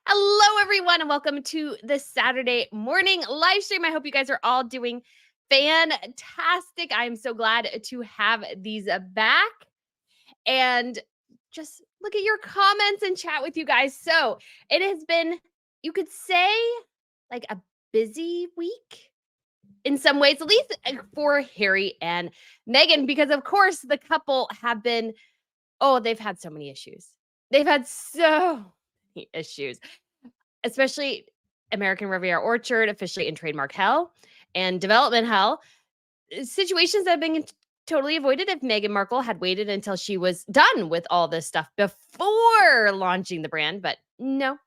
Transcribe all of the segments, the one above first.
Hello, everyone, and welcome to the Saturday morning live stream. I hope you guys are all doing fantastic. I am so glad to have these back and just look at your comments and chat with you guys. So it has been, you could say, like a busy week in some ways, at least for Harry and Meghan, because of course the couple have been, they've had so many issues. They've had so many issues, especially American Riviera Orchard, officially in trademark hell and development hell. Situations that have been totally avoided if Meghan Markle had waited until she was done with all this stuff before launching the brand. But no,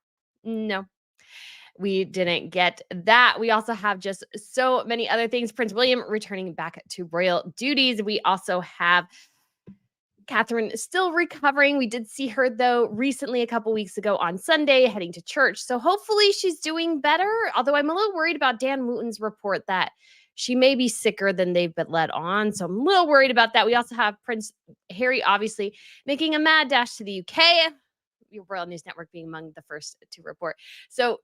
we didn't get that. We also have just so many other things. Prince William returning back to royal duties. We also have Catherine is still recovering. We did see her, though, recently a couple weeks ago on Sunday, heading to church. So hopefully she's doing better. Although I'm a little worried about Dan Wooten's report that she may be sicker than they've been let on. So I'm a little worried about that. We also have Prince Harry, obviously, making a mad dash to the UK. Royal News Network being among the first to report. So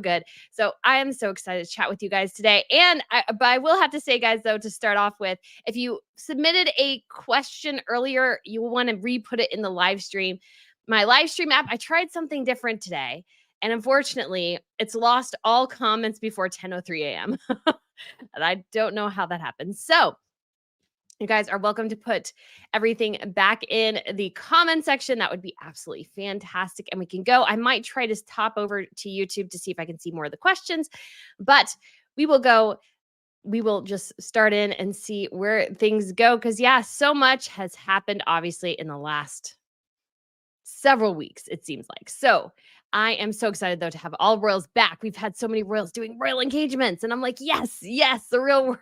good. So I am so excited to chat with you guys today. And but I will have to say, guys, though, to start off with, if you submitted a question earlier, you will want to re-put it in the live stream. My live stream app, I tried something different today. And unfortunately, it's lost all comments before 10:03 a.m. And I don't know how that happened. So you guys are welcome to put everything back in the comment section. That would be absolutely fantastic. And we can go. I might try to hop over to YouTube to see if I can see more of the questions, but we will go. We will just start in and see where things go. Because, yeah, so much has happened, obviously, in the last several weeks, it seems like. So I am so excited, though, to have all royals back. We've had so many royals doing royal engagements. And I'm like, yes, the real royals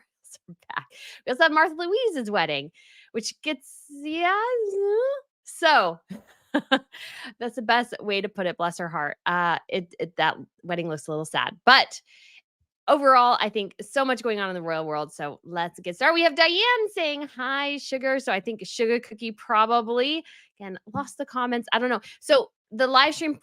are back. We also have Martha Louise's wedding, which gets, so that's the best way to put it. Bless her heart. That wedding looks a little sad, but overall, I think so much going on in the royal world. So let's get started. We have Diane saying hi, Sugar. So I think Sugar Cookie probably, again, lost the comments. I don't know. So the live stream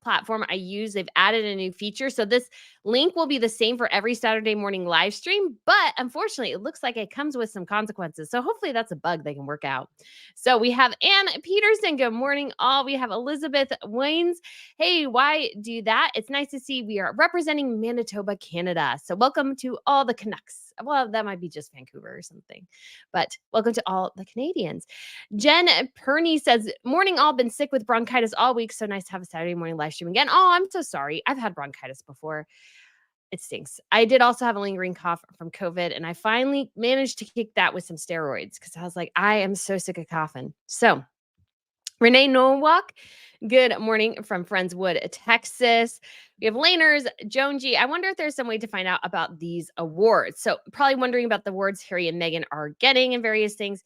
platform I use, they've added a new feature. So this link will be the same for every Saturday morning live stream, but unfortunately, it looks like it comes with some consequences. So hopefully that's a bug they can work out. So we have Ann Peterson. Good morning, all. We have Elizabeth Waynes. Hey, why do that? It's nice to see we are representing Manitoba, Canada. So welcome to all the Canucks. Well, that might be just Vancouver or something, but welcome to all the Canadians. Jen Perney says, morning all, been sick with bronchitis all week. So nice to have a Saturday morning live stream again. Oh, I'm so sorry. I've had bronchitis before. It stinks. I did also have a lingering cough from COVID, and I finally managed to kick that with some steroids because I was like, I am so sick of coughing. So Renee Nowak, good morning from Friendswood, Texas. We have Laners, Joan G. I wonder if there's some way to find out about these awards. So probably wondering about the awards Harry and Meghan are getting and various things.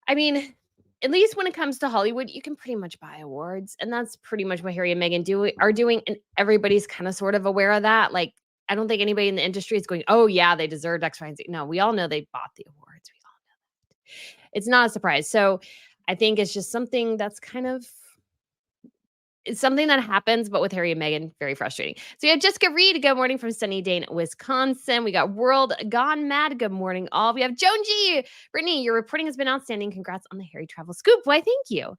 I mean, at least when it comes to Hollywood, you can pretty much buy awards. And that's pretty much what Harry and Meghan are doing. And everybody's kind of sort of aware of that. Like, I don't think anybody in the industry is going, oh, yeah, they deserved X, Y, and Z. No, we all know they bought the awards. We all know that. It's not a surprise. So I think it's just something that's kind of, it's something that happens, but with Harry and Meghan, very frustrating. So we have Jessica Reed. Good morning from sunny Dane, Wisconsin. We got World Gone Mad. Good morning, all. We have Joan G. Brittany, your reporting has been outstanding. Congrats on the Harry travel scoop. Why, thank you.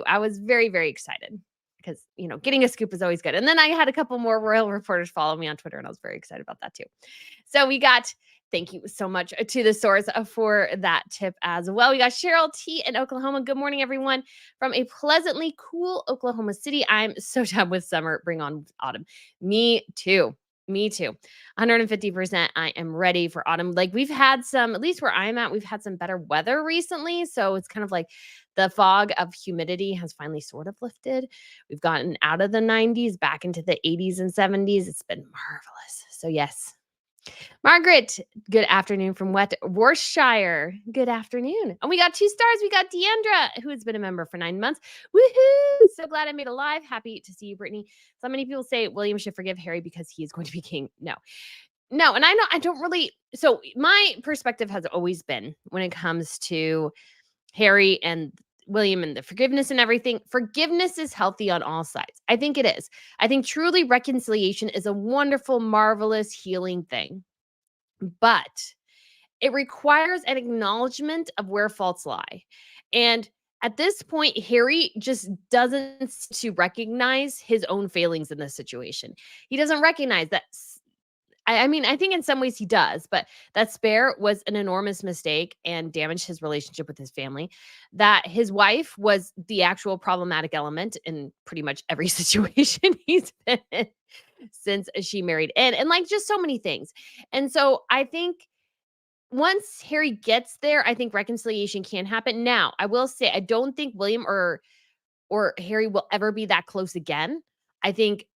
I was very, very excited because, getting a scoop is always good. And then I had a couple more royal reporters follow me on Twitter, and I was very excited about that too. So we got, thank you so much to the source for that tip as well. We got Cheryl T in Oklahoma. Good morning, everyone, from a pleasantly cool Oklahoma City. I'm so done with summer. Bring on autumn. Me too. 150%. I am ready for autumn. Like, we've had some, at least where I'm at, we've had some better weather recently. So it's kind of like the fog of humidity has finally sort of lifted. We've gotten out of the 90s, back into the 80s and 70s. It's been marvelous. So yes. Margaret, good afternoon from Worcestershire. Good afternoon. And we got 2 stars. We got Deandra, who has been a member for 9 months. Woohoo! So glad I made it live. Happy to see you, Brittany. So many people say William should forgive Harry because he is going to be king. No. And I don't really. So my perspective has always been, when it comes to Harry and William and the forgiveness and everything. Forgiveness is healthy on all sides. I think it is. I think truly reconciliation is a wonderful, marvelous, healing thing. But it requires an acknowledgement of where faults lie. And at this point, Harry just doesn't to recognize his own failings in this situation. He doesn't recognize that. I mean, I think in some ways he does, but that spare was an enormous mistake and damaged his relationship with his family. That his wife was the actual problematic element in pretty much every situation he's been in since she married in, and like just so many things. And so I think once Harry gets there, I think reconciliation can happen. Now, I will say I don't think William or Harry will ever be that close again. I think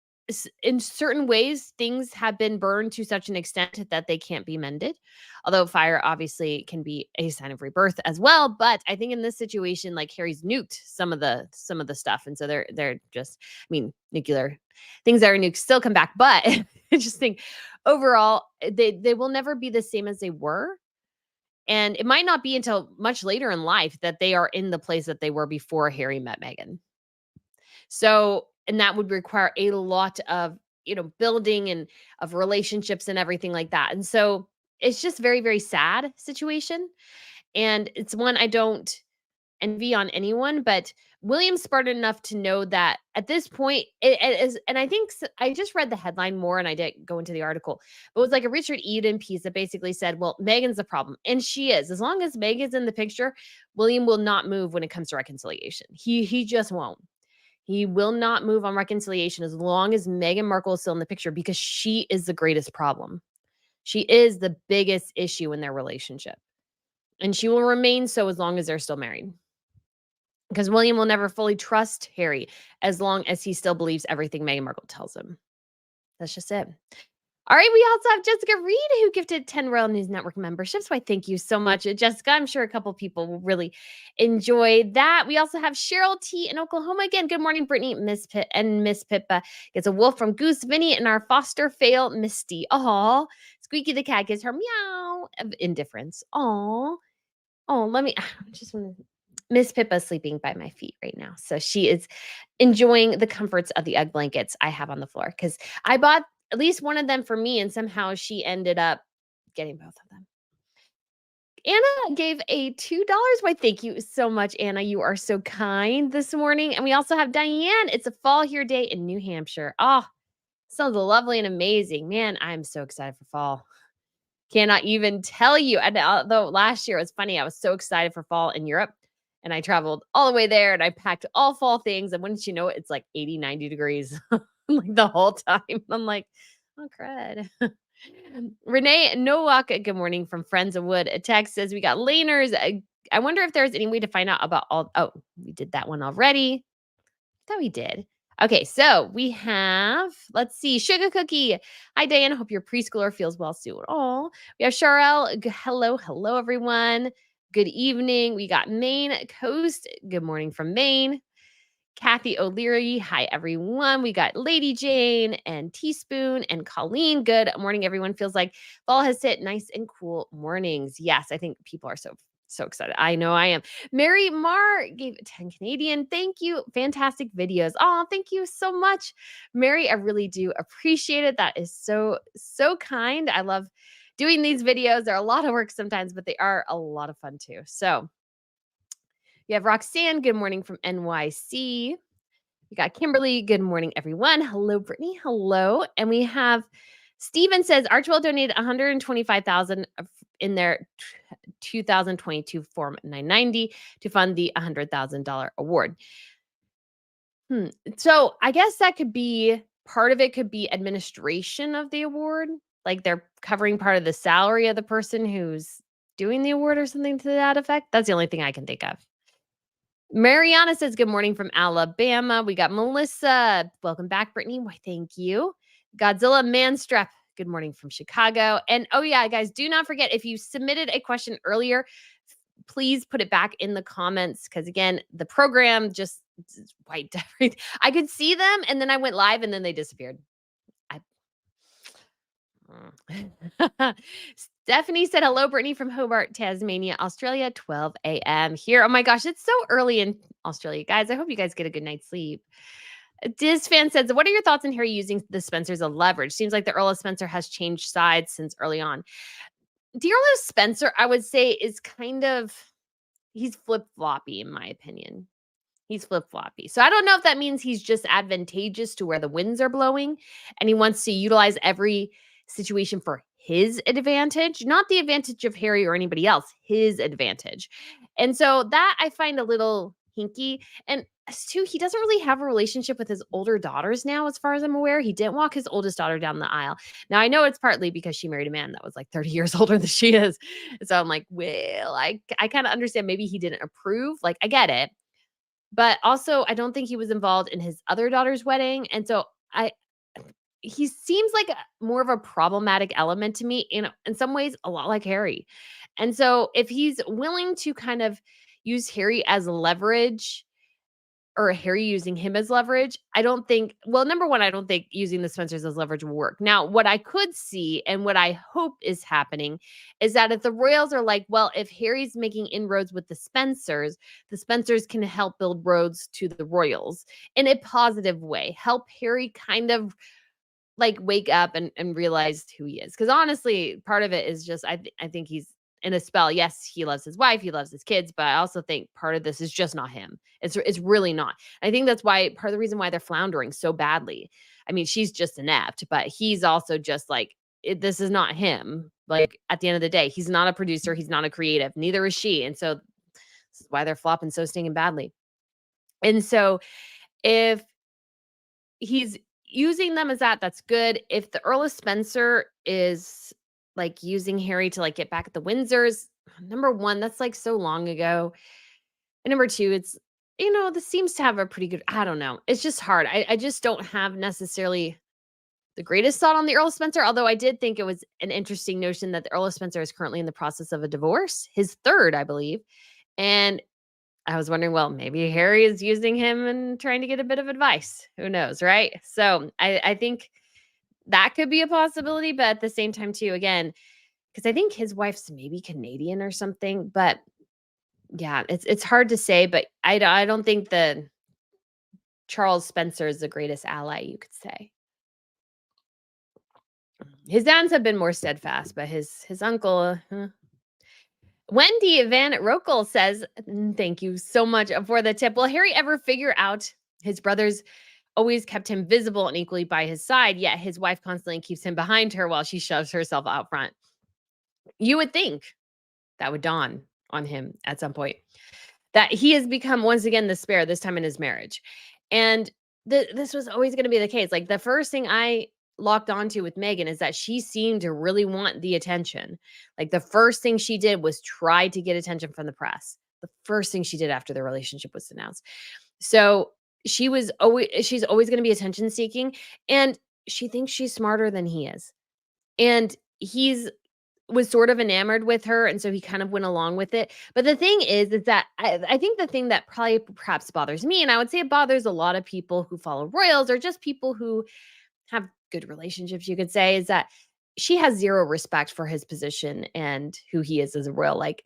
in certain ways things have been burned to such an extent that they can't be mended. Although fire obviously can be a sign of rebirth as well, but I think in this situation like Harry's nuked some of the stuff, and so they're just, I mean, nuclear things that are nuked still come back, but I just think overall they will never be the same as they were. And it might not be until much later in life that they are in the place that they were before Harry met Meghan. So, and that would require a lot of, building and of relationships and everything like that. And so it's just very, very sad situation. And it's one I don't envy on anyone, but William's smart enough to know that at this point it is, and I think I just read the headline more and I didn't go into the article, but it was like a Richard Eden piece that basically said, well, Meghan's the problem. And she is. As long as Meghan's in the picture, William will not move when it comes to reconciliation. He just won't. He will not move on reconciliation as long as Meghan Markle is still in the picture because she is the greatest problem. She is the biggest issue in their relationship. And she will remain so as long as they're still married. Because William will never fully trust Harry as long as he still believes everything Meghan Markle tells him. That's just it. All right, we also have Jessica Reed, who gifted 10 Royal News Network memberships. Why, thank you so much, Jessica. I'm sure a couple people will really enjoy that. We also have Cheryl T in Oklahoma. Again, good morning, Brittany, Miss Pitt, and Miss Pippa. Gets a wolf from Goose Vinny and our foster fail, Misty. Aw, Squeaky the cat gives her meow of indifference. Aw. Oh, let me, I just want to, Miss Pippa's sleeping by my feet right now. So she is enjoying the comforts of the Ugg blankets I have on the floor because I bought at least one of them for me, and somehow she ended up getting both of them. Anna gave a $2. Why, thank you so much, Anna. You are so kind this morning. And we also have Diane. It's a fall here day in New Hampshire. Oh, sounds lovely and amazing. Man, I'm so excited for fall. Cannot even tell you. And although last year it was funny, I was so excited for fall in Europe. And I traveled all the way there and I packed all fall things. And wouldn't you know it, it's like 80, 90 degrees like the whole time. I'm like, oh, crud. Renee Nowak, good morning from Friends of Wood. A text says, we got laners. I wonder if there's any way to find out about all. Oh, we did that one already. I thought we did. Okay, so we have, let's see, Sugar Cookie. Hi, Diane. Hope your preschooler feels well soon. Oh, we have Sharelle. Hello, everyone. Good evening. We got Maine Coast. Good morning from Maine. Kathy O'Leary. Hi, everyone. We got Lady Jane and Teaspoon and Colleen. Good morning, everyone. Feels like fall has hit. Nice and cool mornings. Yes, I think people are so excited. I know I am. Mary Marr gave 10 Canadian. Thank you. Fantastic videos. Oh, thank you so much, Mary. I really do appreciate it. That is so kind. I love doing these videos. They're a lot of work sometimes, but they are a lot of fun too. So we have Roxanne. Good morning from NYC. We got Kimberly. Good morning, everyone. Hello, Brittany. Hello. And we have Steven says Archwell donated $125,000 in their 2022 Form 990 to fund the $100,000 award. So I guess that could be part of it. Could be administration of the award, like they're covering part of the salary of the person who's doing the award or something to that effect. That's the only thing I can think of. Mariana says, good morning from Alabama. We got Melissa. Welcome back, Brittany. Why, thank you. Godzilla Manstrap. Good morning from Chicago. And oh yeah, guys, do not forget, if you submitted a question earlier, please put it back in the comments. Because again, the program just wiped everything. I could see them and then I went live and then they disappeared. Stephanie said, hello, Brittany from Hobart, Tasmania, Australia, 12 a.m. here. Oh my gosh, it's so early in Australia, guys. I hope you guys get a good night's sleep. Diz fan says, what are your thoughts on Harry using the Spencers as leverage? Seems like the Earl of Spencer has changed sides since early on. The Earl of Spencer, I would say, is kind of, he's flip-floppy in my opinion. He's flip-floppy. So I don't know if that means he's just advantageous to where the winds are blowing and he wants to utilize every situation for his advantage, not the advantage of Harry or anybody else, his advantage. And so that I find a little hinky. And as to, he doesn't really have a relationship with his older daughters now, as far as I'm aware. He didn't walk his oldest daughter down the aisle. Now, I know it's partly because she married a man that was like 30 years older than she is. So I'm like, well, I kind of understand maybe he didn't approve. Like, I get it. But also, I don't think he was involved in his other daughter's wedding, and so he seems like more of a problematic element to me, in some ways, a lot like Harry. And so if he's willing to kind of use Harry as leverage or Harry using him as leverage, I don't think, well, number one, I don't think using the Spencers as leverage will work. Now, what I could see and what I hope is happening is that if the Royals are like, well, if Harry's making inroads with the Spencers can help build roads to the Royals in a positive way, help Harry kind of like wake up and realize who he is. Because honestly, part of it is just I think he's in a spell. Yes, he loves his wife, he loves his kids, but I also think part of this is just not him. It's really not. I think that's why part of the reason why they're floundering so badly. I mean, she's just inept, but he's also just like this is not him. Like at the end of the day, he's not a producer, he's not a creative, neither is she. And so this is why they're flopping so stinging badly. And so if he's using them as that's good. If the Earl of Spencer is like using Harry to like get back at the Windsors, number one, that's like so long ago. And number two, it's this seems to have a pretty good, I don't know. It's just hard. I just don't have necessarily the greatest thought on the Earl of Spencer, although I did think it was an interesting notion that the Earl of Spencer is currently in the process of a divorce, his third, I believe. And I was wondering, well, maybe Harry is using him and trying to get a bit of advice. Who knows, right? So I think that could be a possibility, but at the same time, too, again, because I think his wife's maybe Canadian or something. But yeah, it's hard to say. But I don't think the Charles Spencer is the greatest ally, you could say. His dads have been more steadfast, but his uncle. Wendy Van Rokel says, thank you so much for the tip. Will Harry ever figure out his brothers always kept him visible and equally by his side, yet his wife constantly keeps him behind her while she shoves herself out front? You would think that would dawn on him at some point, that he has become once again the spare, this time in his marriage. And this was always going to be the case. Like the first thing I locked onto with Meghan is that she seemed to really want the attention. Like the first thing she did was try to get attention from the press. The first thing she did after the relationship was announced. So she's always going to be attention seeking, and she thinks she's smarter than he is. And he's was sort of enamored with her, and so he kind of went along with it. But the thing is that I think the thing that probably perhaps bothers me, and I would say it bothers a lot of people who follow royals or just people who have good relationships, you could say, is that she has zero respect for his position and who he is as a royal. Like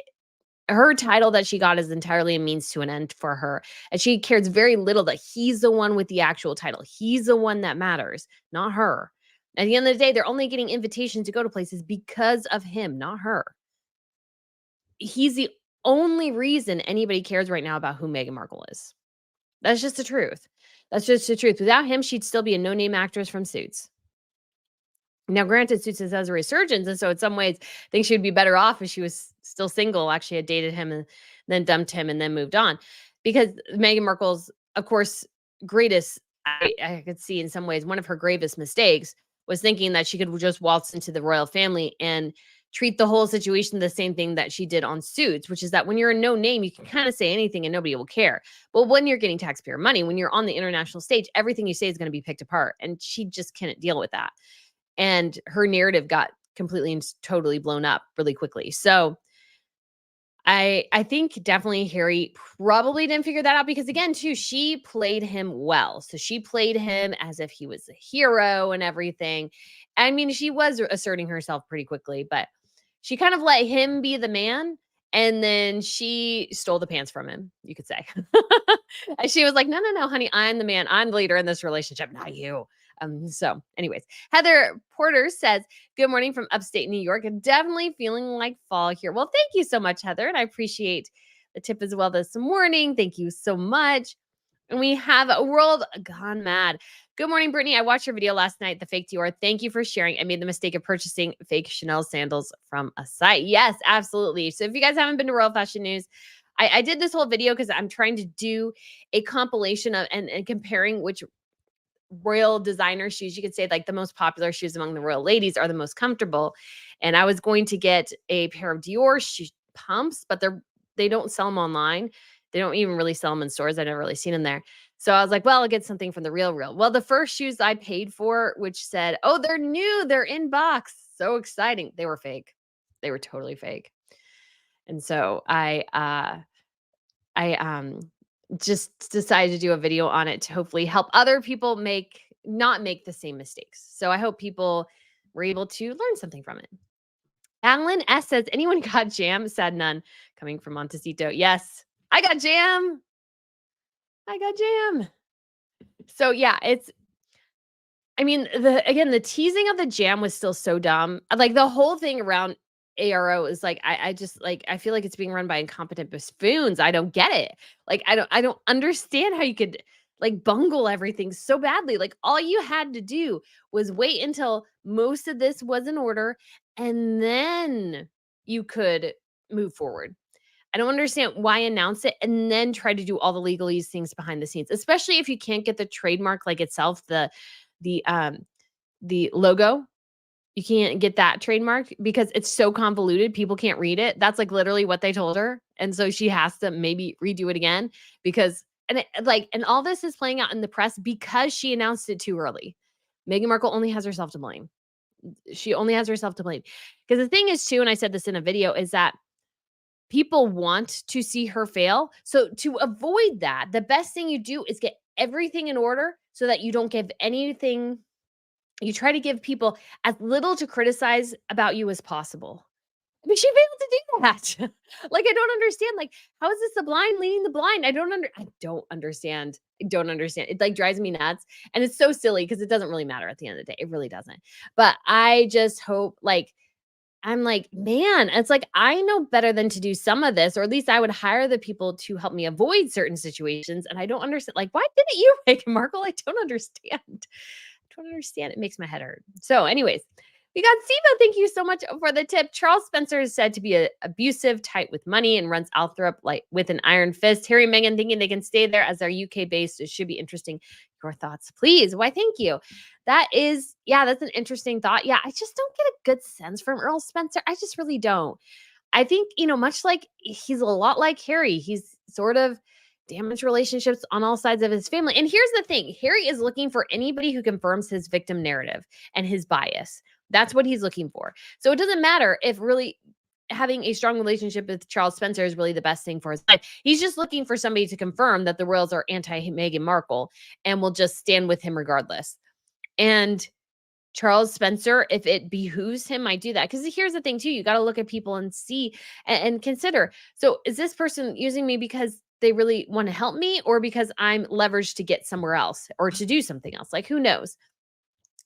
her title that she got is entirely a means to an end for her. And she cares very little that he's the one with the actual title. He's the one that matters, not her. At the end of the day, they're only getting invitations to go to places because of him, not her. He's the only reason anybody cares right now about who Meghan Markle is. That's just the truth. That's just the truth. Without him, she'd still be a no-name actress from Suits. Now, granted, Suits has a resurgence, and so in some ways, I think she would be better off if she was still single, actually had dated him and then dumped him and then moved on. Because Meghan Markle's, of course, greatest, I could see in some ways, one of her gravest mistakes was thinking that she could just waltz into the royal family and treat the whole situation the same thing that she did on Suits, which is that when you're a no name, you can kind of say anything and nobody will care. But when you're getting taxpayer money, when you're on the international stage, everything you say is going to be picked apart. And she just can't deal with that. And her narrative got completely and totally blown up really quickly. So I think definitely Harry probably didn't figure that out because again, too, she played him well. So she played him as if he was a hero and everything. I mean, she was asserting herself pretty quickly, but she kind of let him be the man. And then she stole the pants from him, you could say. And she was like, no, no, no, honey, I'm the man. I'm the leader in this relationship, not you. So, anyways, Heather Porter says, good morning from upstate New York. Definitely feeling like fall here. Well, thank you so much, Heather. And I appreciate the tip as well this morning. Thank you so much. And we have a world gone mad. Good morning, Brittany. I watched your video last night, the fake Dior. Thank you for sharing. I made the mistake of purchasing fake Chanel sandals from a site. Yes, absolutely. So if you guys haven't been to Royal Fashion News, I did this whole video because I'm trying to do a compilation of and comparing which royal designer shoes, you could say like the most popular shoes among the royal ladies are the most comfortable. And I was going to get a pair of Dior pumps, but they don't sell them online. They don't even really sell them in stores. I've never really seen them there. So I was like, well, I'll get something from the real. Well, the first shoes I paid for, which said, oh, they're new, they're in box. So exciting. They were fake. They were totally fake. And so I just decided to do a video on it to hopefully help other people not make the same mistakes. So I hope people were able to learn something from it. Alan S says, anyone got jam? Said none. Coming from Montecito. Yes, I got jam. I got jam. So yeah, I mean, the teasing of the jam was still so dumb. Like the whole thing around ARO is like, I just like, I feel like it's being run by incompetent buffoons. I don't get it. Like, I don't understand how you could like bungle everything so badly. Like all you had to do was wait until most of this was in order and then you could move forward. I don't understand why announce it and then try to do all the legalese things behind the scenes, especially if you can't get the trademark like itself, the the logo. You can't get that trademark because it's so convoluted, people can't read it. That's like literally what they told her. And so she has to maybe redo it again because and all this is playing out in the press because she announced it too early. Meghan Markle only has herself to blame. She only has herself to blame. Because the thing is too, and I said this in a video, is that people want to see her fail. So to avoid that, the best thing you do is get everything in order so that you don't give anything. You try to give people as little to criticize about you as possible. I mean, she failed to do that. Like, I don't understand. Like, how is this the blind leading the blind? I don't understand. I don't understand. It like drives me nuts. And it's so silly because it doesn't really matter at the end of the day. It really doesn't. But I just hope like I'm like, man, it's like I know better than to do some of this, or at least I would hire the people to help me avoid certain situations. And I don't understand. Like, why didn't you, Meghan Markle? I don't understand. Don't understand. It makes my head hurt. So, anyways, we got Siva. Thank you so much for the tip. Charles Spencer is said to be abusive, tight with money, and runs Althrop like with an iron fist. Harry and Meghan thinking they can stay there as they're UK based. It should be interesting. Your thoughts, please. Why, thank you. That's an interesting thought. Yeah, I just don't get a good sense from Earl Spencer. I just really don't. I think, much like he's a lot like Harry, he's sort of damaged relationships on all sides of his family. And here's the thing, Harry is looking for anybody who confirms his victim narrative and his bias. That's what he's looking for. So it doesn't matter if really having a strong relationship with Charles Spencer is really the best thing for his life. He's just looking for somebody to confirm that the royals are anti Meghan Markle and will just stand with him regardless. And Charles Spencer, if it behooves him, might do that. Because here's the thing, too. You got to look at people and see and consider. So is this person using me because they really want to help me or because I'm leveraged to get somewhere else or to do something else? Like, who knows?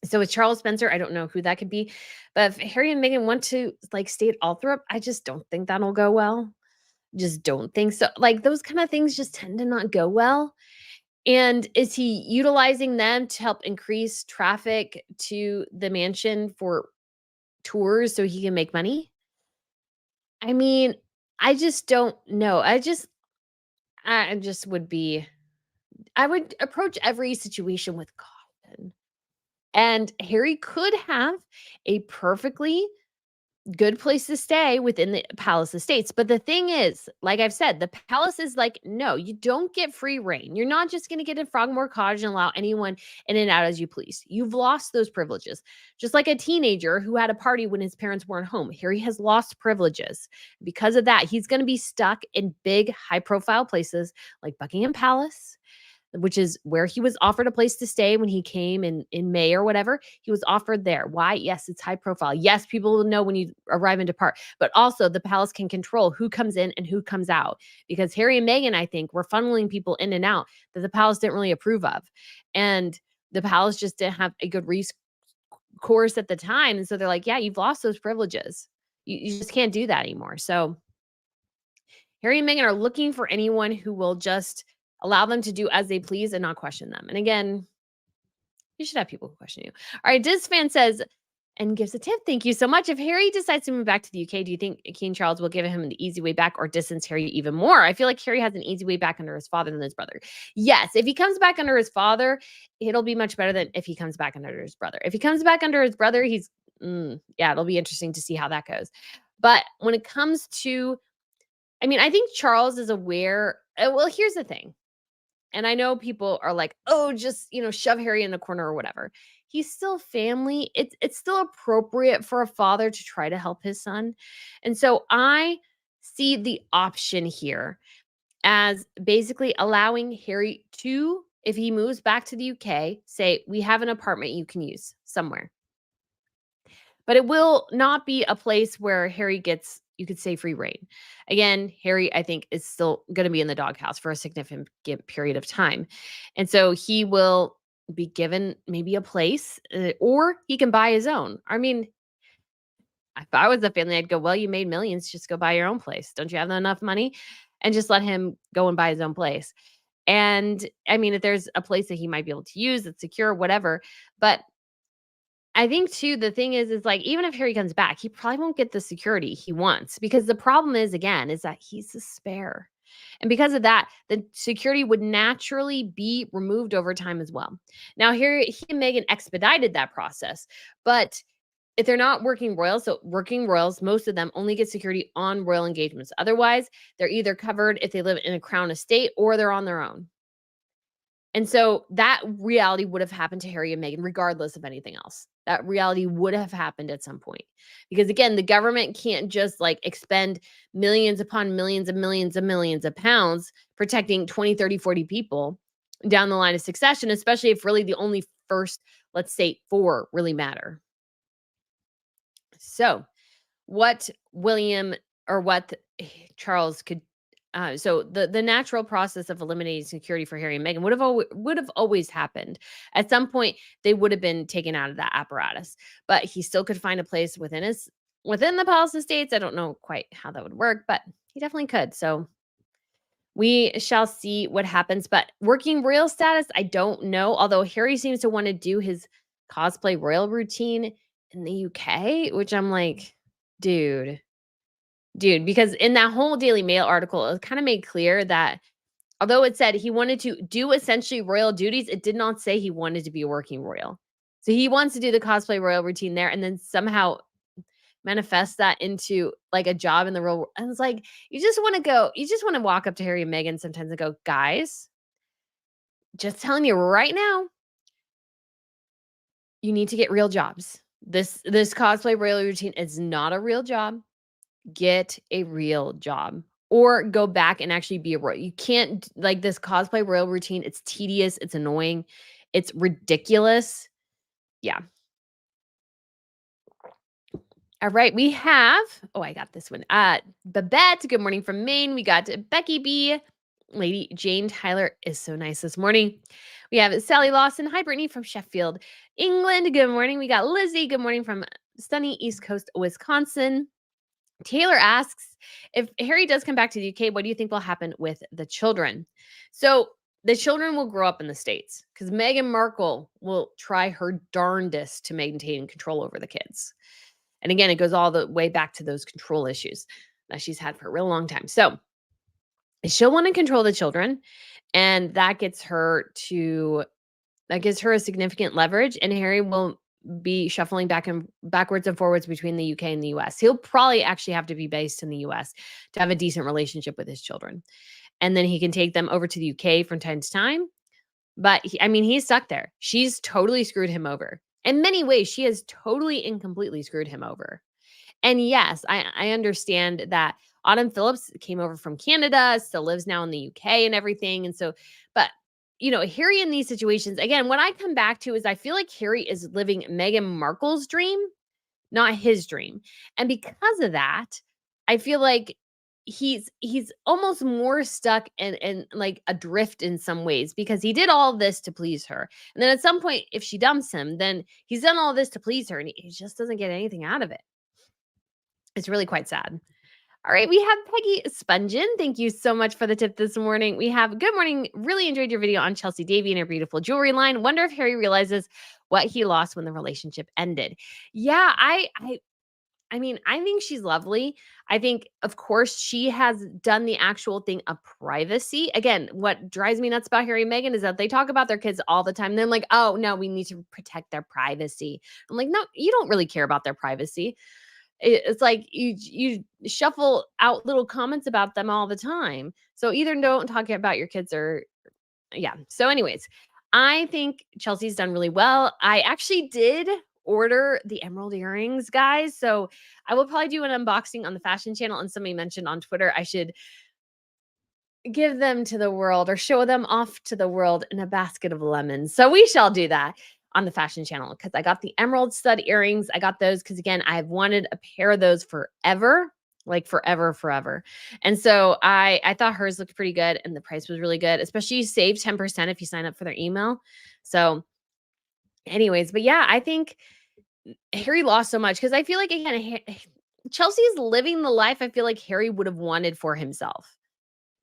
So with Charles Spencer, I don't know who that could be. But if Harry and Meghan want to like stay at Althrop, I just don't think that'll go well. Just don't think so. Like those kind of things just tend to not go well. And is he utilizing them to help increase traffic to the mansion for tours so he can make money? I mean, I just don't know. I just would be I would approach every situation with caution. And Harry could have a perfectly good place to stay within the palace estates. But the thing is, like I've said, the palace is like, no, you don't get free reign. You're not just going to get in Frogmore Cottage and allow anyone in and out as you please. You've lost those privileges. Just like a teenager who had a party when his parents weren't home. Harry has lost privileges. Because of that, he's going to be stuck in big, high profile places like Buckingham Palace, which is where he was offered a place to stay when he came in May or whatever. He was offered there. Why? Yes, it's high profile. Yes, people will know when you arrive and depart, but also the palace can control who comes in and who comes out, because Harry and Meghan, I think, were funneling people in and out that the palace didn't really approve of. And the palace just didn't have a good recourse at the time. And so they're like, yeah, you've lost those privileges. You just can't do that anymore. So Harry and Meghan are looking for anyone who will just allow them to do as they please and not question them. And again, you should have people who question you. All right, Diz fan says, and gives a tip. Thank you so much. If Harry decides to move back to the UK, do you think King Charles will give him the easy way back or distance Harry even more? I feel like Harry has an easy way back under his father than his brother. Yes, if he comes back under his father, it'll be much better than if he comes back under his brother. If he comes back under his brother, yeah, it'll be interesting to see how that goes. But when it comes to, I mean, I think Charles is aware. Well, here's the thing. And I know people are like, "Oh, just, shove Harry in a corner or whatever." He's still family. It's still appropriate for a father to try to help his son. And so I see the option here as basically allowing Harry to, if he moves back to the UK, say, "We have an apartment you can use somewhere." But it will not be a place where Harry gets, you could say, free reign. Again, Harry, I think, is still going to be in the doghouse for a significant period of time. And so he will be given maybe a place, or he can buy his own. I mean, if I was a family, I'd go, well, you made millions, just go buy your own place. Don't you have enough money? And just let him go and buy his own place. And I mean, if there's a place that he might be able to use that's secure, whatever. But I think too, the thing is like, even if Harry comes back, he probably won't get the security he wants, because the problem is, again, is that he's a spare. And because of that, the security would naturally be removed over time as well. Now, he and Meghan expedited that process, but if they're not working royals, so working royals, most of them only get security on royal engagements. Otherwise, they're either covered if they live in a crown estate or they're on their own. And so that reality would have happened to Harry and Meghan regardless of anything else. That reality would have happened at some point. Because again, the government can't just like expend millions upon millions and millions and millions of pounds protecting 20, 30, 40 people down the line of succession, especially if really the only first, let's say, 4 really matter. So, what William or what Charles could so the natural process of eliminating security for Harry and Meghan would have always happened. At some point, they would have been taken out of that apparatus, but he still could find a place within the palace estates. I don't know quite how that would work, but he definitely could. So we shall see what happens. But working royal status, I don't know. Although Harry seems to want to do his cosplay royal routine in the UK, which I'm like, dude, because in that whole Daily Mail article, it kind of made clear that although it said he wanted to do essentially royal duties, it did not say he wanted to be a working royal. So he wants to do the cosplay royal routine there and then somehow manifest that into like a job in the real world. And it's like, you just want to walk up to Harry and Meghan sometimes and go, guys, just telling you right now, you need to get real jobs. This cosplay royal routine is not a real job. Get a real job or go back and actually be a royal. You can't, like, this cosplay royal routine. It's tedious. It's annoying. It's ridiculous. Yeah. All right. We have, I got this one. Babette, good morning from Maine. We got Becky B. Lady Jane Tyler is so nice this morning. We have Sally Lawson. Hi, Brittany from Sheffield, England. Good morning. We got Lizzie. Good morning from sunny East Coast, Wisconsin. Taylor asks, if Harry does come back to the UK, what do you think will happen with the children? So the children will grow up in the States because Meghan Markle will try her darndest to maintain control over the kids. And again, it goes all the way back to those control issues that she's had for a real long time. So she'll want to control the children, and that gives her a significant leverage, and Harry will be shuffling backwards and forwards between the UK and the US. He'll probably actually have to be based in the US to have a decent relationship with his children. And then he can take them over to the UK from time to time. But he's stuck there. She's totally screwed him over. In many ways, she has totally and completely screwed him over. And yes, I understand that Autumn Phillips came over from Canada, still lives now in the UK and everything. And so, but Harry in these situations, again, what I come back to is I feel like Harry is living Meghan Markle's dream, not his dream. And because of that, I feel like he's almost more stuck and like adrift in some ways because he did all this to please her. And then at some point, if she dumps him, then he's done all this to please her and he just doesn't get anything out of it. It's really quite sad. All right, we have Peggy Spungen. Thank you so much for the tip this morning. We have good morning. Really enjoyed your video on Chelsea Davy and her beautiful jewelry line. Wonder if Harry realizes what he lost when the relationship ended. Yeah, I think she's lovely. I think, of course, she has done the actual thing of privacy. Again, what drives me nuts about Harry and Meghan is that they talk about their kids all the time. They're like, oh, no, we need to protect their privacy. I'm like, no, you don't really care about their privacy. It's like you shuffle out little comments about them all the time. So either don't talk about your kids or yeah. So anyways, I think Chelsea's done really well. I actually did order the emerald earrings, guys. So I will probably do an unboxing on the fashion channel. And somebody mentioned on Twitter I should give them to the world or show them off to the world in a basket of lemons. So we shall do that on the fashion channel because I got the emerald stud earrings. I got those because again, I've wanted a pair of those forever, like forever. And so I thought hers looked pretty good and the price was really good, especially you save 10% if you sign up for their email. So anyways, but yeah, I think Harry lost so much because I feel like again, Chelsea's living the life I feel like Harry would have wanted for himself.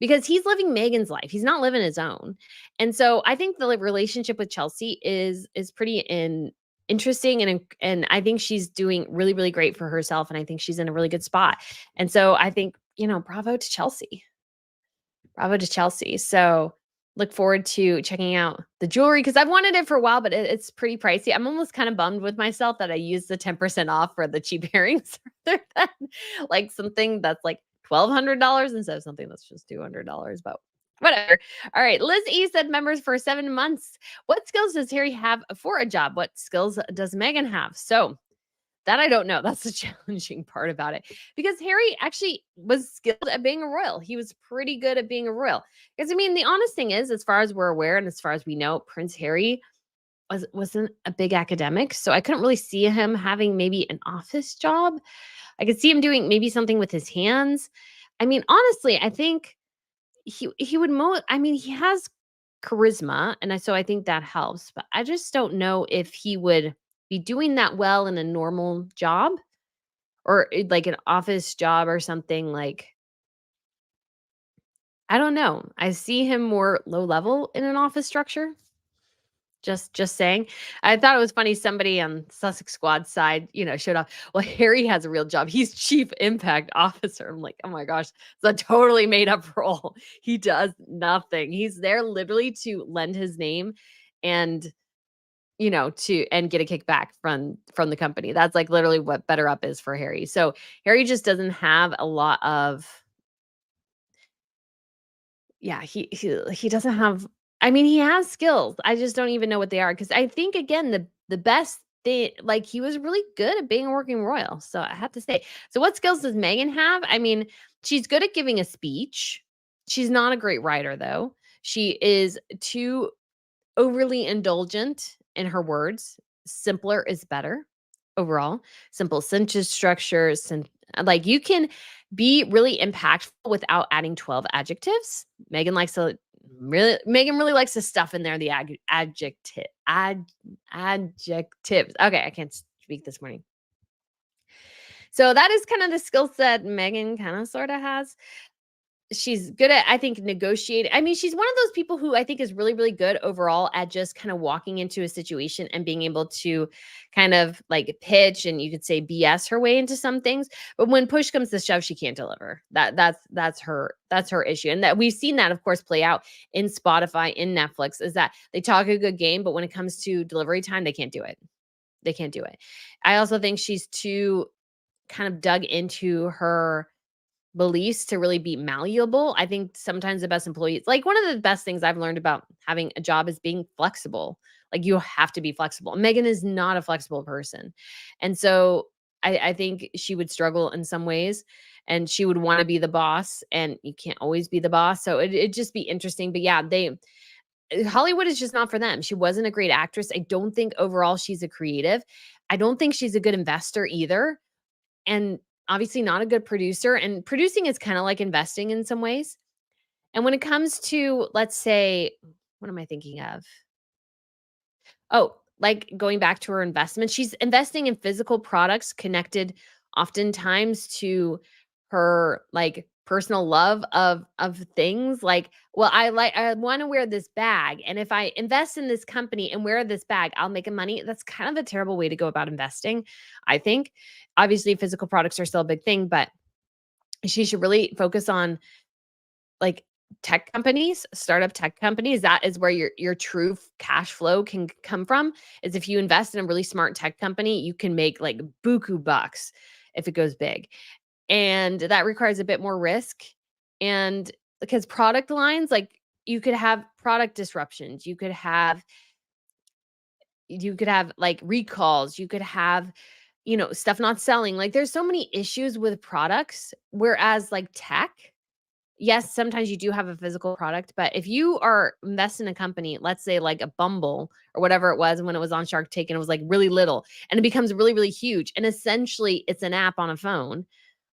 Because he's living Meghan's life. He's not living his own. And so I think the relationship with Chelsea is pretty interesting and I think she's doing really, really great for herself. And I think she's in a really good spot. And so I think, bravo to Chelsea. Bravo to Chelsea. So look forward to checking out the jewelry because I've wanted it for a while, but it's pretty pricey. I'm almost kind of bummed with myself that I used the 10% off for the cheap earrings rather than like something that's like $1,200 instead of something that's just $200, but whatever. All right. Liz E said members for 7 months. What skills does Harry have for a job? What skills does Meghan have? So that I don't know. That's the challenging part about it because Harry actually was skilled at being a royal. He was pretty good at being a royal. Because the honest thing is, as far as we're aware and as far as we know, Prince Harry wasn't a big academic. So I couldn't really see him having maybe an office job. I could see him doing maybe something with his hands. Honestly, I think he would he has charisma, and so I think that helps, but I just don't know if he would be doing that well in a normal job or like an office job or something like I don't know. I see him more low level in an office structure. Just saying. I thought it was funny somebody on Sussex Squad side, showed off. Well, Harry has a real job. He's chief impact officer. I'm like, "Oh my gosh, it's a totally made up role. He does nothing. He's there literally to lend his name and and get a kickback from the company. That's like literally what Better Up is for Harry. So Harry just doesn't have a lot of yeah, he doesn't have he has skills. I just don't even know what they are because I think again the best thing like he was really good at being a working royal. So I have to say. So what skills does Meghan have? She's good at giving a speech. She's not a great writer though. She is too overly indulgent in her words. Simpler is better overall. Simple sentence structures and like you can be really impactful without adding 12 adjectives. Megan really likes to stuff in there the adjectives. Okay, I can't speak this morning. So that is kind of the skill set Meghan kind of sort of has. She's good at, I think, negotiating. She's one of those people who I think is really, really good overall at just kind of walking into a situation and being able to kind of like pitch and you could say BS her way into some things. But when push comes to shove, she can't deliver. That's her issue. And that we've seen that, of course, play out in Spotify, in Netflix, is that they talk a good game, but when it comes to delivery time, they can't do it. They can't do it. I also think she's too kind of dug into her beliefs to really be malleable. I think sometimes the best employees, like one of the best things I've learned about having a job is being flexible. Like you have to be flexible. Megan is not a flexible person. And so I think she would struggle in some ways and she would want to be the boss and you can't always be the boss. So it'd just be interesting. But yeah, Hollywood is just not for them. She wasn't a great actress. I don't think overall she's a creative. I don't think she's a good investor either. And obviously not a good producer. And producing is kind of like investing in some ways. And when it comes to, let's say, what am I thinking of? Oh, like going back to her investment, she's investing in physical products connected oftentimes to her like personal love of things like, well, I want to wear this bag and if I invest in this company and wear this bag, I'll make a money. That's kind of a terrible way to go about investing, I think. Obviously, physical products are still a big thing, but she should really focus on like tech companies, startup tech companies. That is where your true cash flow can come from. Is if you invest in a really smart tech company, you can make like buku bucks if it goes big. And that requires a bit more risk. And because product lines, like you could have product disruptions, you could have like recalls, you could have stuff not selling. Like there's so many issues with products, whereas like tech, yes, sometimes you do have a physical product, but if you are investing in a company, let's say like a Bumble or whatever it was when it was on Shark Tank and it was like really little and it becomes really, really huge. And essentially it's an app on a phone.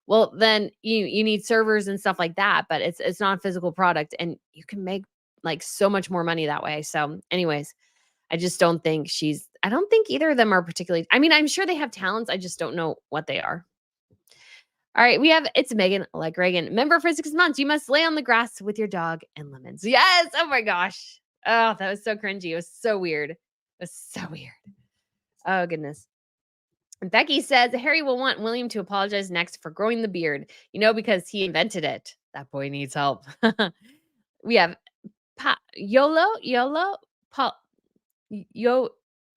Well, then you need servers and stuff like that, but it's not a physical product and you can make like so much more money that way. So anyways, I don't think either of them are particularly, I mean, I'm sure they have talents. I just don't know what they are. All right, it's Megan like Reagan. Member for 6 months. You must lay on the grass with your dog and lemons. Yes. Oh my gosh. Oh, that was so cringy. It was so weird. It was so weird. Oh goodness. And Becky says Harry will want William to apologize next for growing the beard, because he invented it. That boy needs help. We have YOLO, Yo,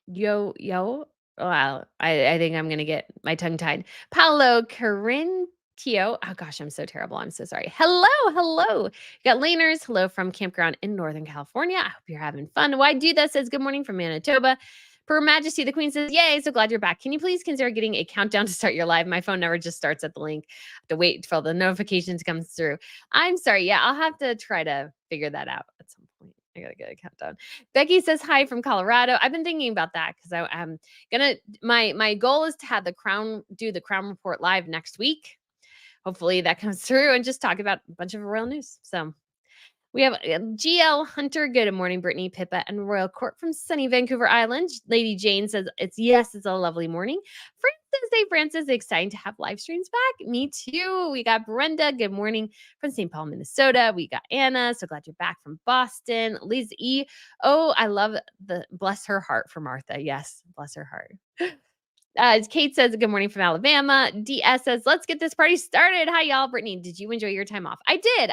yo. Wow. I think I'm gonna get my tongue tied. Paolo Carintio. Oh gosh, I'm so terrible. I'm so sorry. Hello. You got Laners. Hello from campground in Northern California. I hope you're having fun. Why do that says good morning from Manitoba. Her Majesty the Queen says, yay, so glad you're back. Can you please consider getting a countdown to start your live? My phone never just starts at the link. I have to wait for the notifications to come through. I'm sorry. Yeah, I'll have to try to figure that out at some point. I gotta get a countdown. Becky says hi from Colorado. I've been thinking about that because I'm gonna my goal is to have do the Crown Report live next week. Hopefully that comes through and just talk about a bunch of royal news. So we have GL Hunter. Good morning, Brittany, Pippa, and Royal Court from sunny Vancouver Island. Lady Jane says it's a lovely morning. Francis, exciting to have live streams back. Me too. We got Brenda. Good morning from St. Paul, Minnesota. We got Anna. So glad you're back from Boston. Liz E. Oh, I love the bless her heart for Martha. Yes, bless her heart. Kate says, good morning from Alabama. DS says, let's get this party started. Hi, y'all. Brittany, did you enjoy your time off? I did.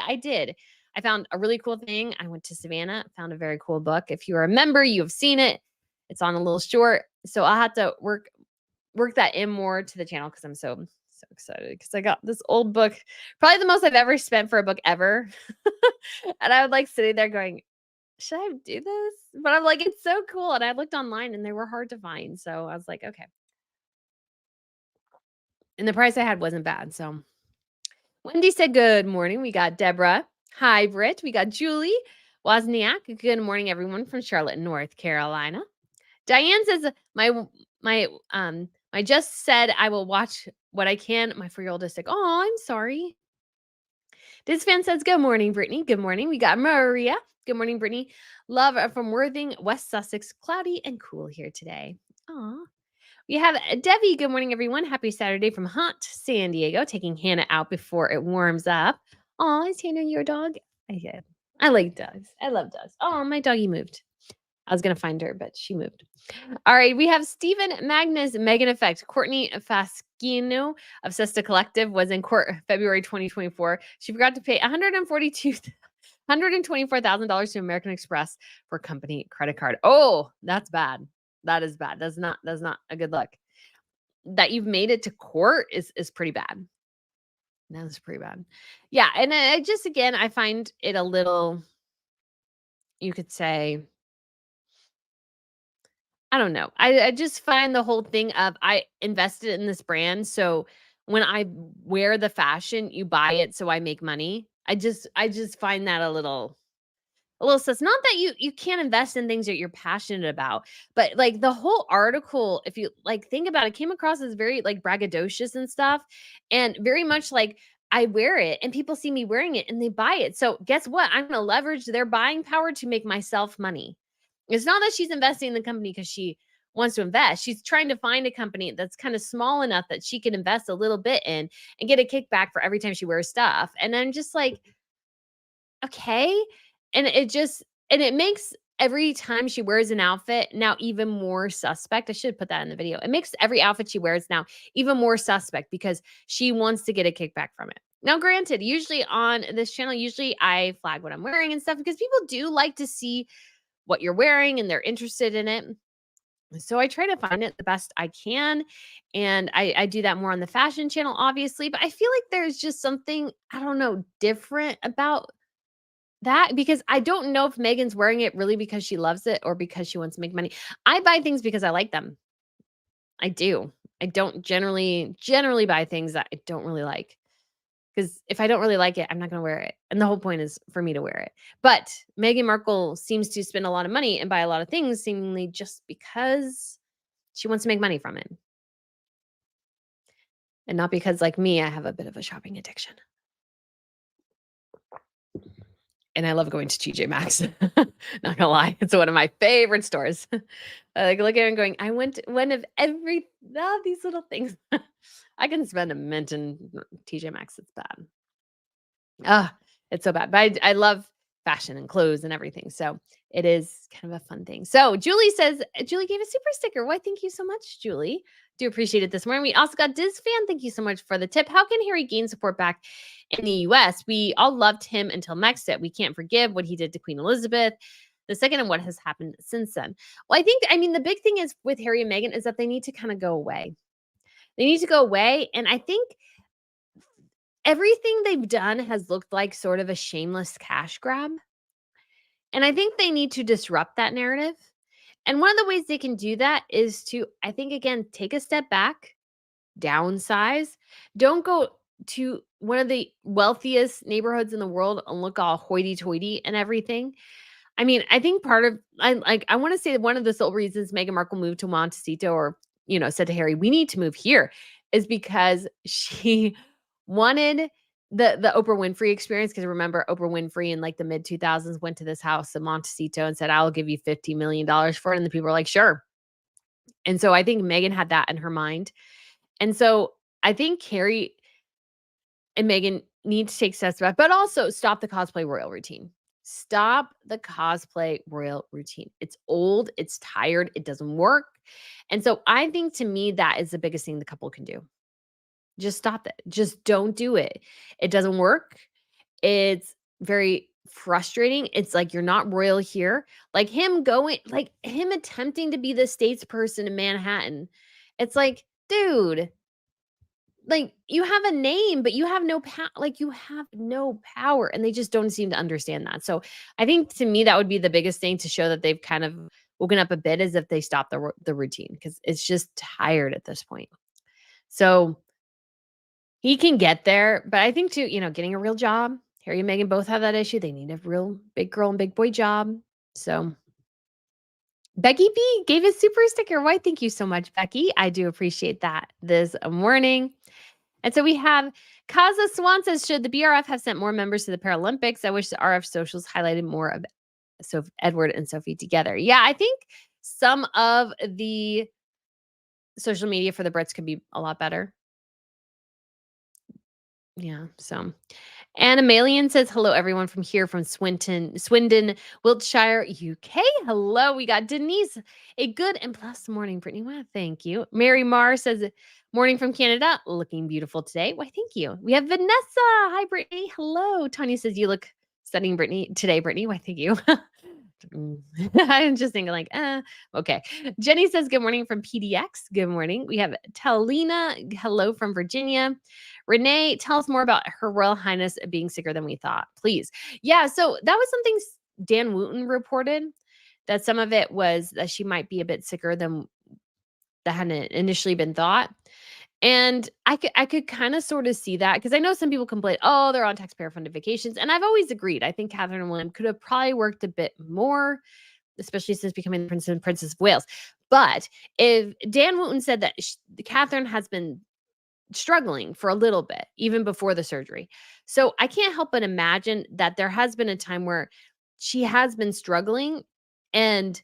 I found a really cool thing. I went to Savannah, found a very cool book. If you're a member, you have seen it. It's on a little short. So I'll have to work that in more to the channel because I'm so excited because I got this old book, probably the most I've ever spent for a book ever. And I was like sitting there going, should I do this? But I'm like, it's so cool. And I looked online and they were hard to find. So I was like, okay. And the price I had wasn't bad. So Wendy said, good morning. We got Deborah. Hi, Britt. We got Julie Wozniak. Good morning, everyone from Charlotte, North Carolina. Diane says, I just said I will watch what I can. My 4-year-old is sick. Oh, I'm sorry. This fan says, good morning, Brittany. Good morning. We got Maria. Good morning, Brittany. Love from Worthing, West Sussex. Cloudy and cool here today. Aw. We have Debbie. Good morning, everyone. Happy Saturday from hot San Diego. Taking Hannah out before it warms up. Oh, is Hannah your dog? I like dogs. I love dogs. Oh, my doggy moved. I was going to find her, but she moved. All right. We have Stephen Magnus, Megan Effect. Courtney Faskino of Sesta Collective was in court February 2024. She forgot to pay $124,000 to American Express for company credit card. Oh, that's bad. That is bad. That's not a good look. That you've made it to court is pretty bad. That's pretty bad. Yeah, and I just again, I find it a little, you could say, I don't know. I just find the whole thing of I invested in this brand, so when I wear the fashion, you buy it so I make money. I just find that a little sus. Not that you can't invest in things that you're passionate about, but like the whole article, if you like think about it, came across as very like braggadocious and stuff, and very much like I wear it and people see me wearing it and they buy it. So guess what? I'm gonna leverage their buying power to make myself money. It's not that she's investing in the company because she wants to invest. She's trying to find a company that's kind of small enough that she can invest a little bit in and get a kickback for every time she wears stuff. And I'm just like, okay. And it makes every time she wears an outfit now even more suspect. I should put that in the video. It makes every outfit she wears now even more suspect because she wants to get a kickback from it. Now, granted, usually on this channel, usually I flag what I'm wearing and stuff because people do like to see what you're wearing and they're interested in it. So I try to find it the best I can. And I do that more on the fashion channel, obviously. But I feel like there's just something, I don't know, different about that because I don't know if Megan's wearing it really because she loves it or because she wants to make money. I buy things because I like them. I do. I don't generally buy things that I don't really like. Because if I don't really like it, I'm not going to wear it. And the whole point is for me to wear it. But Meghan Markle seems to spend a lot of money and buy a lot of things, seemingly just because she wants to make money from it. And not because, like me, I have a bit of a shopping addiction. And I love going to TJ Maxx. Not gonna lie, it's one of my favorite stores. I like look at it and going, I went to one of all these little things. I can spend a mint in TJ Maxx. It's bad. Ah, it's so bad. But I love fashion and clothes and everything. So it is kind of a fun thing. So Julie says, Julie gave a super sticker. Why, thank you so much, Julie. Do appreciate it this morning. We also got Diz Fan. Thank you so much for the tip. How can Harry gain support back in the US? We all loved him until Brexit. We can't forgive what he did to Queen Elizabeth II and what has happened since then. Well, I mean, the big thing is with Harry and Meghan is that they need to kind of go away. They need to go away. And I think everything they've done has looked like sort of a shameless cash grab. And I think they need to disrupt that narrative. And one of the ways they can do that is to, I think, again, take a step back, downsize. Don't go to one of the wealthiest neighborhoods in the world and look all hoity-toity and everything. I mean, I think part of I want to say that one of the sole reasons Meghan Markle moved to Montecito or, said to Harry, we need to move here is because she wanted the Oprah Winfrey experience. Because remember, Oprah Winfrey in like the mid 2000s went to this house in Montecito and said, I'll give you $50 million for it. And the people were like, sure. And so I think Meghan had that in her mind. And so I think Harry and Meghan need to take steps back, but also stop the cosplay royal routine. Stop the cosplay royal routine. It's old, it's tired, it doesn't work. And so I think to me, that is the biggest thing the couple can do. Just stop it. Just don't do it. It doesn't work. It's very frustrating. It's like you're not royal here. Like him attempting to be the statesperson in Manhattan. It's like, dude, like you have a name, but you have no power. Like you have no power, and they just don't seem to understand that. So I think to me that would be the biggest thing to show that they've kind of woken up a bit, is if they stop the routine, because it's just tired at this point. So he can get there, but I think too, getting a real job. Harry and Meghan both have that issue. They need a real big girl and big boy job. So Becky B gave a super sticker. Why? Thank you so much, Becky. I do appreciate that this morning. And so we have Kaza Swan says, should the BRF have sent more members to the Paralympics? I wish the RF socials highlighted more of Edward and Sophie together. Yeah, I think some of the social media for the Brits could be a lot better. Yeah, so. And Amalian says, hello, everyone from here from Swindon, Wiltshire, UK. Hello, we got Denise. A good and blessed morning, Brittany. Wow, thank you. Mary Marr says, morning from Canada. Looking beautiful today. Why, thank you. We have Vanessa. Hi, Brittany. Hello. Tanya says, you look stunning, Brittany, today, Brittany. Why, thank you. I'm just thinking like, okay. Jenny says, good morning from PDX. Good morning. We have Talina. Hello from Virginia. Renee, tell us more about Her Royal Highness being sicker than we thought, please. Yeah, so that was something Dan Wooten reported, that some of it was that she might be a bit sicker than that hadn't initially been thought. And I could kind of sort of see that, because I know some people complain, oh, they're on taxpayer funded vacations. And I've always agreed. I think Catherine and William could have probably worked a bit more, especially since becoming the Prince and Princess of Wales. But if Dan Wooten said that Catherine has been struggling for a little bit, even before the surgery. So I can't help but imagine that there has been a time where she has been struggling, and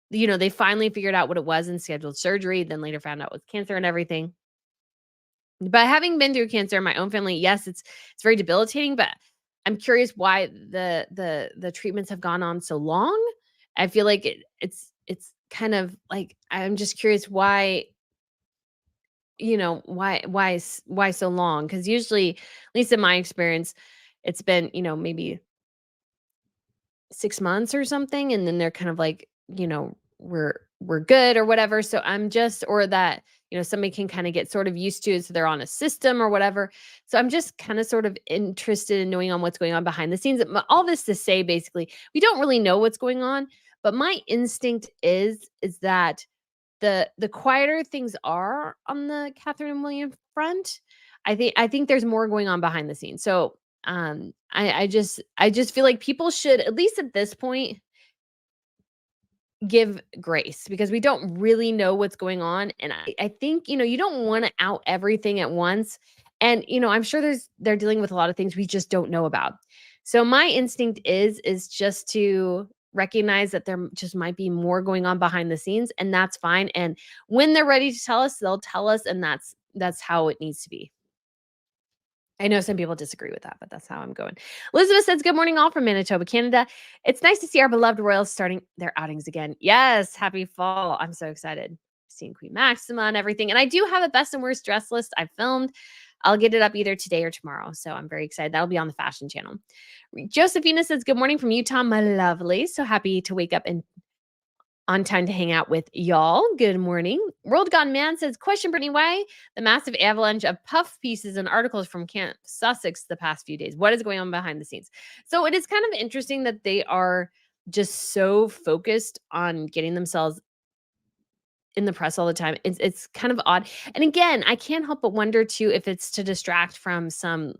they finally figured out what it was and scheduled surgery, then later found out it was cancer and everything. But having been through cancer in my own family, yes, it's very debilitating, but I'm curious why the treatments have gone on so long. I feel like it's kind of like, I'm just curious why, why so long? Because usually, at least in my experience, it's been, maybe 6 months or something, and then they're kind of like, we're good or whatever. So I'm just, or that, somebody can kind of get sort of used to it, so they're on a system or whatever. So I'm just kind of sort of interested in knowing on what's going on behind the scenes. All this to say, basically, we don't really know what's going on, but my instinct is that the quieter things are on the Catherine and William front, I think there's more going on behind the scenes. So I just feel like people should, at least at this point, give grace, because we don't really know what's going on. And I think, you don't want to out everything at once. And, I'm sure they're dealing with a lot of things we just don't know about. So my instinct is just to recognize that there just might be more going on behind the scenes, and that's fine. And when they're ready to tell us, they'll tell us, and that's how it needs to be. I know some people disagree with that, but that's how I'm going. Elizabeth says, good morning, all from Manitoba, Canada. It's nice to see our beloved royals starting their outings again. Yes, happy fall. I'm so excited. Seeing Queen Maxima and everything. And I do have a best and worst dress list I filmed. I'll get it up either today or tomorrow. So I'm very excited. That'll be on the fashion channel. Josephina says, good morning from Utah, my lovely. So happy to wake up and on time to hang out with y'all. Good morning. World Gone Man says, question, Brittany, why the massive avalanche of puff pieces and articles from Camp Sussex the past few days? What is going on behind the scenes? So it is kind of interesting that they are just so focused on getting themselves in the press all the time. It's kind of odd. And again, I can't help but wonder too if it's to distract from some,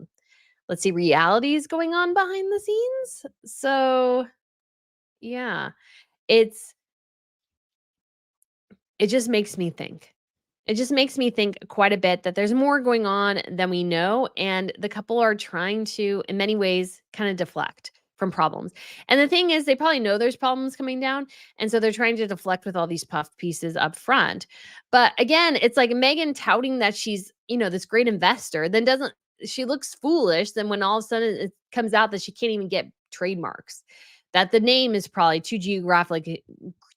let's see, realities going on behind the scenes. So yeah, it's it just makes me think. It just makes me think quite a bit that there's more going on than we know. And the couple are trying to, in many ways, kind of deflect from problems. And the thing is, they probably know there's problems coming down. And so they're trying to deflect with all these puff pieces up front. But again, it's like Meghan touting that she's, this great investor, then she looks foolish. Then when all of a sudden it comes out that she can't even get trademarks, that the name is probably too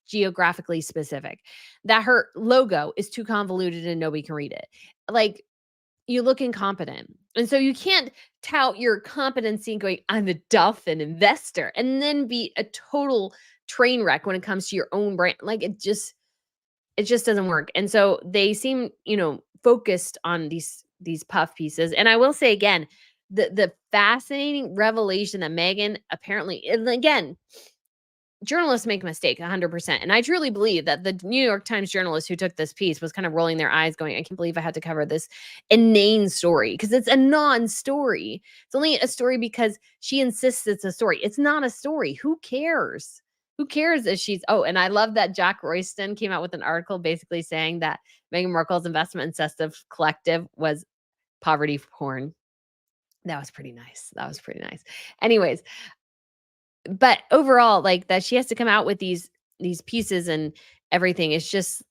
geographically specific, that her logo is too convoluted and nobody can read it. Like, you look incompetent. And so you can't tout your competency and going, I'm a dolphin investor, and then be a total train wreck when it comes to your own brand. Like, it just doesn't work. And so they seem, focused on these puff pieces. And I will say again, the fascinating revelation that Meghan apparently, and again, journalists make a mistake 100%. And I truly believe that the New York Times journalist who took this piece was kind of rolling their eyes going, I can't believe I had to cover this inane story, because it's a non-story. It's only a story because she insists it's a story. It's not a story. Who cares? Who cares if she's, oh, and I love that Jack Royston came out with an article basically saying that Meghan Markle's investment incestive collective was poverty porn. That was pretty nice. That was pretty nice. Anyways, but overall, like, that she has to come out with these pieces and everything is just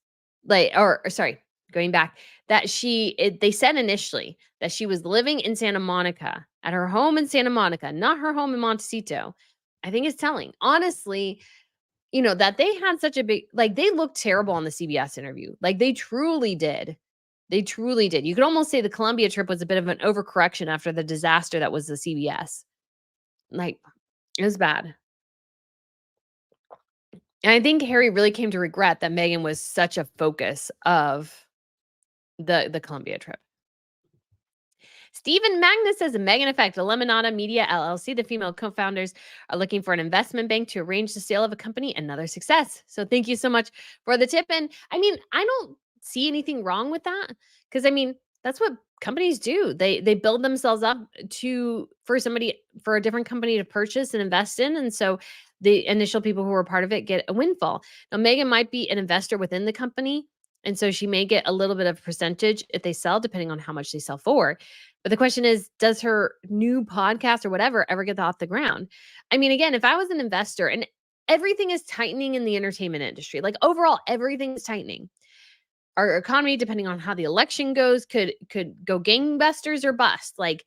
like, or sorry, going back, that they said initially that she was living in Santa Monica, at her home in Santa Monica, not her home in Montecito. I think it's telling, honestly, that they had such a big, like, they looked terrible on the CBS interview. Like, they truly did. They truly did. You could almost say the Columbia trip was a bit of an overcorrection after the disaster that was the CBS. Like, it was bad. And I think Harry really came to regret that Meghan was such a focus of the Columbia trip. Stephen Magnus says, Meghan Effect, Lemonada Media LLC, the female co-founders are looking for an investment bank to arrange the sale of a company. Another success. So thank you so much for the tip. And I mean, I don't see anything wrong with that because I mean, that's what companies do. They build themselves up for a different company to purchase and invest in. And so the initial people who are part of it get a windfall. Now, Meghan might be an investor within the company. And so she may get a little bit of percentage if they sell, depending on how much they sell for. But the question is, does her new podcast or whatever ever get off the ground? I mean, again, if I was an investor and everything is tightening in the entertainment industry, like overall, everything is tightening. Our economy, depending on how the election goes, could go gangbusters or bust. Like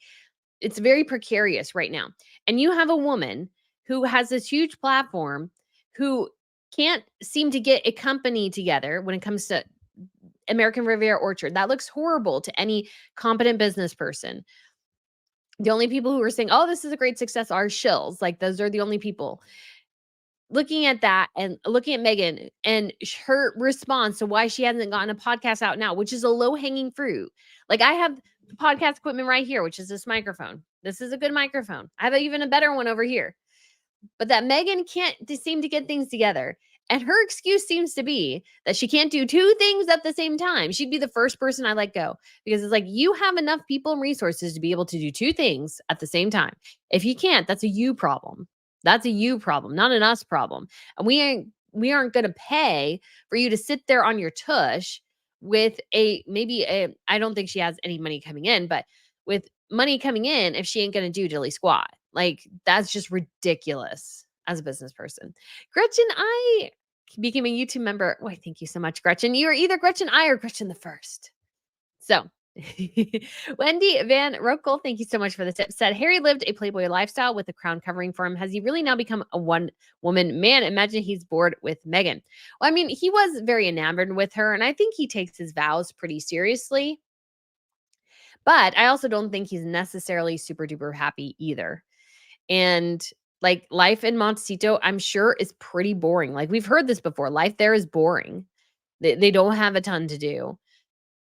it's very precarious right now. And you have a woman who has this huge platform who can't seem to get a company together when it comes to American Riviera Orchard. That looks horrible to any competent business person. The only people who are saying, "Oh, this is a great success," are shills. Like those are the only people. Looking at that and looking at Meghan and her response to why she hasn't gotten a podcast out now, which is a low-hanging fruit. Like I have podcast equipment right here, which is this microphone. This is a good microphone. I have even a better one over here. But that Meghan can't seem to get things together. And her excuse seems to be that she can't do two things at the same time. She'd be the first person I let go because it's like you have enough people and resources to be able to do two things at the same time. If you can't, that's a you problem. That's a you problem, not an us problem. And we aren't going to pay for you to sit there on your tush with I don't think she has any money coming in, but with money coming in if she ain't going to do dilly squat. Like that's just ridiculous as a business person. Gretchen, I became a YouTube member. Why, thank you so much, Gretchen. You are either Gretchen I or Gretchen the first. So Wendy Van Rokel, thank you so much for the tip. Said Harry lived a Playboy lifestyle with the crown covering for him. Has he really now become a one-woman man? Imagine he's bored with Meghan. Well, I mean, he was very enamored with her, and I think he takes his vows pretty seriously. But I also don't think he's necessarily super duper happy either. And like life in Montecito, I'm sure is pretty boring. Like we've heard this before. Life there is boring. They don't have a ton to do.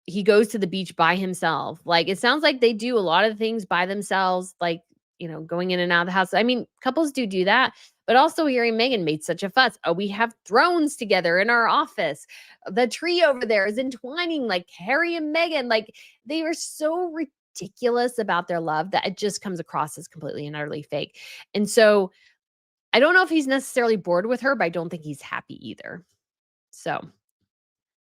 He goes to the beach by himself. Like it sounds like they do a lot of things by themselves, like, going in and out of the house. I mean, couples do that. But also hearing Meghan made such a fuss. Oh, we have thrones together in our office. The tree over there is entwining like Harry and Meghan. Like they were so ridiculous about their love that it just comes across as completely and utterly fake. And so I don't know if he's necessarily bored with her, but I don't think he's happy either. So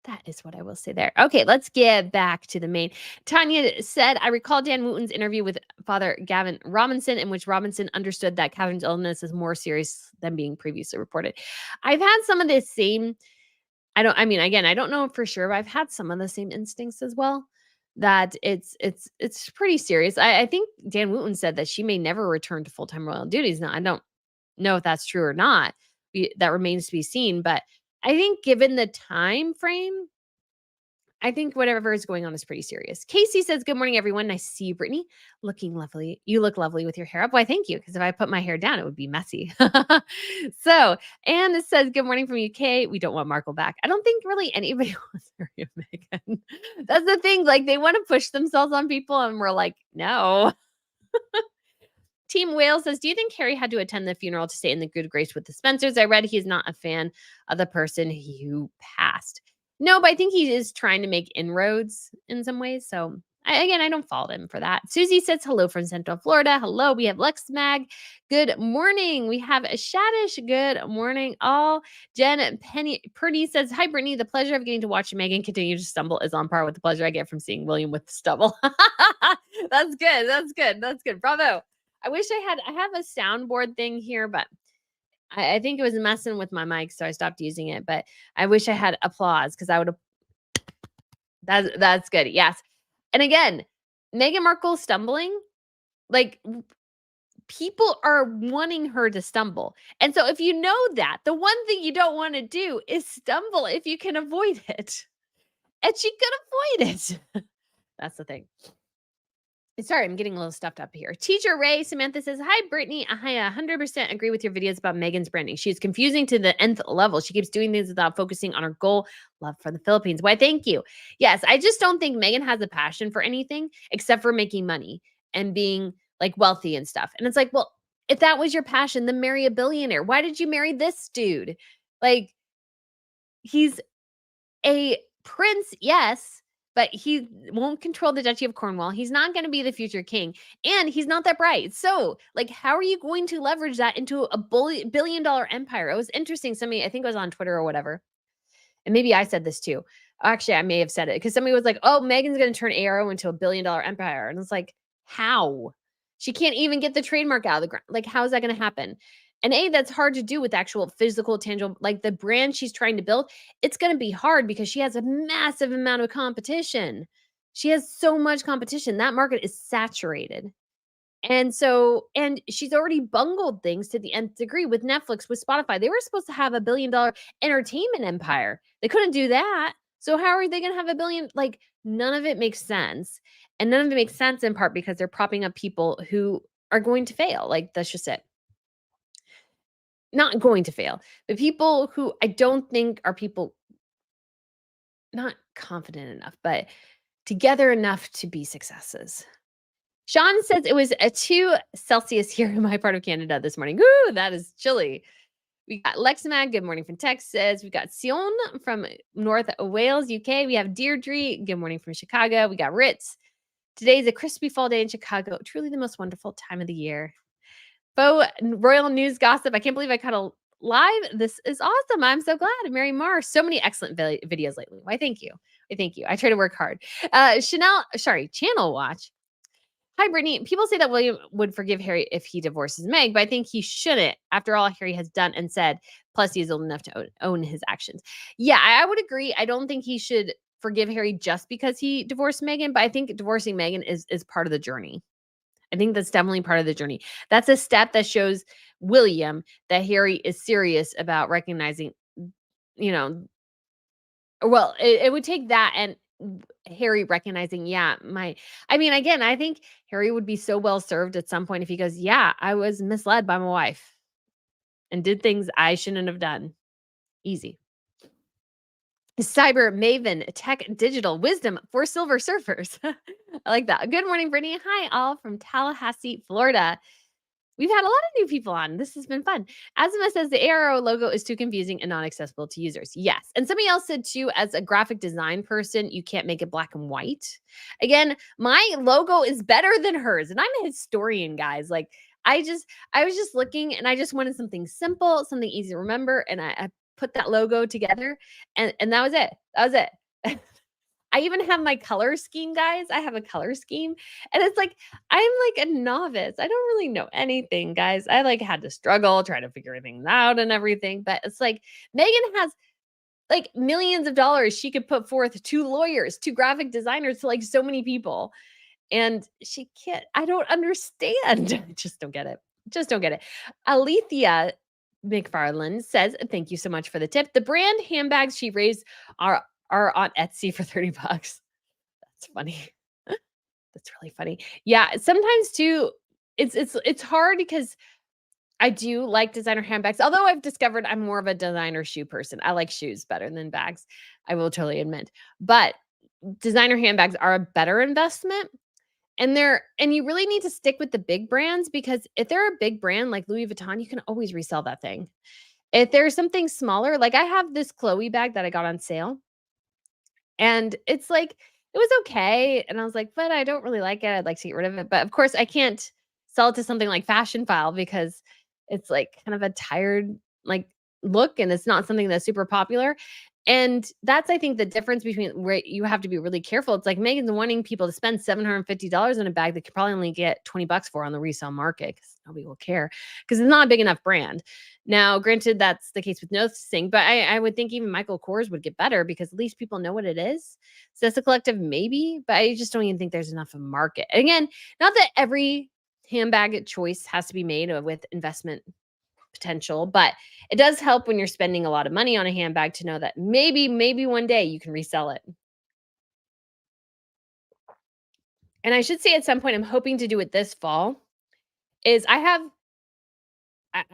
that is what I will say there. Okay, let's get back to the main. Tanya said, I recall Dan Wooten's interview with Father Gavin Robinson, in which Robinson understood that Catherine's illness is more serious than being previously reported. I've had some of the same, again, I don't know for sure, but I've had some of the same instincts as well. That it's pretty serious. I think Dan Wooten said that she may never return to full-time royal duties. Now, I don't know if that's true or not. That remains to be seen. But I think given the time frame, I think whatever is going on is pretty serious. Casey says, good morning, everyone. Nice to see you, Brittany. Looking lovely. You look lovely with your hair up. Why, thank you. Because if I put my hair down, it would be messy. So, Anne says, good morning from UK. We don't want Markle back. I don't think really anybody wants Harry and Meghan. That's the thing. Like, they want to push themselves on people, and we're like, no. Team Wales says, do you think Harry had to attend the funeral to stay in the good grace with the Spencers? I read he's not a fan of the person who passed. No, but I think he is trying to make inroads in some ways. So, I don't fault him for that. Susie says, hello from Central Florida. Hello, we have Lex Mag. Good morning. We have Shadish. Good morning, all. Jen Purdy says, hi, Brittany. The pleasure of getting to watch Meghan continue to stumble is on par with the pleasure I get from seeing William with the stubble. That's good. That's good. That's good. Bravo. I wish I have a soundboard thing here, but I think it was messing with my mic, so I stopped using it. But I wish I had applause because I would have. That's good. Yes. And again, Meghan Markle stumbling, like people are wanting her to stumble. And so if you know that, the one thing you don't want to do is stumble if you can avoid it. And she could avoid it. That's the thing. Sorry, I'm getting a little stuffed up here. Teacher Ray Samantha says, "Hi, Brittany. I 100% agree with your videos about Megan's branding. She's confusing to the nth level. She keeps doing things without focusing on her goal, love for the Philippines." Why, thank you. Yes, I just don't think Megan has a passion for anything except for making money and being like wealthy and stuff. And it's like, well, if that was your passion, then marry a billionaire. Why did you marry this dude? Like, he's a prince, yes, but he won't control the Duchy of Cornwall. He's not gonna be the future king, and he's not that bright. So, like, how are you going to leverage that into a billion-dollar empire? It was interesting. Somebody, I think it was on Twitter or whatever, and maybe I said this too. Actually, I may have said it because somebody was like, "Oh, Megan's gonna turn ARO into a billion-dollar empire," and it's like, how? She can't even get the trademark out of the ground. Like, how is that gonna happen? And that's hard to do with actual physical, tangible, like the brand she's trying to build. It's gonna be hard because she has a massive amount of competition. She has so much competition. That market is saturated. And so, and she's already bungled things to the nth degree with Netflix, with Spotify. They were supposed to have a billion-dollar entertainment empire. They couldn't do that. So how are they going to have a billion? Like, none of it makes sense. And none of it makes sense in part because they're propping up people who are going to fail. Like, that's just it. Not going to fail, but people who I don't think are people not confident enough, but together enough to be successes. Sean says it was a 2 Celsius here in my part of Canada this morning. Ooh, that is chilly. We got Lexmag, good morning from Texas. We got Sion from North Wales, UK. We have Deirdre, good morning from Chicago. We got Ritz. Today is a crispy fall day in Chicago. Truly the most wonderful time of the year. Royal News Gossip. I can't believe I caught a live. This is awesome. I'm so glad. Mary Marr. So many excellent videos lately. Why, thank you. Thank you. I try to work hard. Channel Watch. Hi, Brittany. People say that William would forgive Harry if he divorces Meg, but I think he shouldn't after all Harry has done and said. Plus, he is old enough to own his actions. Yeah, I would agree. I don't think he should forgive Harry just because he divorced Meghan, but I think divorcing Meghan is part of the journey. I think that's definitely part of the journey. That's a step that shows William that Harry is serious about recognizing, you know, well, it would take that and Harry recognizing, again, I think Harry would be so well served at some point if he goes, yeah, I was misled by my wife and did things I shouldn't have done. Easy. Cyber Maven, Tech Digital Wisdom for Silver Surfers. I like that. Good morning, Brittany. Hi, all from Tallahassee, Florida. We've had a lot of new people on. This has been fun. Azima says the ARO logo is too confusing and not accessible to users. Yes. And somebody else said too, as a graphic design person, you can't make it black and white. Again, my logo is better than hers. And I'm a historian, guys. Like I was just looking and I just wanted something simple, something easy to remember. And I put that logo together and that was it. That was it. I even have my color scheme, guys. I have a color scheme. And it's like, I'm like a novice. I don't really know anything, guys. I like had to struggle, try to figure things out and everything. But it's like Meghan has like millions of dollars she could put forth to lawyers, to graphic designers, to like so many people. And she can't, I don't understand. I just don't get it. Just don't get it. Alethea McFarland says, thank you so much for the tip. The brand handbags she raised are on Etsy for $30. That's funny. That's really funny. Yeah, sometimes too, it's hard because I do like designer handbags. Although I've discovered I'm more of a designer shoe person. I like shoes better than bags. I will totally admit. But designer handbags are a better investment. And you really need to stick with the big brands because if they're a big brand like Louis Vuitton, you can always resell that thing. If there's something smaller, like I have this Chloe bag that I got on sale. And it's like, it was okay. And I was like, but I don't really like it. I'd like to get rid of it. But of course, I can't sell it to something like Fashion File because it's like kind of a tired like look and it's not something that's super popular. And that's, I think, the difference between where you have to be really careful. It's like Megan's wanting people to spend $750 on a bag that could probably only get $20 for on the resale market because nobody will care because it's not a big enough brand. Now, granted, that's the case with noticing, but I would think even Michael Kors would get better because at least people know what it is. So that's a collective maybe, but I just don't even think there's enough of a market. Again, not that every handbag choice has to be made with investment potential, but it does help when you're spending a lot of money on a handbag to know that maybe one day you can resell it. and I should say at some point, I'm hoping to do it this fall, is I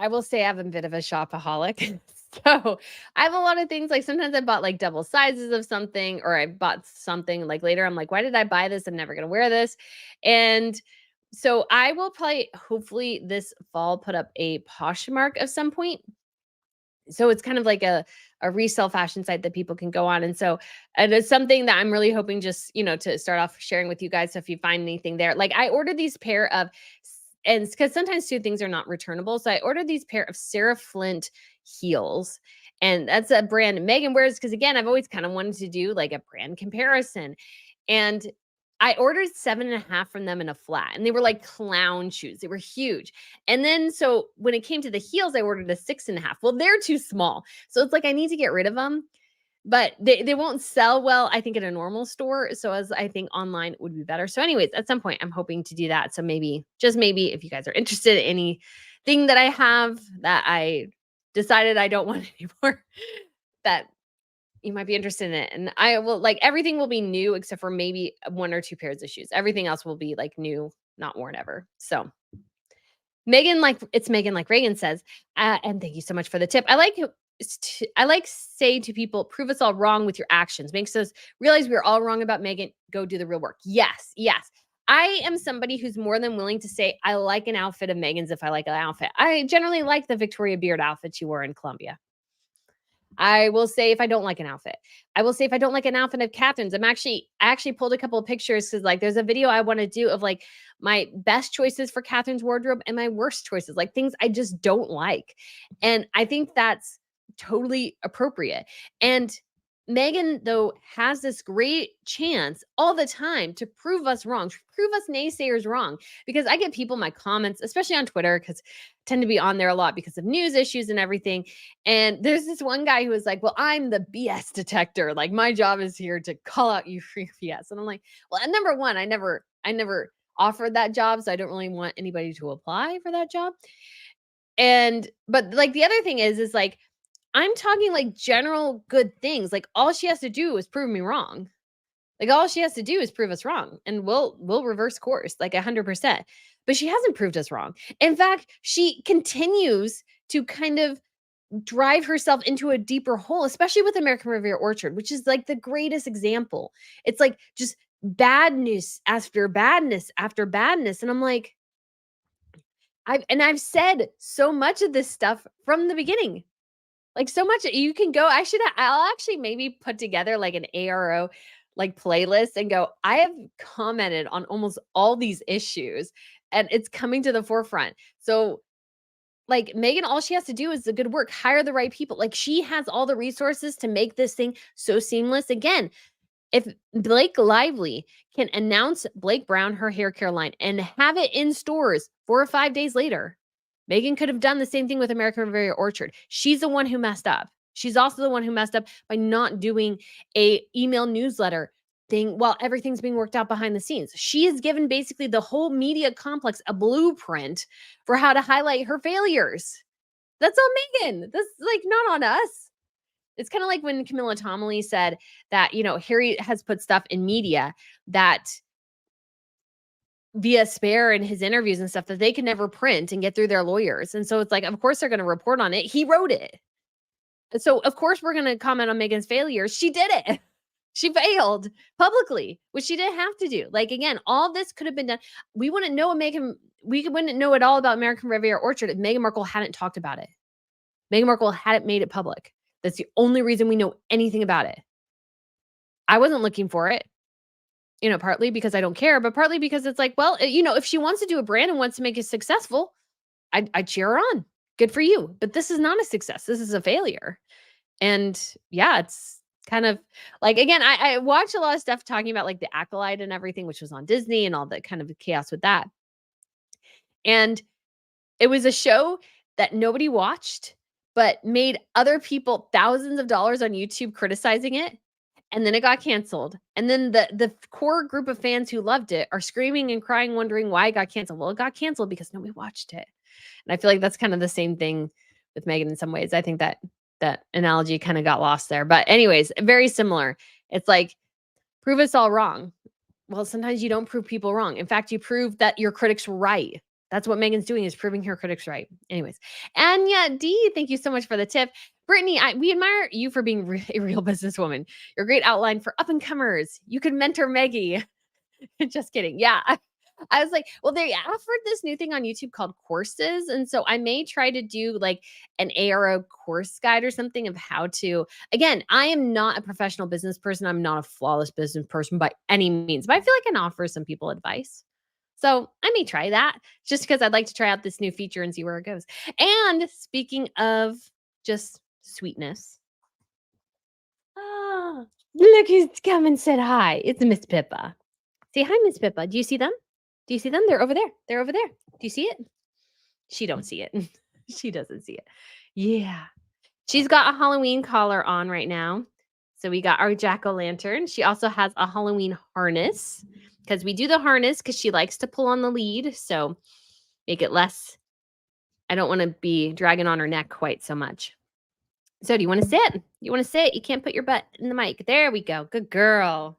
will say I have a bit of a shopaholic. So I have a lot of things. Like sometimes I bought like double sizes of something, or I bought something like later. I'm like, why did I buy this? I'm never going to wear this. And so I will probably, hopefully this fall, put up a Poshmark of some point. So it's kind of like a resale fashion site that people can go on. And it's something that I'm really hoping just, to start off sharing with you guys. So if you find anything there, like I ordered these pair of, and because sometimes two things are not returnable. So I ordered these pair of Sarah Flint heels. And that's a brand Megan wears, because again, I've always kind of wanted to do like a brand comparison. And I ordered 7.5 from them in a flat, and they were like clown shoes. They were huge. And then, so when it came to the heels, I ordered a 6.5. Well, they're too small. So it's like, I need to get rid of them, but they won't sell well, I think, in a normal store. So as I think online would be better. So anyways, at some point I'm hoping to do that. So maybe, just maybe, if you guys are interested in anything that I have that I decided I don't want anymore, that you might be interested in it. And I will, like, everything will be new except for maybe one or two pairs of shoes. Everything else will be like new, not worn ever. So Megan, like Reagan says, and thank you so much for the tip. I like say to people, prove us all wrong with your actions. Makes us realize we're all wrong about Megan. Go do the real work. Yes, yes. I am somebody who's more than willing to say I like an outfit of Megan's if I like an outfit. I generally like the Victoria Beard outfit she wore in Columbia. I will say if I don't like an outfit. I will say if I don't like an outfit of Catherine's. I actually pulled a couple of pictures because like there's a video I want to do of like my best choices for Catherine's wardrobe and my worst choices, like things I just don't like. And I think that's totally appropriate. And Megan, though, has this great chance all the time to prove us wrong, to prove us naysayers wrong. Because I get people in my comments, especially on Twitter, because I tend to be on there a lot because of news issues and everything. And there's this one guy who was like, well, I'm the BS detector. Like my job is here to call out you for your BS. And I'm like, well, number one, I never offered that job. So I don't really want anybody to apply for that job. But like the other thing is like, I'm talking like general good things. Like all she has to do is prove me wrong. Like all she has to do is prove us wrong, and we'll reverse course like 100%. But she hasn't proved us wrong. In fact, she continues to kind of drive herself into a deeper hole, especially with American Riviera Orchard, which is like the greatest example. It's like just badness after badness after badness. And I'm like, I've said so much of this stuff from the beginning. Like so much you can go. I'll actually maybe put together like an ARO like playlist and go, I have commented on almost all these issues and it's coming to the forefront. So like Megan, all she has to do is the good work, hire the right people. Like she has all the resources to make this thing so seamless. Again, if Blake Lively can announce Blake Brown, her hair care line, and have it in stores 4 or 5 days later, Megan could have done the same thing with American Riviera Orchard. She's the one who messed up. She's also the one who messed up by not doing a email newsletter thing while everything's being worked out behind the scenes. She has given basically the whole media complex a blueprint for how to highlight her failures. That's on Megan. That's like not on us. It's kind of like when Camilla Tominey said that, Harry has put stuff in media that via Spare and his interviews and stuff that they can never print and get through their lawyers. And so it's like, of course they're going to report on it. He wrote it. So of course we're going to comment on Megan's failures. She did it. She failed publicly, which she didn't have to do. Like, again, all this could have been done. We wouldn't know we wouldn't know it all about American Riviera Orchard if Meghan Markle hadn't talked about it. Meghan Markle hadn't made it public. That's the only reason we know anything about it. I wasn't looking for it. Partly because I don't care, but partly because it's like, well, if she wants to do a brand and wants to make it successful, I'd cheer her on. Good for you. But this is not a success. This is a failure. And yeah, it's kind of like, again, I watched a lot of stuff talking about like the Acolyte and everything, which was on Disney and all the kind of chaos with that. And it was a show that nobody watched, but made other people thousands of dollars on YouTube criticizing it. And then it got canceled. And then the core group of fans who loved it are screaming and crying, wondering why it got canceled. Well, it got canceled because nobody watched it. And I feel like that's kind of the same thing with Megan in some ways. I think that analogy kind of got lost there. But anyways, very similar. It's like, prove us all wrong. Well, sometimes you don't prove people wrong. In fact, you prove that your critics were right. That's what Megan's doing, is proving her critics right. Anyways, Anya D, thank you so much for the tip. Brittany, we admire you for being a real businesswoman. You're a great outline for up and comers. You could mentor Maggie. Just kidding. Yeah. I was like, well, they offered this new thing on YouTube called courses. And so I may try to do like an ARO course guide or something of how to. Again, I am not a professional business person. I'm not a flawless business person by any means, but I feel like I can offer some people advice. So I may try that just because I'd like to try out this new feature and see where it goes. And speaking of just sweetness, ah, look who's come and said hi. It's Miss Pippa. Say hi, Miss Pippa. Do you see them? Do you see them? They're over there. They're over there. Do you see it? She don't see it. She doesn't see it. Yeah. She's got a Halloween collar on right now. So we got our jack-o'-lantern. She also has a Halloween harness because we do the harness because she likes to pull on the lead. So make it less. I don't want to be dragging on her neck quite so much. So do you want to sit? You want to sit? You can't put your butt in the mic. There we go. Good girl.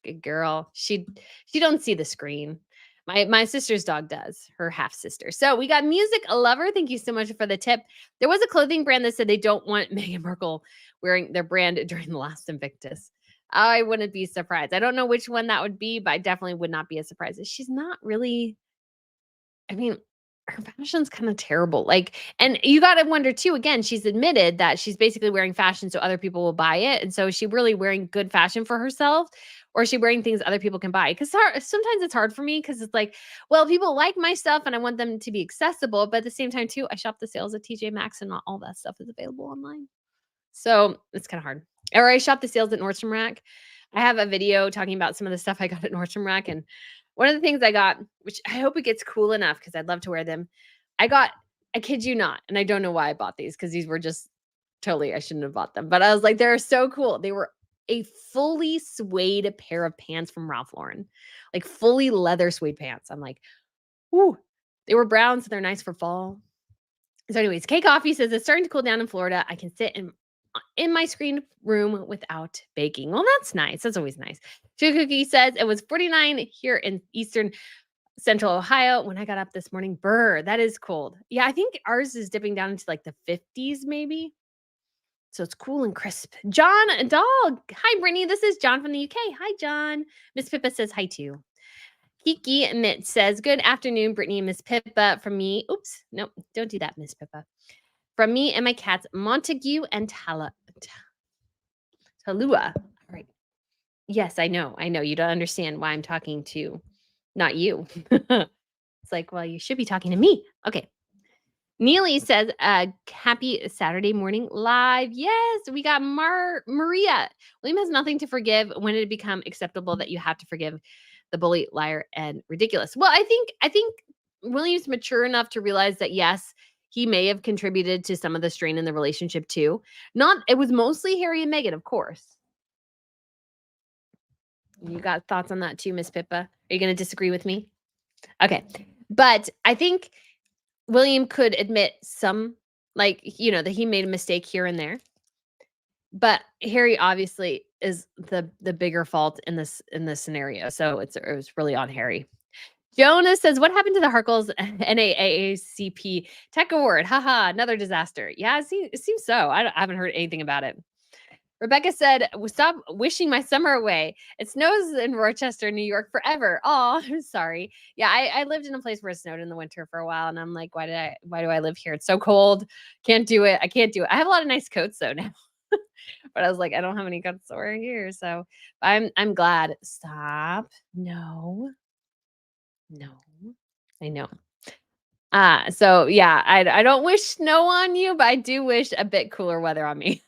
Good girl. She don't see the screen. My sister's dog does, her half sister. So we got Music Lover. Thank you so much for the tip. There was a clothing brand that said they don't want Meghan Markle wearing their brand during the last Invictus. I wouldn't be surprised. I don't know which one that would be, but I definitely would not be a surprise. She's not really, I mean, her fashion's kind of terrible. Like, and you got to wonder too, again, she's admitted that she's basically wearing fashion so other people will buy it. And so is she really wearing good fashion for herself? Or is she wearing things other people can buy? Because sometimes it's hard for me because it's like, well, people like my stuff and I want them to be accessible. But at the same time, too, I shop the sales at TJ Maxx and not all that stuff is available online. So it's kind of hard. Or I shop the sales at Nordstrom Rack. I have a video talking about some of the stuff I got at Nordstrom Rack. And one of the things I got, which I hope it gets cool enough because I'd love to wear them. I kid you not, and I don't know why I bought these because these were just totally, I shouldn't have bought them. But I was like, they're so cool. They were a fully suede pair of pants from Ralph Lauren, like fully leather suede pants. I'm like, ooh, they were brown, so they're nice for fall. So anyways, K Coffee says it's starting to cool down in Florida. I can sit in my screened room without baking. Well, that's nice. That's always nice. Sugar Cookie says it was 49 here in Eastern Central Ohio when I got up this morning. Brr, that is cold. Yeah, I think ours is dipping down into like the 50s maybe. So it's cool and crisp. John Dog. Hi, Brittany. This is John from the UK. Hi, John. Miss Pippa says hi too. Kiki Mitt says, good afternoon, Brittany and Miss Pippa. From me. Oops. Nope. Don't do that, Miss Pippa. From me and my cats, Montague and Talua. All right. Yes, I know. I know. You don't understand why I'm talking to not you. It's like, well, you should be talking to me. Okay. Neely says, happy Saturday morning live. Yes, we got Maria. William has nothing to forgive. When did it become acceptable that you have to forgive the bully, liar, and ridiculous? Well, I think William's mature enough to realize that, yes, he may have contributed to some of the strain in the relationship too. It was mostly Harry and Meghan, of course. You got thoughts on that too, Miss Pippa? Are you going to disagree with me? Okay. But I think William could admit some, like, that he made a mistake here and there. But Harry obviously is the bigger fault in this scenario. So it was really on Harry. Jonas says, what happened to the Harkles NAACP Tech Award? Haha, another disaster. Yeah, it seems so. I haven't heard anything about it. Rebecca said, stop wishing my summer away. It snows in Rochester, New York forever. Oh, I'm sorry. Yeah, I lived in a place where it snowed in the winter for a while. And I'm like, why do I live here? It's so cold. Can't do it. I can't do it. I have a lot of nice coats though now. But I was like, I don't have any coats to wear here. So I'm glad. Stop. No. I know. So yeah, I don't wish snow on you, but I do wish a bit cooler weather on me.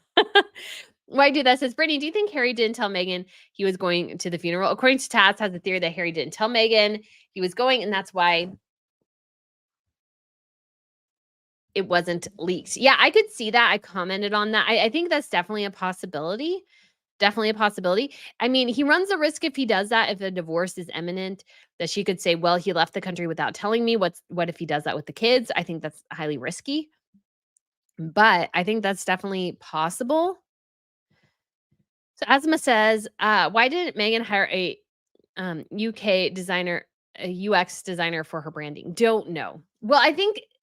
Why do that? Says Brittany, do you think Harry didn't tell Meghan he was going to the funeral? According to Taz, has the theory that Harry didn't tell Meghan he was going, and that's why it wasn't leaked. Yeah, I could see that. I commented on that. I think that's definitely a possibility. Definitely a possibility. I mean, he runs a risk if he does that, if a divorce is imminent, that she could say, well, he left the country without telling me. What if he does that with the kids? I think that's highly risky. But I think that's definitely possible. So Asma says, why didn't Meghan hire a UK designer, a UX designer for her branding. Don't know. Well,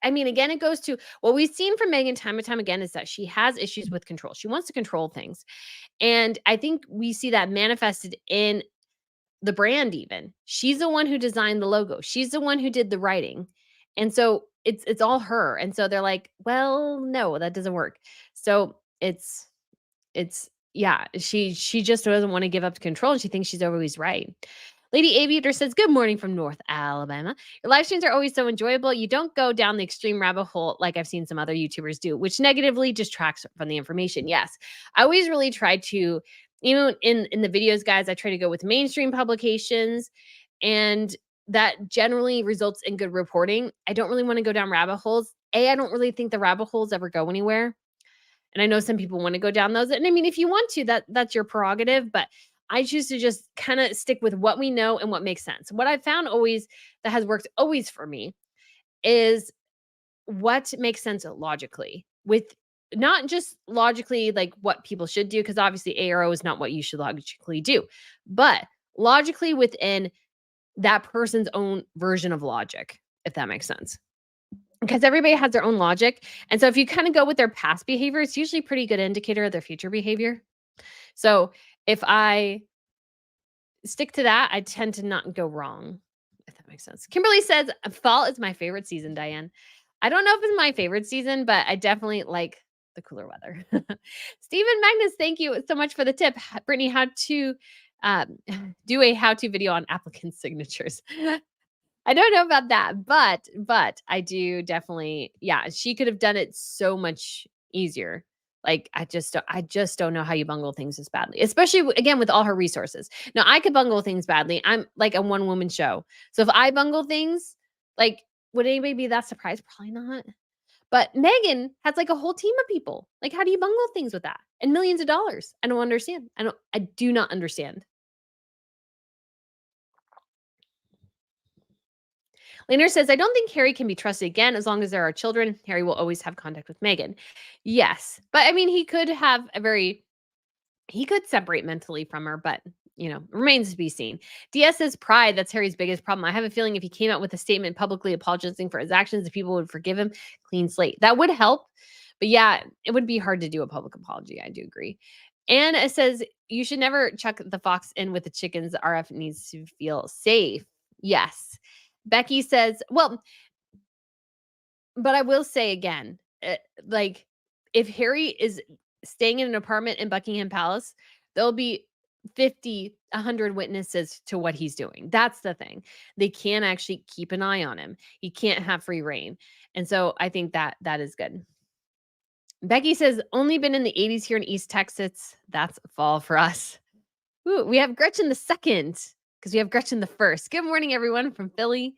I mean, again, it goes to what we've seen from Megan time and time again is that she has issues with control. She wants to control things. And I think we see that manifested in the brand even. She's the one who designed the logo. She's the one who did the writing. And so it's all her. And so they're like, "Well, no, that doesn't work." So it's yeah, she just doesn't want to give up control and she thinks she's always right. Lady Aviator says, "Good morning from North Alabama. Your live streams are always so enjoyable. You don't go down the extreme rabbit hole like I've seen some other YouTubers do, which negatively distracts from the information." Yes. I always really try to, even in the videos, guys, I try to go with mainstream publications, and that generally results in good reporting. I don't really want to go down rabbit holes. I don't really think the rabbit holes ever go anywhere. And I know some people want to go down those. And I mean, if you want to, that's your prerogative, but I choose to just kind of stick with what we know and what makes sense. What I've found always that has worked always for me is what makes sense logically, with not just logically like what people should do, because obviously ARO is not what you should logically do, but logically within that person's own version of logic, if that makes sense. Because everybody has their own logic. And so if you kind of go with their past behavior, it's usually a pretty good indicator of their future behavior. So if I stick to that, I tend to not go wrong, if that makes sense. Kimberly says, "Fall is my favorite season, Diane." I don't know if it's my favorite season, but I definitely like the cooler weather. Stephen Magnus, thank you so much for the tip. Brittany, how to um, do a how-to video on applicant signatures. I don't know about that, but I do definitely, yeah, she could have done it so much easier. Like I just don't know how you bungle things this badly, especially again with all her resources. Now I could bungle things badly. I'm like a one woman show, so if I bungle things, like would anybody be that surprised? Probably not. But Megan has like a whole team of people. Like, how do you bungle things with that and millions of dollars? I don't understand. I do not understand. Lena says, "I don't think Harry can be trusted again. As long as there are children, Harry will always have contact with Meghan." Yes. But I mean, he could separate mentally from her, but remains to be seen. DS says pride. That's Harry's biggest problem. I have a feeling if he came out with a statement publicly apologizing for his actions, the people would forgive him. Clean slate. That would help. But yeah, it would be hard to do a public apology. I do agree. And it says you should never chuck the fox in with the chickens. The RF needs to feel safe. Yes. Becky says, well, but I will say again, like if Harry is staying in an apartment in Buckingham Palace, there'll be 50, 100 witnesses to what he's doing. That's the thing. They can actually keep an eye on him. He can't have free reign. And so I think that is good. Becky says, only been in the 80s here in East Texas. That's fall for us. Ooh, we have Gretchen the second because we have Gretchen the first. Good morning, everyone from Philly.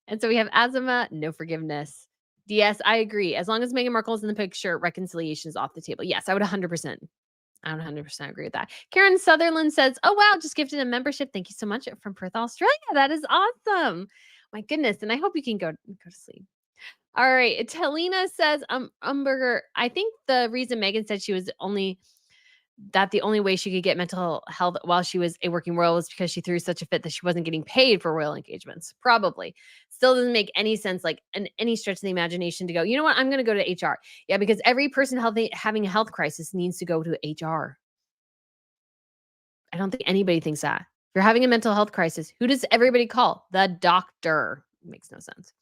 And so we have Azima, no forgiveness. DS, I agree. As long as Meghan Markle is in the picture, reconciliation is off the table. Yes, I would 100%. I would 100% agree with that. Karen Sutherland says, "Oh, wow, just gifted a membership. Thank you so much from Perth, Australia. That is awesome. My goodness. And I hope you can go to sleep." All right. Talina says, Umberger, I think the reason Megan said she was the only way she could get mental health while she was a working royal was because she threw such a fit that she wasn't getting paid for royal engagements. Probably. Still doesn't make any sense, like in any stretch of the imagination to go, you know what? I'm going to go to HR. Yeah, because every person having a health crisis needs to go to HR. I don't think anybody thinks that. If you're having a mental health crisis, who does everybody call? The doctor. Makes no sense.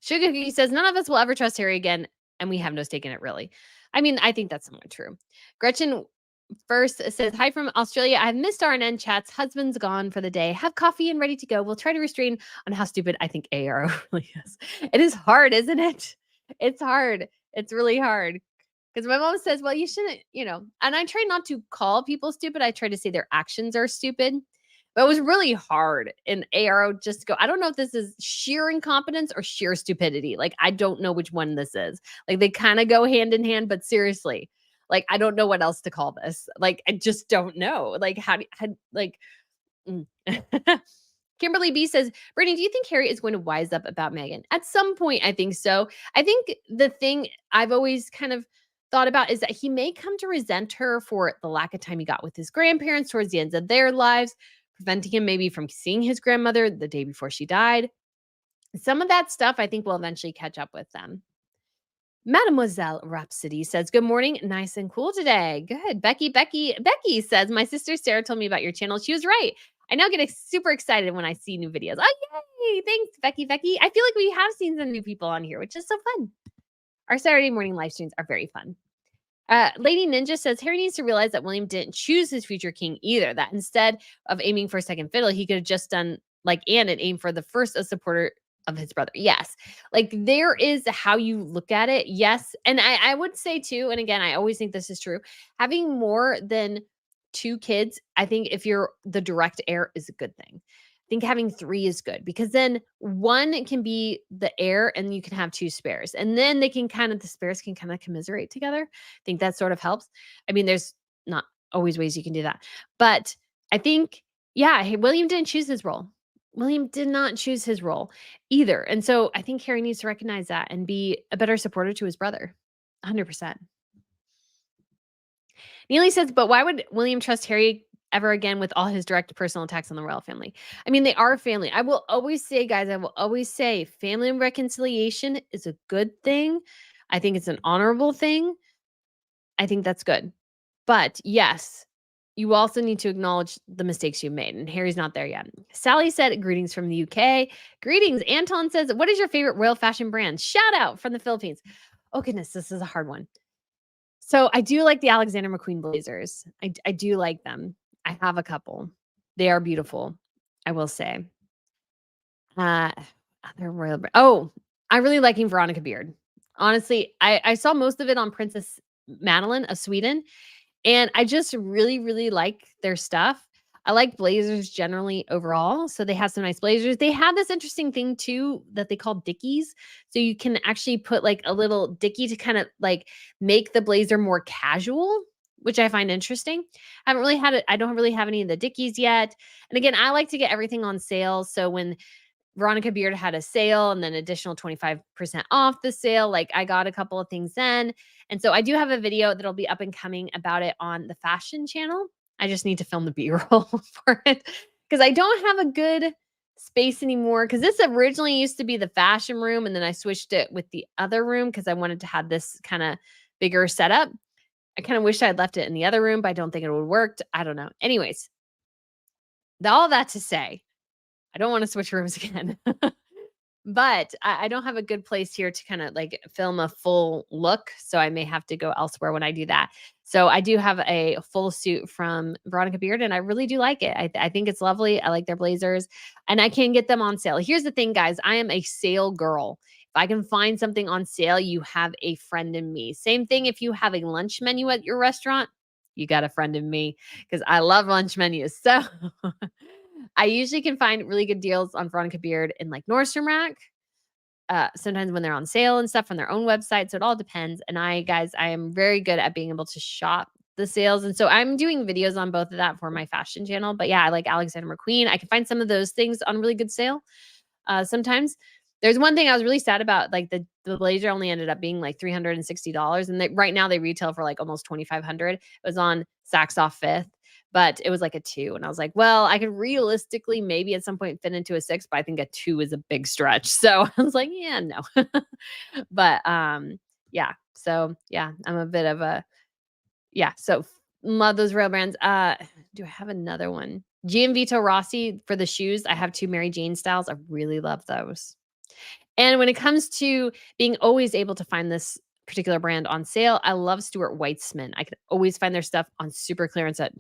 Sugar Cookie says, none of us will ever trust Harry again, and we have no stake in it, really. I mean, I think that's somewhat true. Gretchen first says, hi from Australia. I've missed RNN chats. Husband's gone for the day. Have coffee and ready to go. We'll try to restrain on how stupid I think ARO really is. It is hard, isn't it? It's hard. It's really hard. Because my mom says, well, you shouldn't, and I try not to call people stupid. I try to say their actions are stupid. But it was really hard in ARO just to go, I don't know if this is sheer incompetence or sheer stupidity. Like, I don't know which one this is. Like, they kind of go hand in hand, but seriously, like, I don't know what else to call this. Like, I just don't know. Like, mm. Kimberly B says, Brittany, do you think Harry is going to wise up about Meghan? At some point, I think so. I think the thing I've always kind of thought about is that he may come to resent her for the lack of time he got with his grandparents towards the ends of their lives. preventing him maybe from seeing his grandmother the day before she died. Some of that stuff I think will eventually catch up with them. Mademoiselle Rhapsody says, "Good morning. Nice and cool today." Good. Becky says, "My sister Sarah told me about your channel. She was right. I now get super excited when I see new videos." Oh, yay. Thanks, Becky. I feel like we have seen some new people on here, which is so fun. Our Saturday morning live streams are very fun. Lady Ninja says, "Harry needs to realize that William didn't choose his future king either. That instead of aiming for second fiddle, he could have just done like Anne and aimed for the first a supporter of his brother." Yes. Like there is how you look at it. Yes. And I would say too, and again, I always think this is true, having more than two kids, I think if you're the direct heir is a good thing. I think having three is good because then one can be the heir and you can have two spares. And then the spares can kind of commiserate together. I think that sort of helps. I mean, there's not always ways you can do that. But I think, yeah, hey, William didn't choose his role. William did not choose his role either. And so I think Harry needs to recognize that and be a better supporter to his brother. 100%. Neely says, "But why would William trust Harry ever again with all his direct personal attacks on the royal family?" I mean, they are family. I will always say, guys, I will always say family reconciliation is a good thing. I think it's an honorable thing. I think that's good. But yes, you also need to acknowledge the mistakes you made. And Harry's not there yet. Sally said, "Greetings from the UK." Greetings. Anton says, "What is your favorite royal fashion brand?" Shout out from the Philippines. Oh, goodness, this is a hard one. So I do like the Alexander McQueen blazers. I do like them. I have a couple. They are beautiful, I will say. Uh, other I'm really liking Veronica Beard. Honestly, I saw most of it on Princess Madeline of Sweden, and I just really, really like their stuff. I like blazers generally overall. So they have some nice blazers. They have this interesting thing too that they call dickies. So you can actually put like a little dicky to kind of like make the blazer more casual, which I find interesting. I haven't really had it. I don't really have any of the dickies yet. And again, I like to get everything on sale. So when Veronica Beard had a sale and then additional 25% off the sale, like I got a couple of things then. And so I do have a video that'll be up and coming about it on the fashion channel. I just need to film the B-roll for it because I don't have a good space anymore because this originally used to be the fashion room and then I switched it with the other room because I wanted to have this kind of bigger setup. I kind of wish I had left it in the other room, but I don't think it would have worked. I don't know. Anyways, all that to say, I don't want to switch rooms again. But I don't have a good place here to kind of like film a full look. So I may have to go elsewhere when I do that. So I do have a full suit from Veronica Beard and I really do like it. I think it's lovely. I like their blazers and I can get them on sale. Here's the thing, guys. I am a sale girl. If I can find something on sale, you have a friend in me. Same thing if you have a lunch menu at your restaurant, you got a friend in me because I love lunch menus. So I usually can find really good deals on Veronica Beard in like Nordstrom Rack. Sometimes when they're on sale and stuff on their own website. So it all depends. And I am very good at being able to shop the sales. And so I'm doing videos on both of that for my fashion channel. But yeah, I like Alexander McQueen. I can find some of those things on really good sale. Sometimes there's one thing I was really sad about, like the blazer only ended up being like $360. And right now they retail for like almost 2,500. It was on Saks Off Fifth, but it was like a 2. And I was like, well, I could realistically maybe at some point fit into a 6, but I think a 2 is a big stretch. So I was like, yeah, no. But yeah. So yeah, I'm a bit of a yeah. So love those rail brands. Do I have another one? Gianvito Rossi for the shoes. I have 2 Mary Jane styles. I really love those. And when it comes to being always able to find this particular brand on sale, I love Stuart Weitzman. I can always find their stuff on super clearance at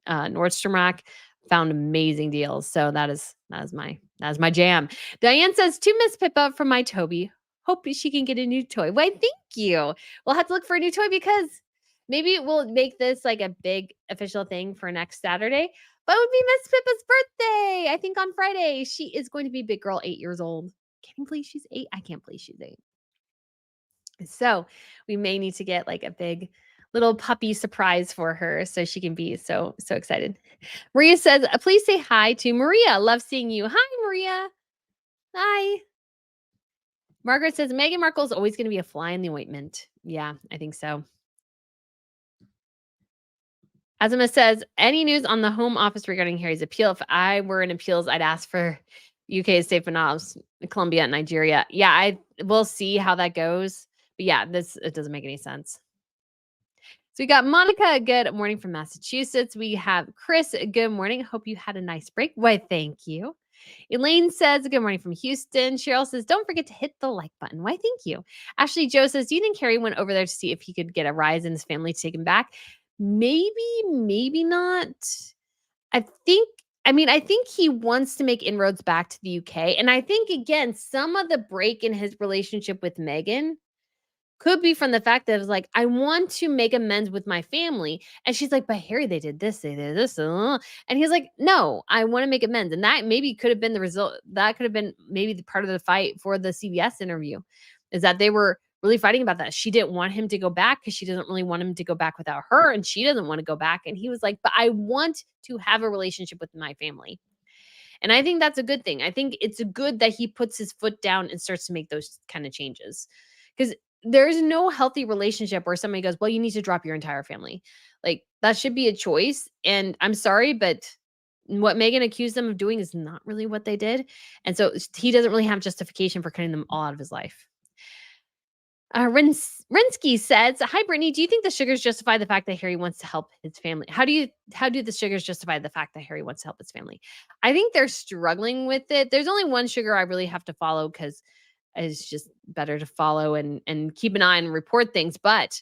Nordstrom Rack. Found amazing deals. So that is my jam. Diane says, "To Miss Pippa from my Toby. Hope she can get a new toy." Why, thank you. We'll have to look for a new toy because maybe we'll make this like a big official thing for next Saturday. But it would be Miss Pippa's birthday. I think on Friday. She is going to be big girl, 8 years old. Can you believe she's 8? I can't believe she's 8. So we may need to get like a big little puppy surprise for her so she can be so excited. Maria says, "Please say hi to Maria. Love seeing you." Hi, Maria. Hi. Margaret says, "Meghan Markle is always going to be a fly in the ointment." Yeah, I think so. Azima says, any news on the Home Office regarding Harry's appeal? If I were in appeals, I'd ask for UK safe Benaves, Colombia, and Nigeria. Yeah, we'll see how that goes. But yeah, it doesn't make any sense. So we got Monica, good morning from Massachusetts. We have Chris, good morning. Hope you had a nice break. Why, thank you. Elaine says, good morning from Houston. Cheryl says, don't forget to hit the like button. Why, thank you. Ashley Joe says, do you think Harry went over there to see if he could get a rise in his family to take him back? Maybe, maybe not. I think he wants to make inroads back to the UK. And I think, again, some of the break in his relationship with Meghan could be from the fact that it was like, I want to make amends with my family. And she's like, but Harry, they did this, And he's like, no, I want to make amends. And that maybe could have been the result. That could have been maybe the part of the fight for the CBS interview, is that they were really fighting about that. She didn't want him to go back because she doesn't really want him to go back without her. And she doesn't want to go back. And he was like, but I want to have a relationship with my family. And I think that's a good thing. I think it's good that he puts his foot down and starts to make those kind of changes. Because there's no healthy relationship where somebody goes, well, you need to drop your entire family. Like, that should be a choice. And I'm sorry, but what Meghan accused them of doing is not really what they did. And so he doesn't really have justification for cutting them all out of his life. Rinsky says, hi, Brittany. Do you think the sugars justify the fact that Harry wants to help his family? How do the sugars justify the fact that Harry wants to help his family? I think they're struggling with it. There's only one sugar I really have to follow because it's just better to follow and keep an eye and report things. But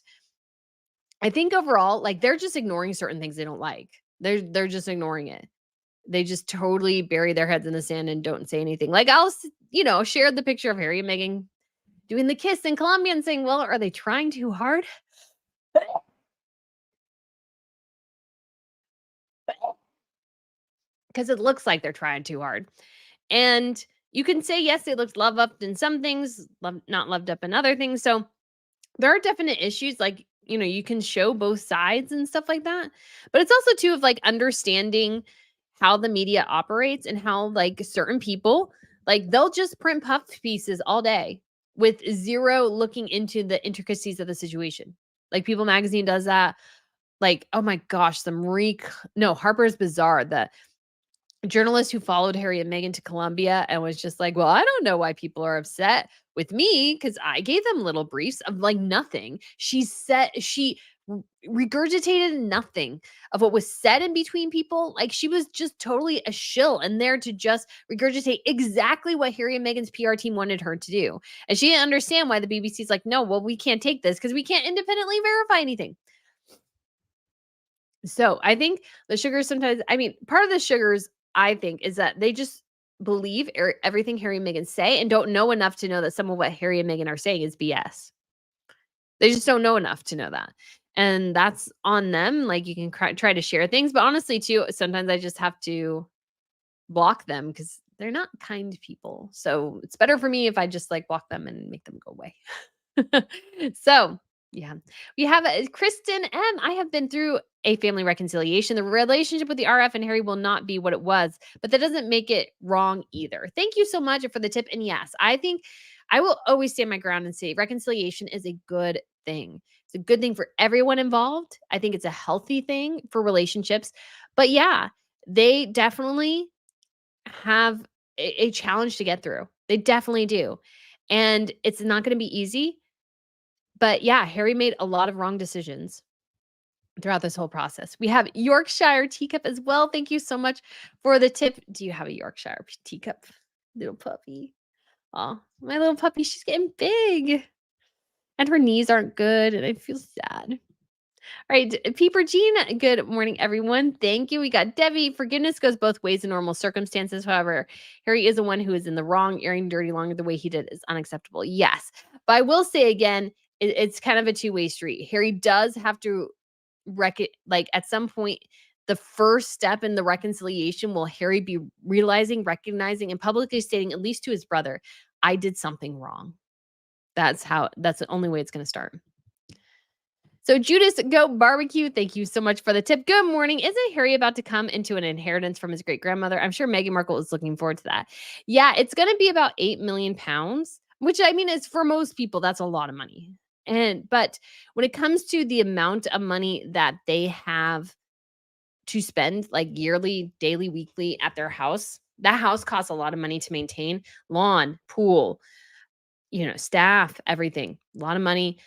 I think overall, like, they're just ignoring certain things they don't like. They're just ignoring it. They just totally bury their heads in the sand and don't say anything. Like, I'll share the picture of Harry and Meghan doing the kiss in Colombia and saying, well, are they trying too hard? Because it looks like they're trying too hard. And you can say, yes, they looked love up in some things, not loved up in other things. So there are definite issues, like, you can show both sides and stuff like that. But it's also too of like understanding how the media operates and how like certain people, like, they'll just print puff pieces all day with zero looking into the intricacies of the situation. Like, People Magazine does that. Like, oh my gosh, Harper's Bazaar, the journalist who followed Harry and Meghan to Colombia and was just like, well, I don't know why people are upset with me because I gave them little briefs of like nothing. She regurgitated nothing of what was said in between people. Like, she was just totally a shill and there to just regurgitate exactly what Harry and Meghan's PR team wanted her to do. And she didn't understand why the BBC's like, no, well, we can't take this because we can't independently verify anything. So I think the sugars sometimes, part of the sugars, I think, is that they just believe everything Harry and Meghan say and don't know enough to know that some of what Harry and Meghan are saying is BS. They just don't know enough to know that. And that's on them. Like, you can try to share things, but honestly, too, sometimes I just have to block them because they're not kind people. So it's better for me if I just like block them and make them go away. So, yeah, we have Kristen M. I have been through a family reconciliation. The relationship with the RF and Harry will not be what it was, but that doesn't make it wrong either. Thank you so much for the tip. And yes, I think I will always stand my ground and say reconciliation is a good thing. It's a good thing for everyone involved. I think it's a healthy thing for relationships. But yeah, they definitely have a challenge to get through. They definitely do. And it's not going to be easy. But yeah, Harry made a lot of wrong decisions throughout this whole process. We have Yorkshire teacup as well. Thank you so much for the tip. Do you have a Yorkshire teacup, little puppy? Oh, my little puppy, she's getting big. And her knees aren't good, and I feel sad. All right, Peeper Jean, good morning, everyone. Thank you. We got Debbie. Forgiveness goes both ways in normal circumstances. However, Harry is the one who is in the wrong. Airing dirty laundry the way he did is unacceptable. Yes. But I will say again, it's kind of a two-way street. Harry does have to at some point, the first step in the reconciliation will Harry be realizing, recognizing, and publicly stating, at least to his brother, I did something wrong. That's the only way it's going to start. So Judas Goat Barbecue, thank you so much for the tip. Good morning. Isn't Harry about to come into an inheritance from his great-grandmother? I'm sure Meghan Markle is looking forward to that. Yeah, it's going to be about 8 million pounds, which is for most people, that's a lot of money. But when it comes to the amount of money that they have to spend like yearly, daily, weekly at their house. That house costs a lot of money to maintain, lawn, pool, staff, everything. A lot of money.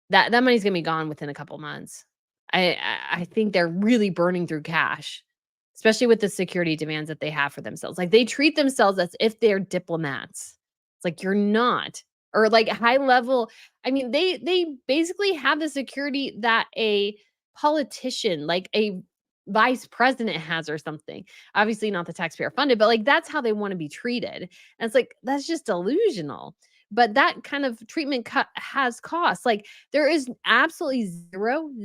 That money's gonna be gone within a couple months. I think they're really burning through cash, especially with the security demands that they have for themselves. Like, they treat themselves as if they're diplomats. It's like, you're not. Or like high level. I mean, they basically have the security that a politician, like a vice president has or something. Obviously not the taxpayer funded, but like that's how they want to be treated. And it's like, that's just delusional. But that kind of treatment has costs. Like, there is absolutely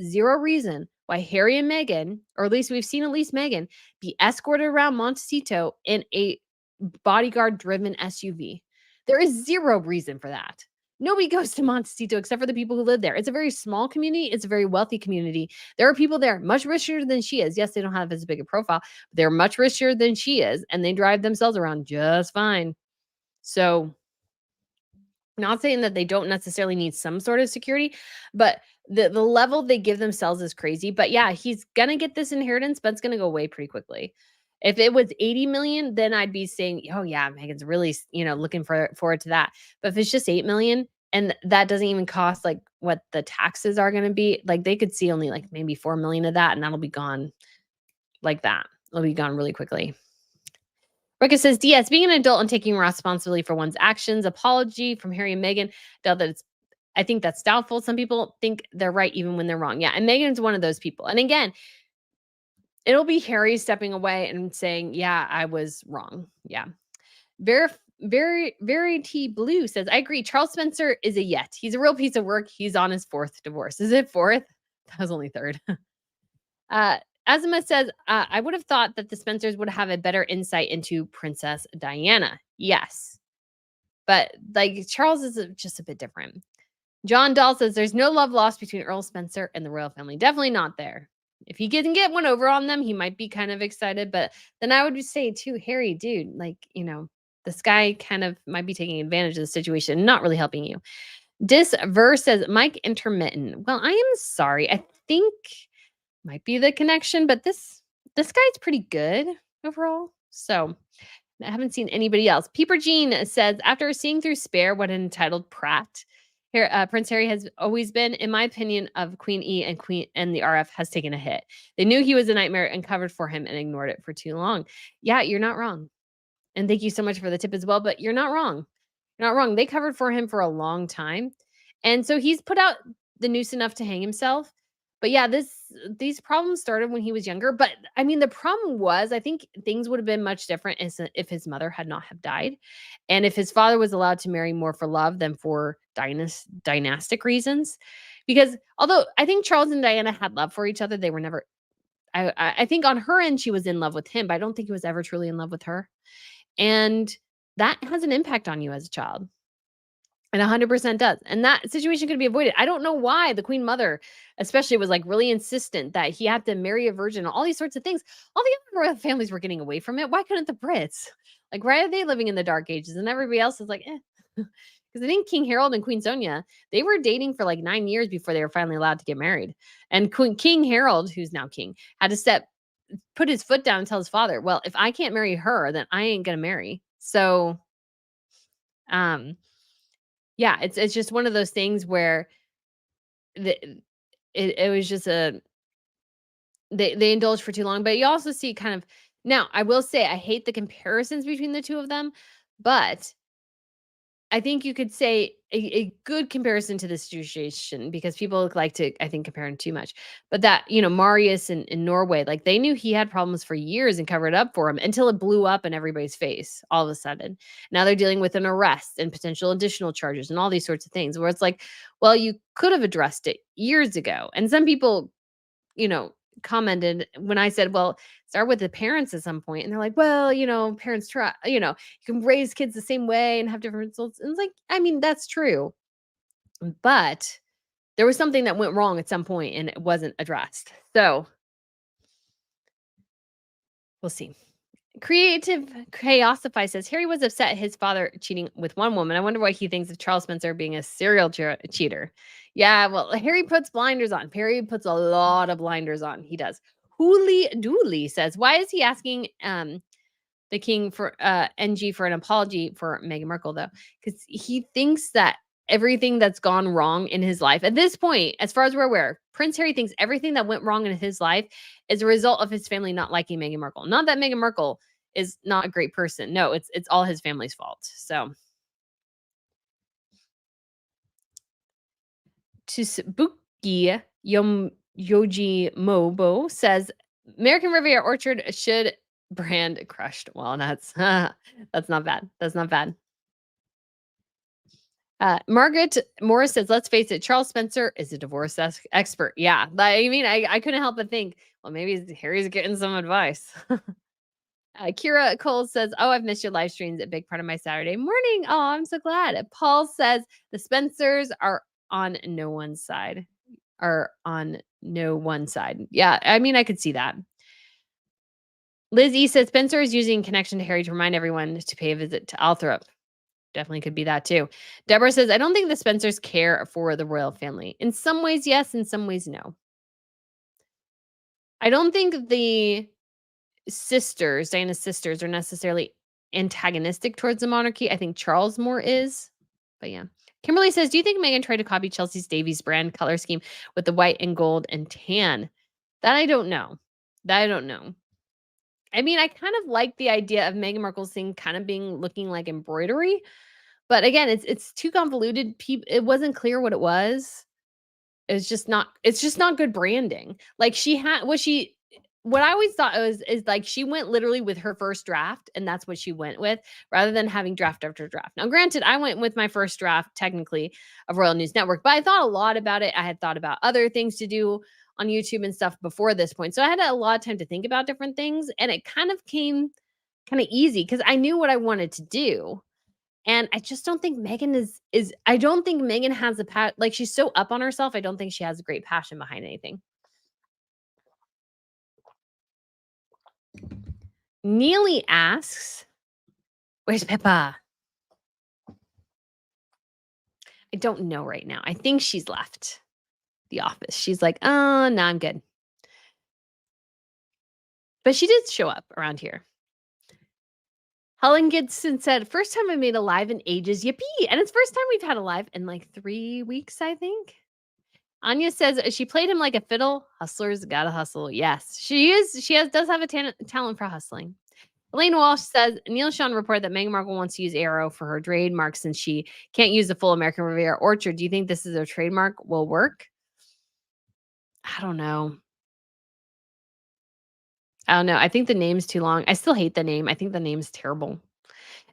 zero reason why Harry and Meghan, or at least we've seen at least Meghan, be escorted around Montecito in a bodyguard-driven SUV. There is zero reason for that. Nobody goes to Montecito except for the people who live there. It's a very small community. It's a very wealthy community. There are people there much richer than she is. Yes, they don't have as big a profile, but they're much richer than she is, and they drive themselves around just fine. So, not saying that they don't necessarily need some sort of security, but the level they give themselves is crazy. But yeah, he's gonna get this inheritance, but it's gonna go away pretty quickly. If it was 80 million, then I'd be saying, oh yeah, Megan's really, looking forward to that. But if it's just 8 million and that doesn't even cost like what the taxes are gonna be, like they could see only like maybe 4 million of that, and that'll be gone like that. It'll be gone really quickly. Rebecca says, DS, being an adult and taking responsibility for one's actions, apology from Harry and Meghan. I think that's doubtful. Some people think they're right even when they're wrong. Yeah, and Meghan's one of those people. And again, it'll be Harry stepping away and saying, yeah, I was wrong. Yeah. Verity Blue says, I agree. Charles Spencer is a yet. He's a real piece of work. He's on his 4th divorce. Is it 4th? That was only 3rd. Azima says, I would have thought that the Spencers would have a better insight into Princess Diana. Yes. But like Charles is just a bit different. John Dahl says, there's no love lost between Earl Spencer and the royal family. Definitely not there. If he can get one over on them, he might be kind of excited. But then I would say too, Harry, dude, like, this guy kind of might be taking advantage of the situation, not really helping you. Disverse says, Mike intermittent. Well, I am sorry. I think might be the connection, but this guy's pretty good overall. So I haven't seen anybody else. Peeper Jean says, after seeing through Spare, what an entitled prat here, Prince Harry has always been, in my opinion, of Queen E and the RF has taken a hit. They knew he was a nightmare and covered for him and ignored it for too long. Yeah, you're not wrong. And thank you so much for the tip as well, but you're not wrong. You're not wrong. They covered for him for a long time. And so he's put out the noose enough to hang himself. But yeah, these problems started when he was younger. But I mean, the problem was, I think things would have been much different if his mother had not have died, and if his father was allowed to marry more for love than for dynastic reasons. Because although I think Charles and Diana had love for each other, they were never. I think on her end she was in love with him, but I don't think he was ever truly in love with her, and that has an impact on you as a child. And 100% does. And that situation could be avoided. I don't know why the Queen Mother, especially, was like really insistent that he had to marry a virgin, all these sorts of things. All the other royal families were getting away from it. Why couldn't the Brits? Like, why are they living in the dark ages? And everybody else is like, eh. Because I think King Harold and Queen Sonia, they were dating for like 9 years before they were finally allowed to get married. And King Harold, who's now king, had to put his foot down and tell his father, well, if I can't marry her, then I ain't going to marry. So, yeah, it's just one of those things where it was just they indulged for too long. But you also see kind of, now I will say I hate the comparisons between the two of them, but I think you could say a good comparison to the situation, because people like to, I think, compare him too much. But that, Marius in Norway, like they knew he had problems for years and covered up for him until it blew up in everybody's face all of a sudden. Now they're dealing with an arrest and potential additional charges and all these sorts of things, where it's like, well, you could have addressed it years ago. And some people, commented when I said, well, start with the parents at some point. And they're like, well, parents try, you can raise kids the same way and have different results. And it's like, I mean, that's true. But there was something that went wrong at some point and it wasn't addressed. So we'll see. Creative Chaosify says, Harry was upset his father cheating with one woman. I wonder what he thinks of Charles Spencer being a serial cheater. Yeah, well, Harry puts blinders on. Harry puts a lot of blinders on. He does. Hooli Dooley says, why is he asking the king for NG for an apology for Meghan Markle though? Because he thinks that everything that's gone wrong in his life at this point, as far as we're aware, Prince Harry thinks everything that went wrong in his life is a result of his family not liking Meghan Markle. Not that Meghan Markle is not a great person. No, it's all his family's fault. So Tsubuki Yoji Mobo says American Riviera Orchard should brand crushed. Well, that's that's not bad. That's not bad. Margaret Morris says, let's face it, Charles Spencer is a divorce expert. Yeah. I mean, I couldn't help but think, well, maybe Harry's getting some advice. Kira Cole says, oh, I've missed your live streams. A big part of my Saturday morning. Oh, I'm so glad. Paul says, the Spencers are on no one's side. Are on no one side. Yeah, I mean, I could see that. Liz E says, Spencer is using connection to Harry to remind everyone to pay a visit to Althorp. Definitely could be that too. Deborah says, I don't think the Spencers care for the royal family. In some ways, yes. In some ways, no. I don't think the sisters, Diana's sisters, are necessarily antagonistic towards the monarchy. I think Charles more is. But yeah. Kimberly says, do you think Meghan tried to copy Chelsea's Davies brand color scheme with the white and gold and tan? That I don't know. That I don't know. I mean, I kind of like the idea of Meghan Markle's thing kind of being looking like embroidery. But again, it's too convoluted. It wasn't clear what it was. It's just not good branding. Like what I always thought is like she went literally with her first draft and that's what she went with rather than having draft after draft. Now, granted, I went with my first draft technically of Royal News Network, but I thought a lot about it. I had thought about other things to do on YouTube and stuff before this point. So I had a lot of time to think about different things and it kind of came kind of easy because I knew what I wanted to do. And I just don't think Meghan is I don't think Meghan has a like she's so up on herself. I don't think she has a great passion behind anything. Neely asks, where's Pippa? I don't know right now. I think she's left the office. She's like, oh, no, I'm good. But she did show up around here. Helen Gibson said, first time I made a live in ages. Yippee. And it's first time we've had a live in like 3 weeks, I think. Anya says she played him like a fiddle. Hustlers gotta hustle. Yes, she is. Does have a talent for hustling. Elaine Walsh says Neil Sean reported that Meghan Markle wants to use ARO for her trademark since she can't use the full American Riviera Orchard. Do you think this is a trademark will work? I don't know. I think the name's too long. I still hate the name. I think the name's terrible.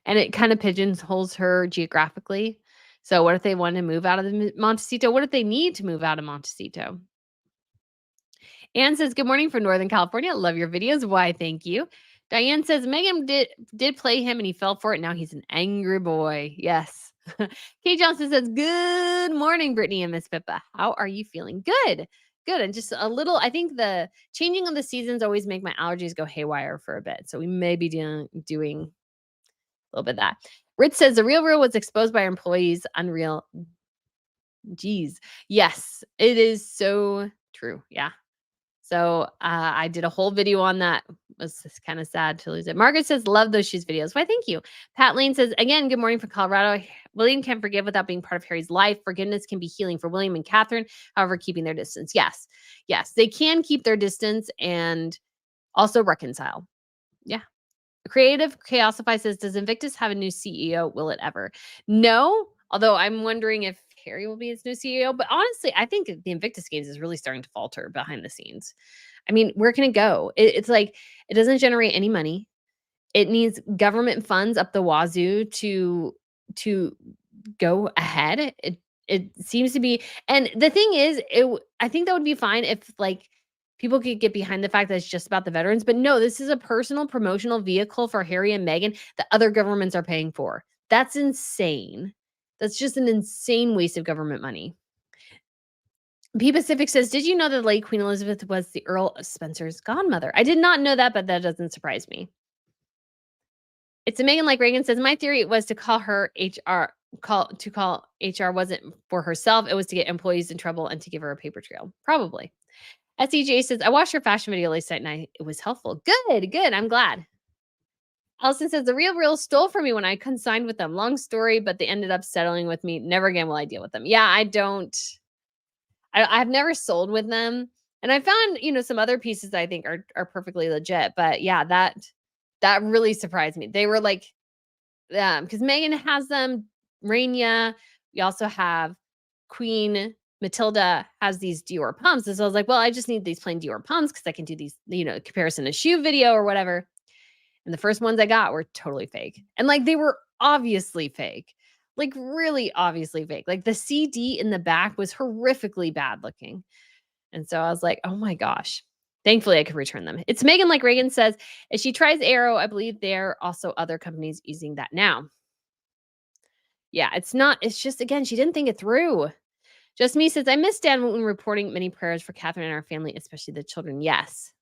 And it kind of pigeonholes her geographically. So what if they want to move out of the Montecito? What if they need to move out of Montecito? Anne says, good morning from Northern California. Love your videos. Why, thank you. Diane says, Meghan did play him and he fell for it. Now he's an angry boy. Yes. Kate Johnson says, good morning, Brittany and Miss Pippa. How are you feeling? Good. Good. And just a little, I think the changing of the seasons always make my allergies go haywire for a bit. So we may be doing a little bit of that. Rich says, the Real was exposed by our employees. Unreal. Geez. Yes, it is so true. Yeah. So I did a whole video on that. It was kind of sad to lose it. Margaret says, love those shoes videos. Why, thank you. Pat Lane says, again, good morning from Colorado. William can't forgive without being part of Harry's life. Forgiveness can be healing for William and Catherine, however, keeping their distance. Yes. Yes. They can keep their distance and also reconcile. Yeah. Creative Chaosify says, does Invictus have a new CEO? Will it ever? No. Although I'm wondering if Harry will be its new CEO. But honestly, I think the Invictus Games is really starting to falter behind the scenes. I mean, where can it go? It's like it doesn't generate any money. It needs government funds up the wazoo to go ahead. It seems to be, and the thing is, I think that would be fine if like people could get behind the fact that it's just about the veterans. But no, this is a personal promotional vehicle for Harry and Meghan that other governments are paying for. That's insane. That's just an insane waste of government money. P Pacific says, did you know that late Queen Elizabeth was the Earl of Spencer's godmother? I did not know that, but that doesn't surprise me. It's a Megan like Reagan says, my theory was to call her call HR wasn't for herself. It was to get employees in trouble and to give her a paper trail. Probably. SEJ says, I watched your fashion video last night and it was helpful. Good, good. I'm glad. Allison says, the Real stole from me when I consigned with them. Long story, but they ended up settling with me. Never again will I deal with them. Yeah, I've never sold with them. And I found, some other pieces I think are perfectly legit. But yeah, that really surprised me. They were like, because Meghan has them, Raina. We also have Queen Matilda has these Dior pumps. And so I was like, well, I just need these plain Dior pumps because I can do these, comparison to shoe video or whatever. And the first ones I got were totally fake. And like they were obviously fake. Like really obviously fake. Like the CD in the back was horrifically bad looking. And so I was like, oh my gosh. Thankfully, I could return them. It's Megan, like Reagan says, if she tries ARO, I believe there are also other companies using that now. Yeah, it's just, again, she didn't think it through. Just Me says, I miss Dan when reporting many prayers for Catherine and our family, especially the children. Yes.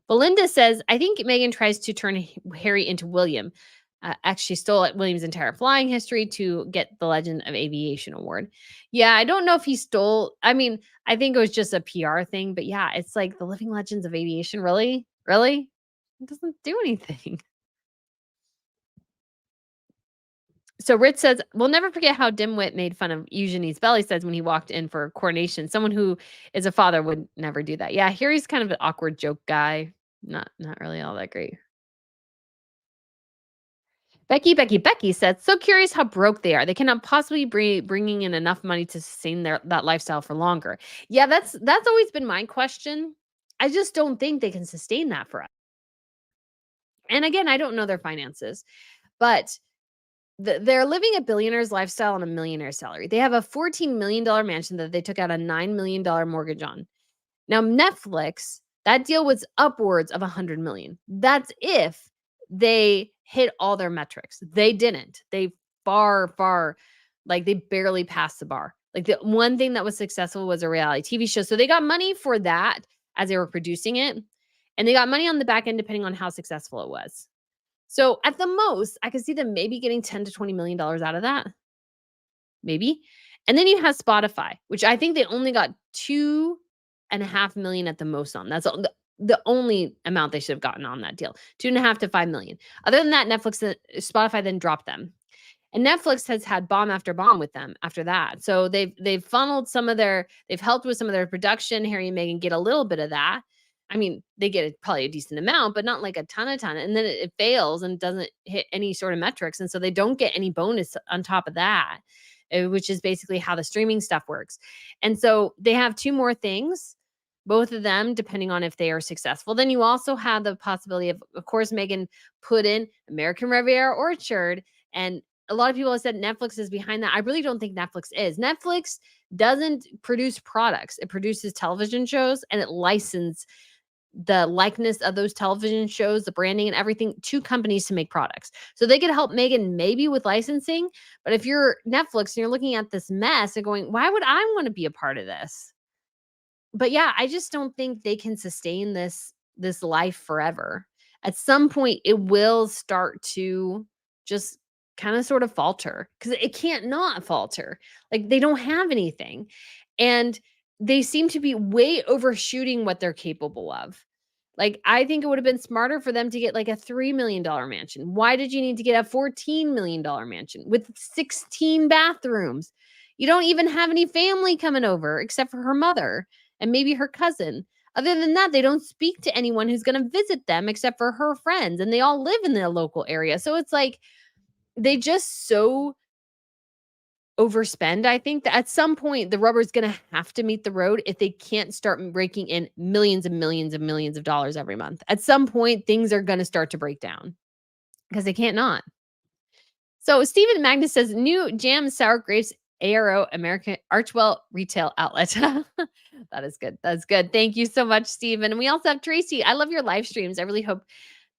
Belinda says, I think Meghan tries to turn Harry into William. Actually stole William's entire flying history to get the Legend of Aviation award. Yeah, I don't know if he stole. I mean, I think it was just a PR thing, but yeah, it's like the Living Legends of Aviation. Really? Really? It doesn't do anything. So Rich says, we'll never forget how Dimwit made fun of Eugenie's belly says when he walked in for coronation. Someone who is a father would never do that. Yeah, Harry's kind of an awkward joke guy. Not really all that great. Becky said, so curious how broke they are. They cannot possibly be bringing in enough money to sustain that lifestyle for longer. Yeah, that's always been my question. I just don't think they can sustain that for us. And again, I don't know their finances, but they're living a billionaire's lifestyle on a millionaire's salary. They have a $14 million mansion that they took out a $9 million mortgage on. Now, Netflix, that deal was upwards of $100 million. That's if they hit all their metrics. They didn't. They they barely passed the bar. Like the one thing that was successful was a reality TV show. So they got money for that as they were producing it. And they got money on the back end depending on how successful it was. So at the most, I could see them maybe getting $10 to $20 million out of that. Maybe. And then you have Spotify, which I think they only got 2.5 million at the most on. That's the only amount they should have gotten on that deal. 2.5 to 5 million. Other than that, Spotify then dropped them. And Netflix has had bomb after bomb with them after that. So they've funneled they've helped with some of their production. Harry and Meghan get a little bit of that. I mean, they get probably a decent amount, but not like a ton. And then it fails and doesn't hit any sort of metrics. And so they don't get any bonus on top of that, which is basically how the streaming stuff works. And so they have two more things, both of them, depending on if they are successful. Then you also have the possibility of course, Meghan put in American Riviera Orchard. And a lot of people have said Netflix is behind that. I really don't think Netflix is. Netflix doesn't produce products. It produces television shows and it licenses the likeness of those television shows, the branding and everything to companies to make products. So they could help Meghan maybe with licensing. But if you're Netflix and you're looking at this mess and going, why would I want to be a part of this? But yeah, I just don't think they can sustain this life forever. At some point, it will start to just kind of sort of falter because it can't not falter. Like they don't have anything. And they seem to be way overshooting what they're capable of. Like, I think it would have been smarter for them to get like a $3 million mansion. Why did you need to get a $14 million mansion with 16 bathrooms? You don't even have any family coming over except for her mother and maybe her cousin. Other than that, they don't speak to anyone who's going to visit them except for her friends, and they all live in the local area. So it's like they just so overspend. I think that at some point the rubber's going to have to meet the road if they can't start raking in millions and millions and millions of dollars every month. At some point, things are going to start to break down because they can't not. So Stephen Magnus says, new jam sour grapes ARO American Archwell retail outlet. That is good. That's good. Thank you so much, Stephen. And we also have Tracy. I love your live streams. I really hope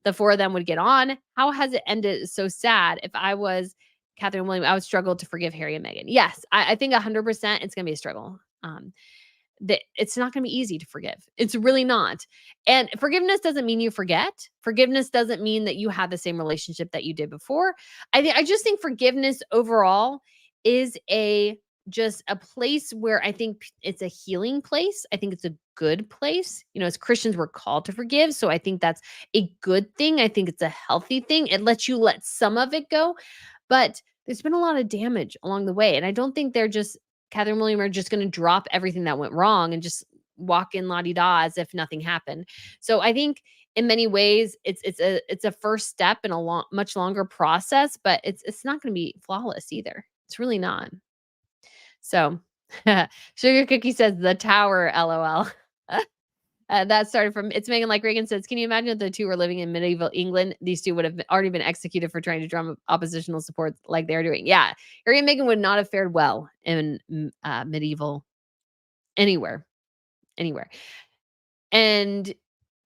the four of them would get on. How has it ended so sad? If I was Catherine and William, I would struggle to forgive Harry and Meghan. Yes, I think 100% it's going to be a struggle. It's not going to be easy to forgive. It's really not. And forgiveness doesn't mean you forget. Forgiveness doesn't mean that you have the same relationship that you did before. I just think forgiveness overall is just a place where I think it's a healing place. I think it's a good place. As Christians, we're called to forgive. So I think that's a good thing. I think it's a healthy thing. It lets you let some of it go. But there's been a lot of damage along the way. And I don't think Catherine and William are just going to drop everything that went wrong and just walk in la-di-da as if nothing happened. So I think in many ways it's a first step in a much longer process, but it's not going to be flawless either. It's really not. So Sugar Cookie says the tower, LOL. That started from, it's Megan like Reagan says, can you imagine if the two were living in medieval England? These two would have already been executed for trying to drum up oppositional support like they're doing. Yeah. Harry and Meghan would not have fared well in medieval anywhere. And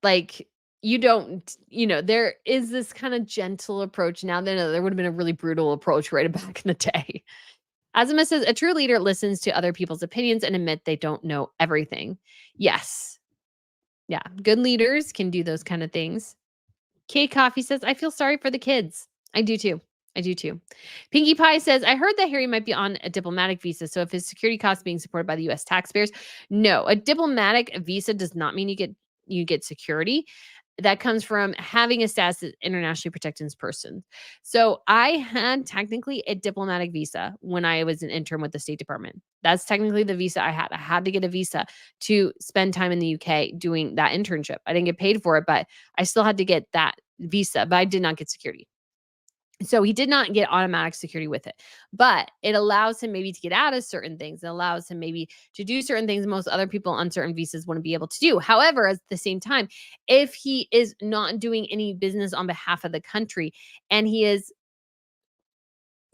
like, there is this kind of gentle approach now. Then there would have been a really brutal approach right back in the day. Azima says, a true leader listens to other people's opinions and admit they don't know everything. Yes. Yeah. Good leaders can do those kind of things. K Coffee says, I feel sorry for the kids. I do too. Pinkie Pie says, I heard that Harry might be on a diplomatic visa. So if his security costs being supported by the US taxpayers, no, a diplomatic visa does not mean you get security. That comes from having a status as internationally protected person. So I had technically a diplomatic visa when I was an intern with the State Department. That's technically the visa I had. I had to get a visa to spend time in the UK doing that internship. I didn't get paid for it, but I still had to get that visa, but I did not get security. So he did not get automatic security with it, but it allows him maybe to get out of certain things. It allows him maybe to do certain things most other people on certain visas wouldn't be able to do. However, at the same time, if he is not doing any business on behalf of the country and he is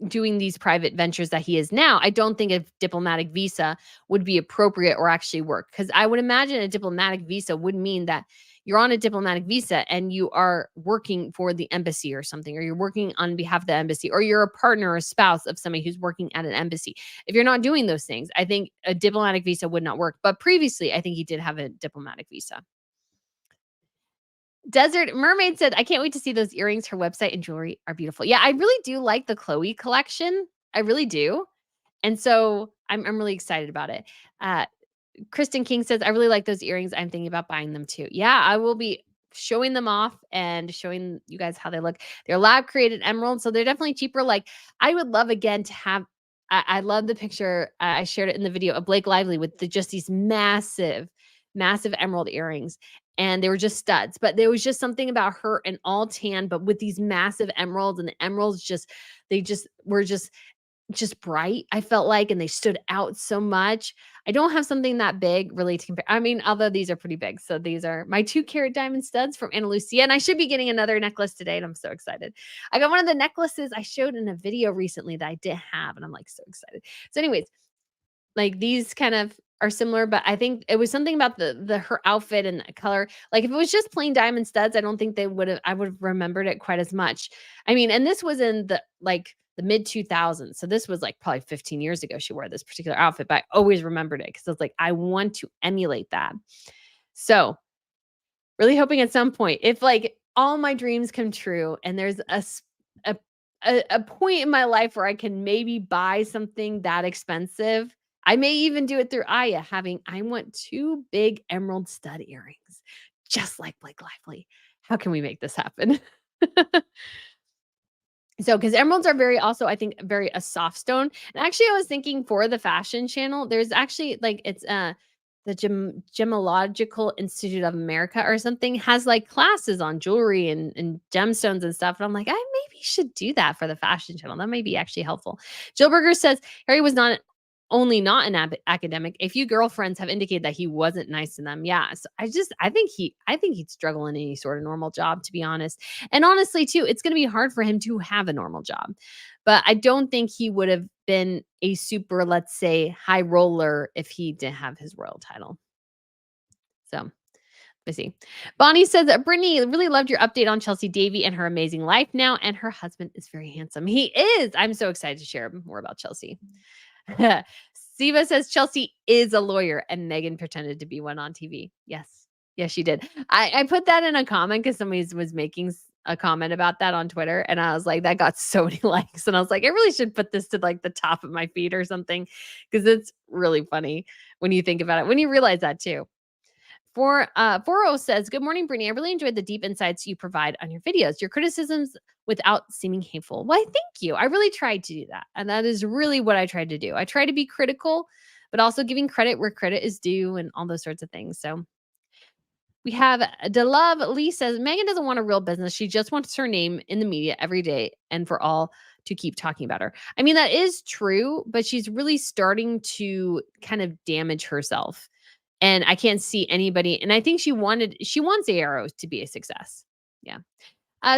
doing these private ventures that he is now, I don't think a diplomatic visa would be appropriate or actually work. Because I would imagine a diplomatic visa would mean that you're on a diplomatic visa and you are working for the embassy or something, or you're working on behalf of the embassy, or you're a partner or spouse of somebody who's working at an embassy. If you're not doing those things, I think a diplomatic visa would not work. But previously, I think he did have a diplomatic visa. Desert Mermaid said, I can't wait to see those earrings. Her website and jewelry are beautiful. Yeah, I really do like the Chloe collection. I really do. And so I'm really excited about it. Kristen King says, I really like those earrings. I'm thinking about buying them too. Yeah, I will be showing them off and showing you guys how they look. They're lab created emeralds, so they're definitely cheaper. Like, I would love again to have, I love the picture. I shared it in the video of Blake Lively with just these massive emerald earrings. And they were just studs, but there was just something about her in all tan, but with these massive emeralds, and the emeralds they were bright, I felt like, and they stood out so much. I don't have something that big really to compare. I mean, although these are pretty big. So these are my 2-carat diamond studs from Ana Lucia, and I should be getting another necklace today, and I'm so excited. I got one of the necklaces I showed in a video recently that I did have, and I'm like so excited. So anyways, like these kind of are similar, but I think it was something about her outfit and the color. Like if it was just plain diamond studs, I don't think I would have remembered it quite as much. I mean, and this was in the mid 2000s. So this was like probably 15 years ago she wore this particular outfit, but I always remembered it because I was like, I want to emulate that. So really hoping at some point, if like all my dreams come true and there's a point in my life where I can maybe buy something that expensive, I may even do it through Aya, I want 2 big emerald stud earrings, just like Blake Lively. How can we make this happen? So, because emeralds are I think, very a soft stone. And actually, I was thinking for the fashion channel, there's actually it's the Gemological Institute of America or something has like classes on jewelry and gemstones and stuff. And I'm like, I maybe should do that for the fashion channel. That may be actually helpful. Jill Berger says Harry was not an academic. A few girlfriends have indicated that he wasn't nice to them. Yeah. So I think he'd struggle in any sort of normal job, to be honest. And honestly, too, it's going to be hard for him to have a normal job. But I don't think he would have been a super, let's say, high roller if he didn't have his royal title. So let's see. Bonnie says that Brittany really loved your update on Chelsea Davy and her amazing life now. And her husband is very handsome. He is. I'm so excited to share more about Chelsea. Siva says Chelsea is a lawyer and Meghan pretended to be one on TV. Yes, she did. I put that in a comment because somebody was making a comment about that on Twitter, and I was like, that got so many likes, and I was like, I really should put this to like the top of my feed or something because it's really funny when you think about it, when you realize that too. 40 says, "Good morning, Brittany. I really enjoyed the deep insights you provide on your videos. Your criticisms without seeming hateful." Well, thank you. I really tried to do that. And that is really what I tried to do. I try to be critical, but also giving credit where credit is due and all those sorts of things. So we have DeLove Lee says, "Megan doesn't want a real business. She just wants her name in the media every day and for all to keep talking about her." I mean, that is true, but she's really starting to kind of damage herself. And I can't see anybody. And I think she wants ARO to be a success. Yeah.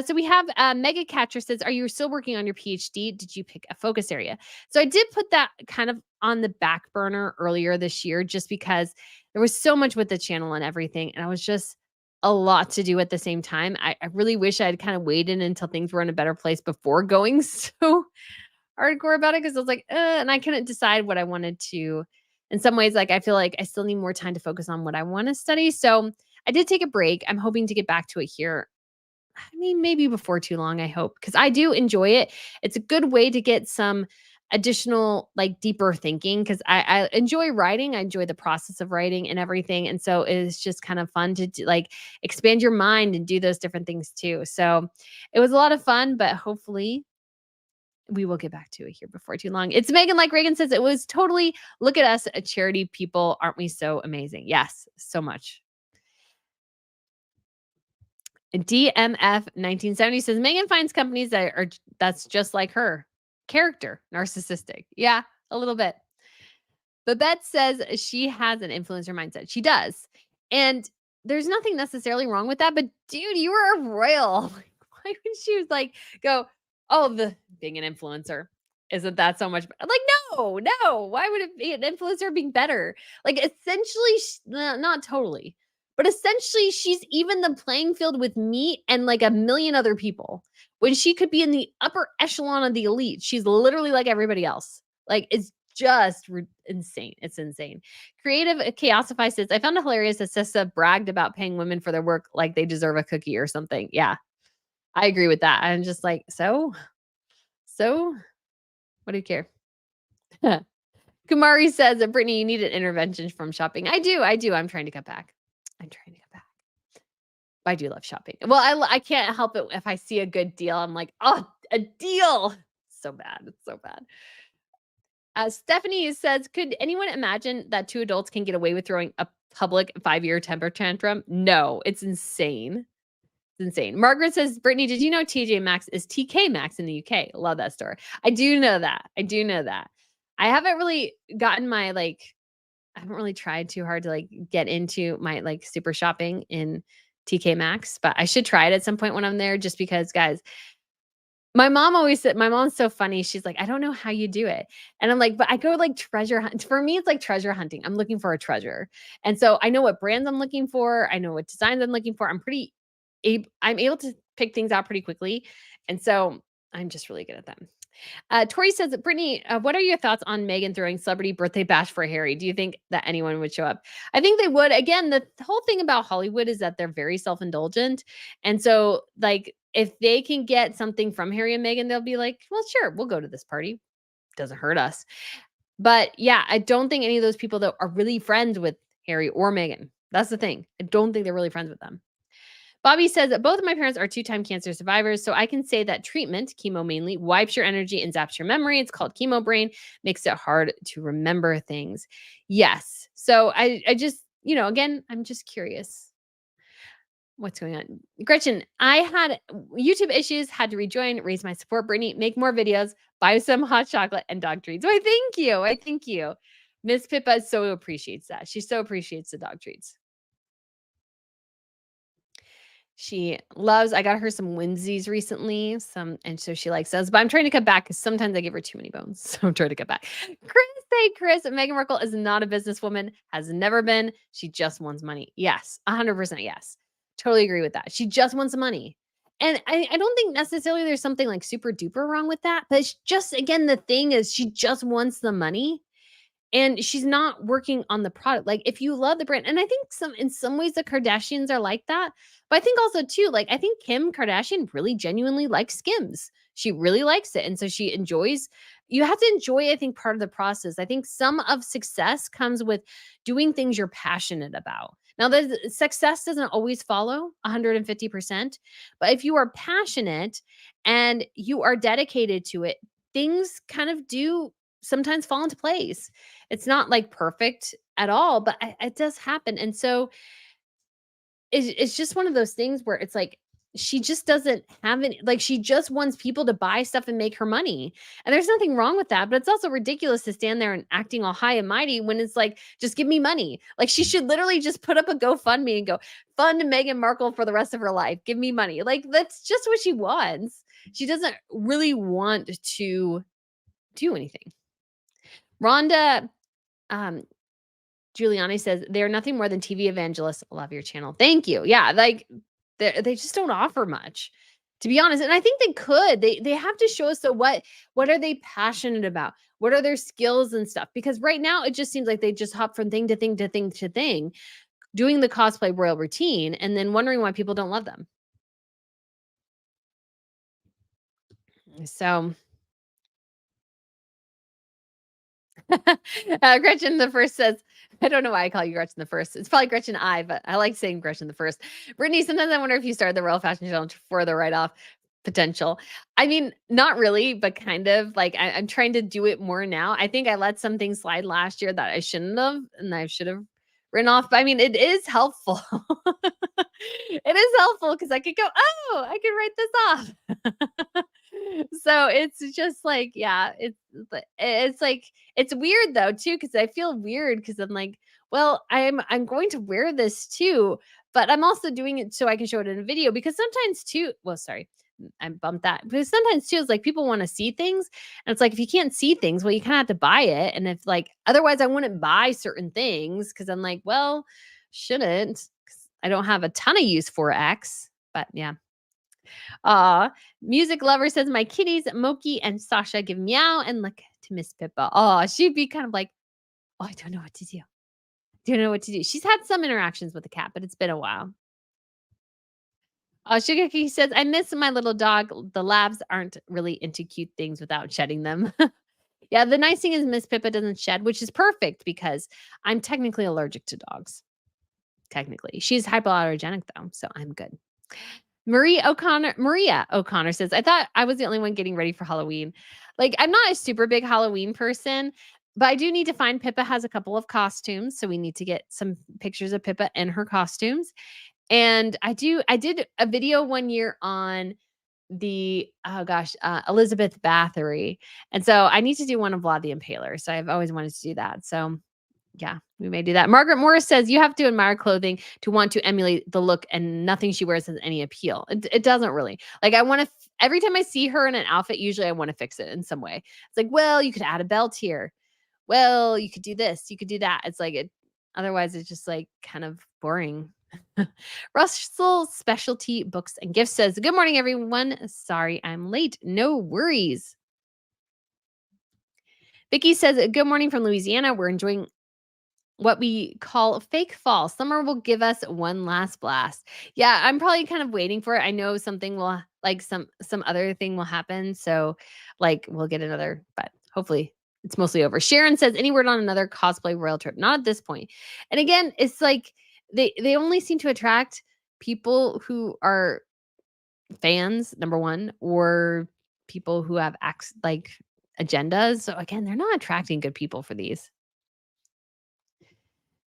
So we have Mega Catcher says, "Are you still working on your PhD? Did you pick a focus area?" So I did put that kind of on the back burner earlier this year, just because there was so much with the channel and everything, and I was just a lot to do at the same time. I really wish I had kind of waited until things were in a better place before going so hardcore about it, because I was like, and I couldn't decide what I wanted to. In some ways, like I feel like I still need more time to focus on what I want to study. So I did take a break. I'm hoping to get back to it here. I mean, maybe before too long, I hope, because I do enjoy it. It's a good way to get some additional, like, deeper thinking, because I enjoy writing. I enjoy the process of writing and everything. And so it's just kind of fun to like expand your mind and do those different things too. So it was a lot of fun, but hopefully we will get back to it here before too long. It's Megan, like Reagan says, it was totally, look at us, a charity people. Aren't we so amazing? Yes, so much. DMF 1970 says, "Megan finds companies that's just like her. Character, narcissistic." Yeah, a little bit. Babette says she has an influencer mindset. She does. And there's nothing necessarily wrong with that. But dude, you were a royal. Like, why would she like go, "Oh, the being an influencer. Isn't that so much?" Like, no, no. Why would it be an influencer being better? Like, essentially, not totally, but essentially, she's even the playing field with me and like a million other people, when she could be in the upper echelon of the elite. She's literally like everybody else. Like, it's just insane. It's insane. Creative Chaosify says, "I found it hilarious that Sissa bragged about paying women for their work like they deserve a cookie or something." Yeah, I agree with that. I'm just like, so what do you care? Kumari says that, "Brittany, you need an intervention from shopping." I do. I'm trying to cut back. I'm trying to cut back. I do love shopping. Well, I can't help it if I see a good deal. I'm like, "Oh, a deal." So bad. It's so bad. Stephanie says, "Could anyone imagine that two adults can get away with throwing a public 5-year temper tantrum?" No, it's insane. It's insane. Margaret says, "Brittany, did you know TJ Maxx is TK Maxx in the UK?" Love that store. I do know that. I do know that. I haven't really gotten my like, I haven't really tried too hard to like get into my like super shopping in TK Maxx, but I should try it at some point when I'm there, just because, guys, my mom always said, my mom's so funny. She's like, "I don't know how you do it." And I'm like, "But I go like treasure hunt." For me, it's like treasure hunting. I'm looking for a treasure. And so I know what brands I'm looking for. I know what designs I'm looking for. I'm able to pick things out pretty quickly. And so I'm just really good at them. Tori says, "Brittany, what are your thoughts on Meghan throwing celebrity birthday bash for Harry? Do you think that anyone would show up?" I think they would. Again, the whole thing about Hollywood is that they're very self-indulgent. And so, like, if they can get something from Harry and Meghan, they'll be like, "Well, sure, we'll go to this party. Doesn't hurt us." But yeah, I don't think any of those people that are really friends with Harry or Meghan. That's the thing. I don't think they're really friends with them. Bobby says that both of my parents are two-time cancer survivors, so I can say that treatment, chemo mainly, wipes your energy and zaps your memory. It's called chemo brain, makes it hard to remember things. Yes. So I just, again, I'm just curious what's going on. Gretchen, "I had YouTube issues, had to rejoin, raise my support. Brittany, make more videos, buy some hot chocolate and dog treats." Why, thank you. I thank you. Miss Pippa so appreciates that. She so appreciates the dog treats. I got her some Whimsies recently, and so she likes those, but I'm trying to cut back because sometimes I give her too many bones. So I'm trying to cut back. Chris, Meghan Markle is not a businesswoman, has never been. She just wants money. Yes, 100% yes. Totally agree with that. She just wants money. And I don't think necessarily there's something like super duper wrong with that, but it's just, again, the thing is she just wants the money. And she's not working on the product. Like, if you love the brand, and I think in some ways the Kardashians are like that. But I think also too, like, I think Kim Kardashian really genuinely likes Skims. She really likes it. And so she enjoys, you have to enjoy, I think, part of the process. I think some of success comes with doing things you're passionate about, Now, the success doesn't always follow 150%, but if you are passionate and you are dedicated to it, things kind of do sometimes fall into place. It's not like perfect at all, but it does happen. And so it's just one of those things where it's like she just doesn't have any, like, she just wants people to buy stuff and make her money. And there's nothing wrong with that, but it's also ridiculous to stand there and acting all high and mighty when it's like, just give me money. Like, she should literally just put up a GoFundMe and go, fund Meghan Markle for the rest of her life. Give me money. Like, that's just what she wants. She doesn't really want to do anything. Rhonda um Giuliani says, "They're nothing more than TV evangelists. Love your channel." Thank you. Yeah, like, they just don't offer much, to be honest, and I think they could. They have to show us, so what are they passionate about? What are their skills and stuff? Because right now, it just seems like they just hop from thing to thing to thing to thing, doing the cosplay royal routine and then wondering why people don't love them. So Gretchen the First says, I don't know why I call you Gretchen the First. It's probably Gretchen I, but I like saying Gretchen the First. Brittany, sometimes I wonder if you started the Royal Fashion Challenge for the write-off potential. I mean, not really, but kind of. Like, I'm trying to do it more now. I think I let some things slide last year that I shouldn't have, and I should have written off. But I mean, it is helpful. It is helpful because I could go, oh, I can write this off. So it's just like, yeah, it's like, it's weird though too, because I feel weird because I'm like, well, I'm going to wear this too, but I'm also doing it so I can show it in a video, because sometimes too, well, sorry, I bumped that. Because sometimes too, it's like people want to see things. And it's like, if you can't see things, well, you kind of have to buy it. And if, like, otherwise I wouldn't buy certain things, because I'm like, well, shouldn't, 'cause I don't have a ton of use for X. But yeah. Music lover says, my kitties, Moki and Sasha, give meow and look to Miss Pippa. Oh, she'd be kind of like, oh, I don't know what to do. Don't know what to do. She's had some interactions with the cat, but it's been a while. Sugar Cookie says, I miss my little dog. The labs aren't really into cute things without shedding them. Yeah, the nice thing is Miss Pippa doesn't shed, which is perfect because I'm technically allergic to dogs. Technically. She's hypoallergenic though, so I'm good. Maria O'Connor says, I thought I was the only one getting ready for Halloween. Like, I'm not a super big Halloween person, but I do need to find, Pippa has a couple of costumes, so we need to get some pictures of Pippa in her costumes. And I did a video one year on the, oh gosh, Elizabeth Bathory. And so I need to do one of Vlad the Impaler. So I've always wanted to do that. So yeah, we may do that. Margaret Morris says, you have to admire clothing to want to emulate the look, and nothing she wears has any appeal. It doesn't really. Like, I want to, every time I see her in an outfit, usually I want to fix it in some way. It's like, well, you could add a belt here. Well, you could do this, you could do that. It's like, otherwise it's just like kind of boring. Russell Specialty Books and Gifts says, good morning, everyone. Sorry I'm late. No worries. Vicky says, good morning from Louisiana. We're enjoying what we call fake fall. Summer will give us one last blast. Yeah, I'm probably kind of waiting for it. I know something will, like, some other thing will happen. So, like, we'll get another, but hopefully it's mostly over. Sharon says, any word on another cosplay royal trip? Not at this point. And again, it's like they only seem to attract people who are fans, number one, or people who have like agendas. So again, they're not attracting good people for these.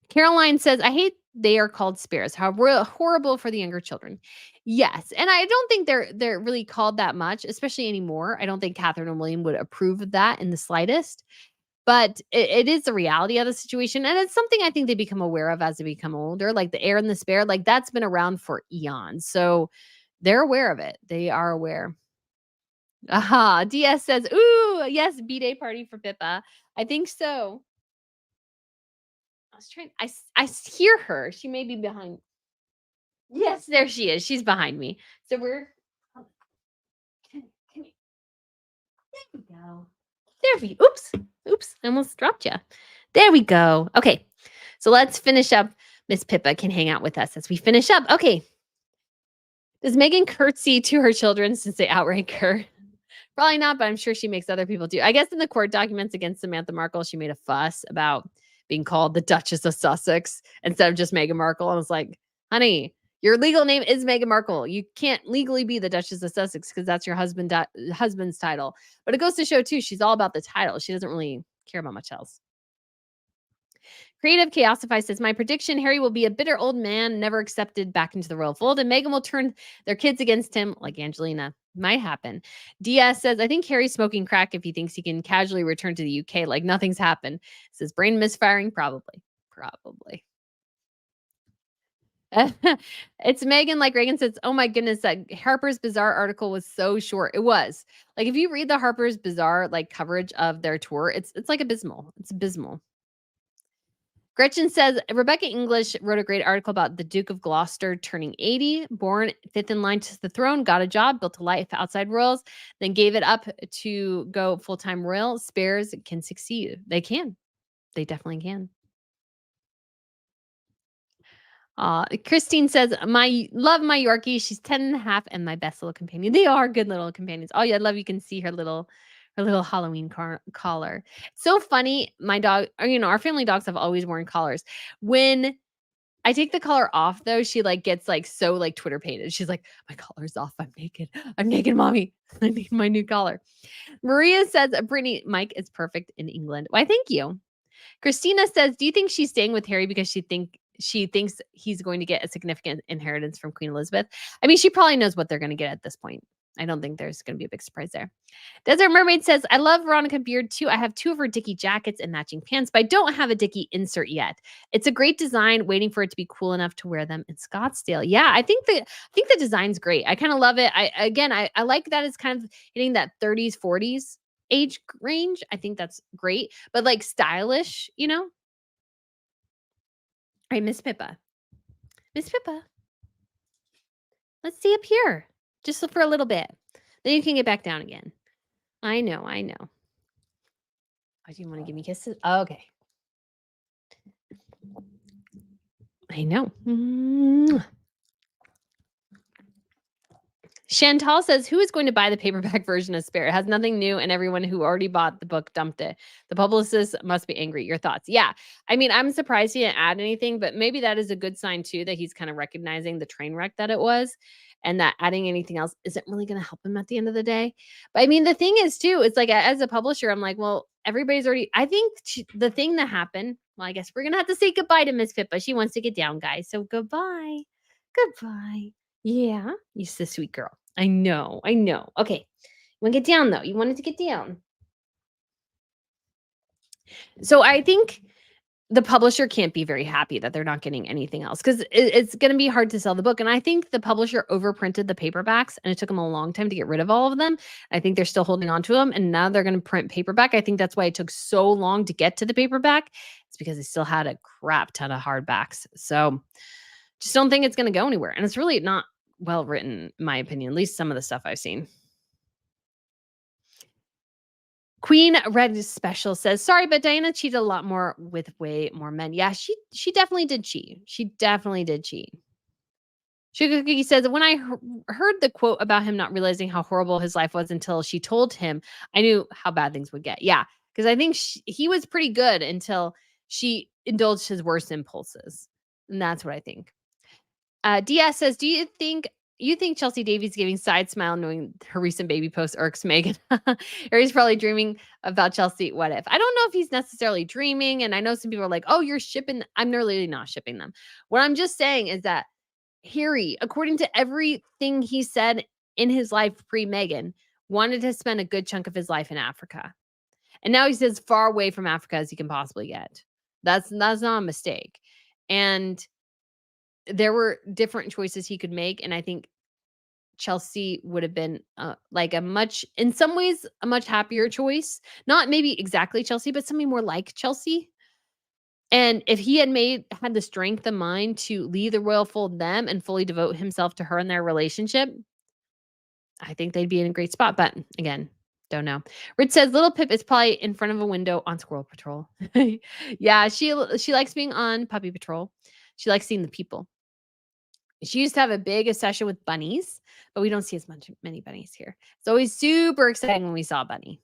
Caroline says, I hate they are called spares. How horrible for the younger children. Yes. And I don't think they're really called that much, especially anymore. I don't think Catherine and William would approve of that in the slightest. But it is the reality of the situation. And it's something I think they become aware of as they become older. Like the heir and the spare, like, that's been around for eons. So they're aware of it. They are aware. Aha. DS says, ooh, yes, B-Day party for Pippa. I think so. I was trying, hear her. She may be behind. Yes, there she is. She's behind me. So we're, oh, come here, come here. There we go. There we, oops, I almost dropped you. There we go. Okay, so let's finish up. Miss Pippa can hang out with us as we finish up. Okay. Does Meghan curtsy to her children since they outrank her? Probably not, but I'm sure she makes other people do. I guess in the court documents against Samantha Markle, she made a fuss about being called the Duchess of Sussex instead of just Meghan Markle. I was like, honey, your legal name is Meghan Markle. You can't legally be the Duchess of Sussex because that's your husband's title. But it goes to show too, she's all about the title. She doesn't really care about much else. Creative Chaosify says, my prediction, Harry will be a bitter old man, never accepted back into the royal fold, and Meghan will turn their kids against him like Angelina. Might happen. Diaz says, I think Harry's smoking crack if he thinks he can casually return to the UK like nothing's happened. Says, brain misfiring? Probably. Probably. It's Megan, like Reagan says, oh my goodness, that Harper's Bazaar article was so short. It was. Like if you read the Harper's Bazaar like coverage of their tour, it's like abysmal. It's abysmal. Gretchen says, Rebecca English wrote a great article about the Duke of Gloucester turning 80, born fifth in line to the throne, got a job, built a life outside royals, then gave it up to go full-time royal. Spares can succeed. They can. They definitely can. Christine says, my love my Yorkie. She's 10 and a half and my best little companion. They are good little companions. Oh yeah, I love you can see her little Halloween collar. So funny. My dog, our family dogs have always worn collars. When I take the collar off though, she like gets like so like Twitter pated. She's like, my collar's off. I'm naked. I'm naked, mommy. I need my new collar. Maria says, Brittany, Mike is perfect in England. Why, thank you. Christina says, do you think she's staying with Harry because she thinks he's going to get a significant inheritance from Queen Elizabeth? I mean, she probably knows what they're going to get at this point. I don't think there's going to be a big surprise there. Desert Mermaid says, I love Veronica Beard too. I have 2 of her Dickie jackets and matching pants, but I don't have a Dickie insert yet. It's a great design, waiting for it to be cool enough to wear them in Scottsdale. Yeah, I think the design's great. I kind of love it. I like that it's kind of hitting that 30s, 40s age range. I think that's great, but like stylish, All right, Miss Pippa. Miss Pippa. Let's see up here. Just for a little bit. Then you can get back down again. I know. Oh, do you want to give me kisses? Oh, okay. I know. Chantal says, who is going to buy the paperback version of Spare? It has nothing new, and everyone who already bought the book dumped it. The publicist must be angry. Your thoughts? Yeah. I mean, I'm surprised he didn't add anything, but maybe that is a good sign too, that he's kind of recognizing the train wreck that it was, and that adding anything else isn't really going to help him at the end of the day. But I mean, the thing is too, it's like as a publisher, I'm like, well, everybody's already, I think the thing that happened, well, I guess we're going to have to say goodbye to Miss Pippa. She wants to get down, guys. So goodbye. Goodbye. Yeah, you're the sweet girl. I know. Okay. You want to get down, though? You wanted to get down. So I think the publisher can't be very happy that they're not getting anything else because it's going to be hard to sell the book. And I think the publisher overprinted the paperbacks and it took them a long time to get rid of all of them. I think they're still holding on to them. And now they're going to print paperback. I think that's why it took so long to get to the paperback. It's because they still had a crap ton of hardbacks. So just don't think it's going to go anywhere. And it's really not well written, in my opinion, at least some of the stuff I've seen. Queen Red Special says, sorry, but Diana cheated a lot more with way more men. Yeah, she definitely did cheat. She definitely did cheat. Sugar Cookie says, when I heard the quote about him not realizing how horrible his life was until she told him, I knew how bad things would get. Yeah, because I think he was pretty good until she indulged his worst impulses. And that's what I think. Diaz says, do you think Chelsea Davies giving side smile knowing her recent baby post irks Meghan? Or he's probably dreaming about Chelsea. What if? I don't know if he's necessarily dreaming. And I know some people are like, oh, you're shipping. I'm really not shipping them. What I'm just saying is that Harry, according to everything he said in his life pre-Meghan, wanted to spend a good chunk of his life in Africa. And now he's as far away from Africa as he can possibly get. That's not a mistake. And there were different choices he could make. And I think Chelsea would have been in some ways, a much happier choice. Not maybe exactly Chelsea, but something more like Chelsea. And if he had had the strength of mind to leave the royal fold them and fully devote himself to her and their relationship, I think they'd be in a great spot. But again, don't know. Rich says Little Pip is probably in front of a window on Squirrel Patrol. Yeah, she likes being on Puppy Patrol. She likes seeing the people. She used to have a big obsession with bunnies, but we don't see many bunnies here. It's always super exciting when we saw a bunny.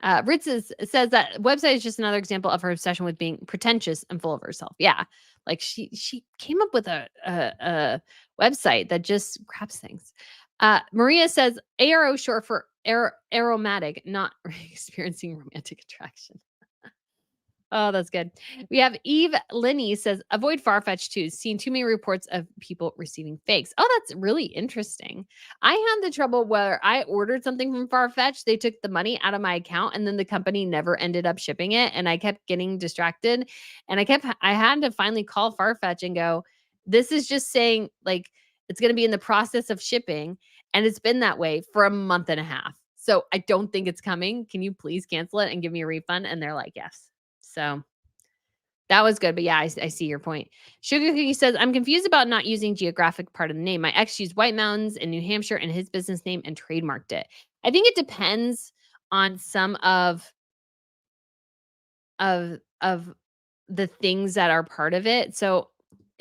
Says that website is just another example of her obsession with being pretentious and full of herself. Yeah, like she came up with a website that just grabs things. Maria says ARO short for aromatic, not experiencing romantic attraction. Oh, that's good. We have Eve Linney says, avoid Farfetch too. Seen too many reports of people receiving fakes. Oh, that's really interesting. I had the trouble where I ordered something from Farfetch. They took the money out of my account and then the company never ended up shipping it. And I kept getting distracted. And I had to finally call Farfetch and go, this is just saying like it's going to be in the process of shipping. And it's been that way for a month and a half. So I don't think it's coming. Can you please cancel it and give me a refund? And they're like, yes. So that was good. But yeah, I see your point. Sugar Cookie says, I'm confused about not using geographic part of the name. My ex used White Mountains in New Hampshire in his business name and trademarked it. I think it depends on some of the things that are part of it. So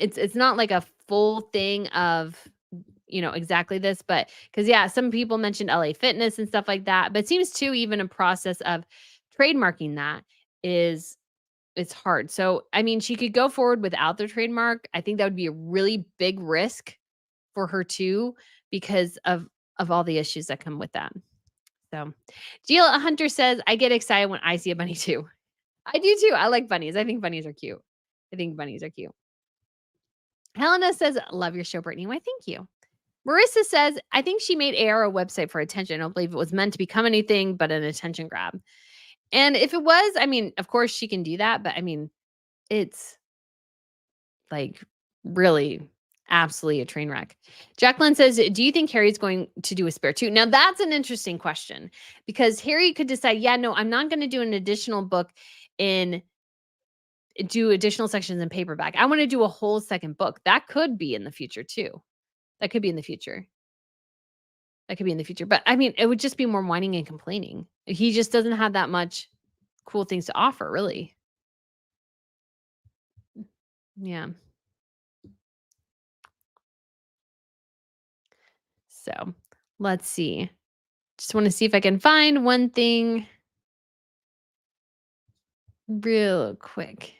it's not like a full thing of exactly this, but because yeah, some people mentioned LA Fitness and stuff like that. But it seems too even a process of trademarking that is it's hard. So, I mean, she could go forward without the trademark. I think that would be a really big risk for her too because of all the issues that come with that. So, Jill Hunter says, "I get excited when I see a bunny too." I do too. I like bunnies. I think bunnies are cute. I think bunnies are cute. Helena says, "Love your show, Brittany." Why, thank you. Marissa says, "I think she made AR a website for attention. I don't believe it was meant to become anything but an attention grab." And if it was, I mean, of course she can do that, but I mean, it's like really absolutely a train wreck. Jacqueline says, do you think Harry's going to do a spare two? Now that's an interesting question because Harry could decide, yeah, no, I'm not going to do an additional book in do additional sections in paperback. I want to do a whole second book. That could be in the future too. That could be in the future. That could be in the future. But I mean, it would just be more whining and complaining. He just doesn't have that much cool things to offer, really. Yeah. So let's see. Just want to see if I can find one thing real quick.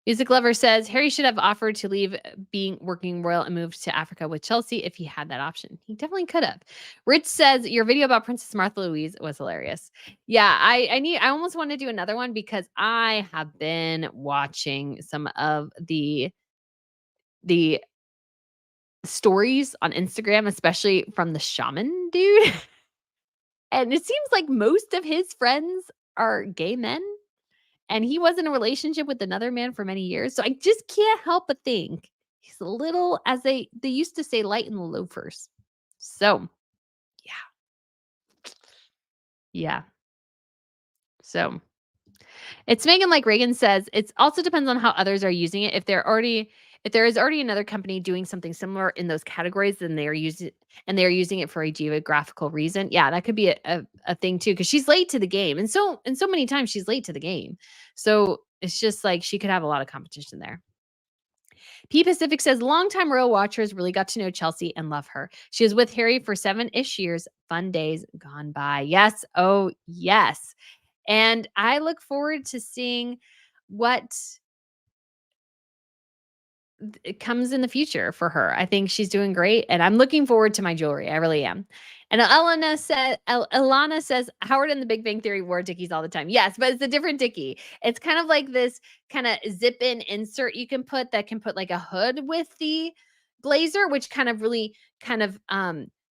Music Lover says Harry should have offered to leave being working royal and move to Africa with Chelsea if he had that option. He definitely could have. Rich says your video about Princess Martha Louise was hilarious. Yeah, I almost want to do another one because I have been watching some of the stories on Instagram, especially from the shaman dude. And it seems like most of his friends are gay men. And he was in a relationship with another man for many years. So I just can't help but think he's a little, as they used to say, light in the loafers. So yeah. Yeah. So it's Megan like Reagan says, it also depends on how others are using it. If there is already another company doing something similar in those categories, then they are using it for a geographical reason. Yeah, that could be a thing too, because she's late to the game. And so many times she's late to the game. So it's just like she could have a lot of competition there. P Pacific says longtime royal watchers really got to know Chelsea and love her. She was with Harry for 7-ish years. Fun days gone by. Yes. Oh, yes. And I look forward to seeing what it comes in the future for her. I think she's doing great, and I'm looking forward to my jewelry. I really am. And Ilana says, Howard and the Big Bang Theory wore Dickies all the time. Yes, but it's a different Dickie. It's kind of like this kind of zip in insert you can put that can put like a hood with the blazer, which kind of really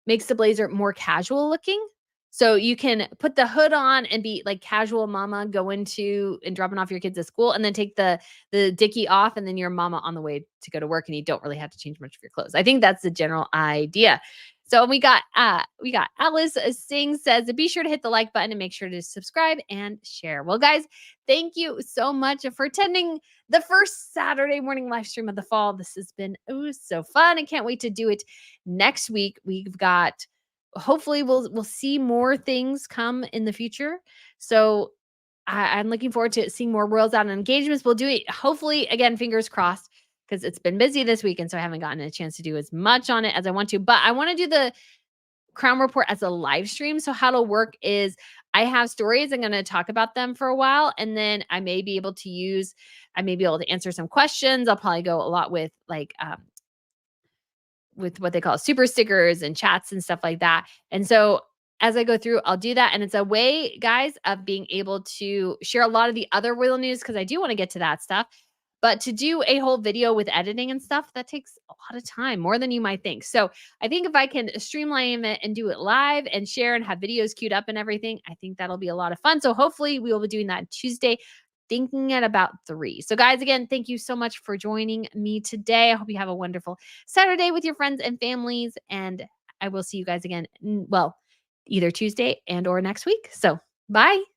makes the blazer more casual looking. So you can put the hood on and be like casual mama going to and dropping off your kids at school, and then take the dickie off, and then your mama on the way to go to work, and you don't really have to change much of your clothes. I think that's the general idea. So we got Alice Singh says, be sure to hit the like button and make sure to subscribe and share. Well, guys, thank you so much for attending the first Saturday morning live stream of the fall. This has been so fun. I can't wait to do it next week. We've got hopefully we'll see more things come in the future. So I'm looking forward to seeing more Royals Out and engagements. We'll do it hopefully again, fingers crossed, because it's been busy this week. And so I haven't gotten a chance to do as much on it as I want to, but I want to do the Crown Report as a live stream. So how it'll work is I have stories. I'm going to talk about them for a while, and then I may be able to answer some questions. I'll probably go a lot with what they call super stickers and chats and stuff like that. And so as I go through, I'll do that. And it's a way, guys, of being able to share a lot of the other royal news because I do want to get to that stuff. But to do a whole video with editing and stuff, that takes a lot of time, more than you might think. So I think if I can streamline it and do it live and share and have videos queued up and everything, I think that'll be a lot of fun. So hopefully we will be doing that on Tuesday, thinking at about 3. So guys, again, thank you so much for joining me today. I hope you have a wonderful Saturday with your friends and families. And I will see you guys again, well, either Tuesday and or next week. So bye.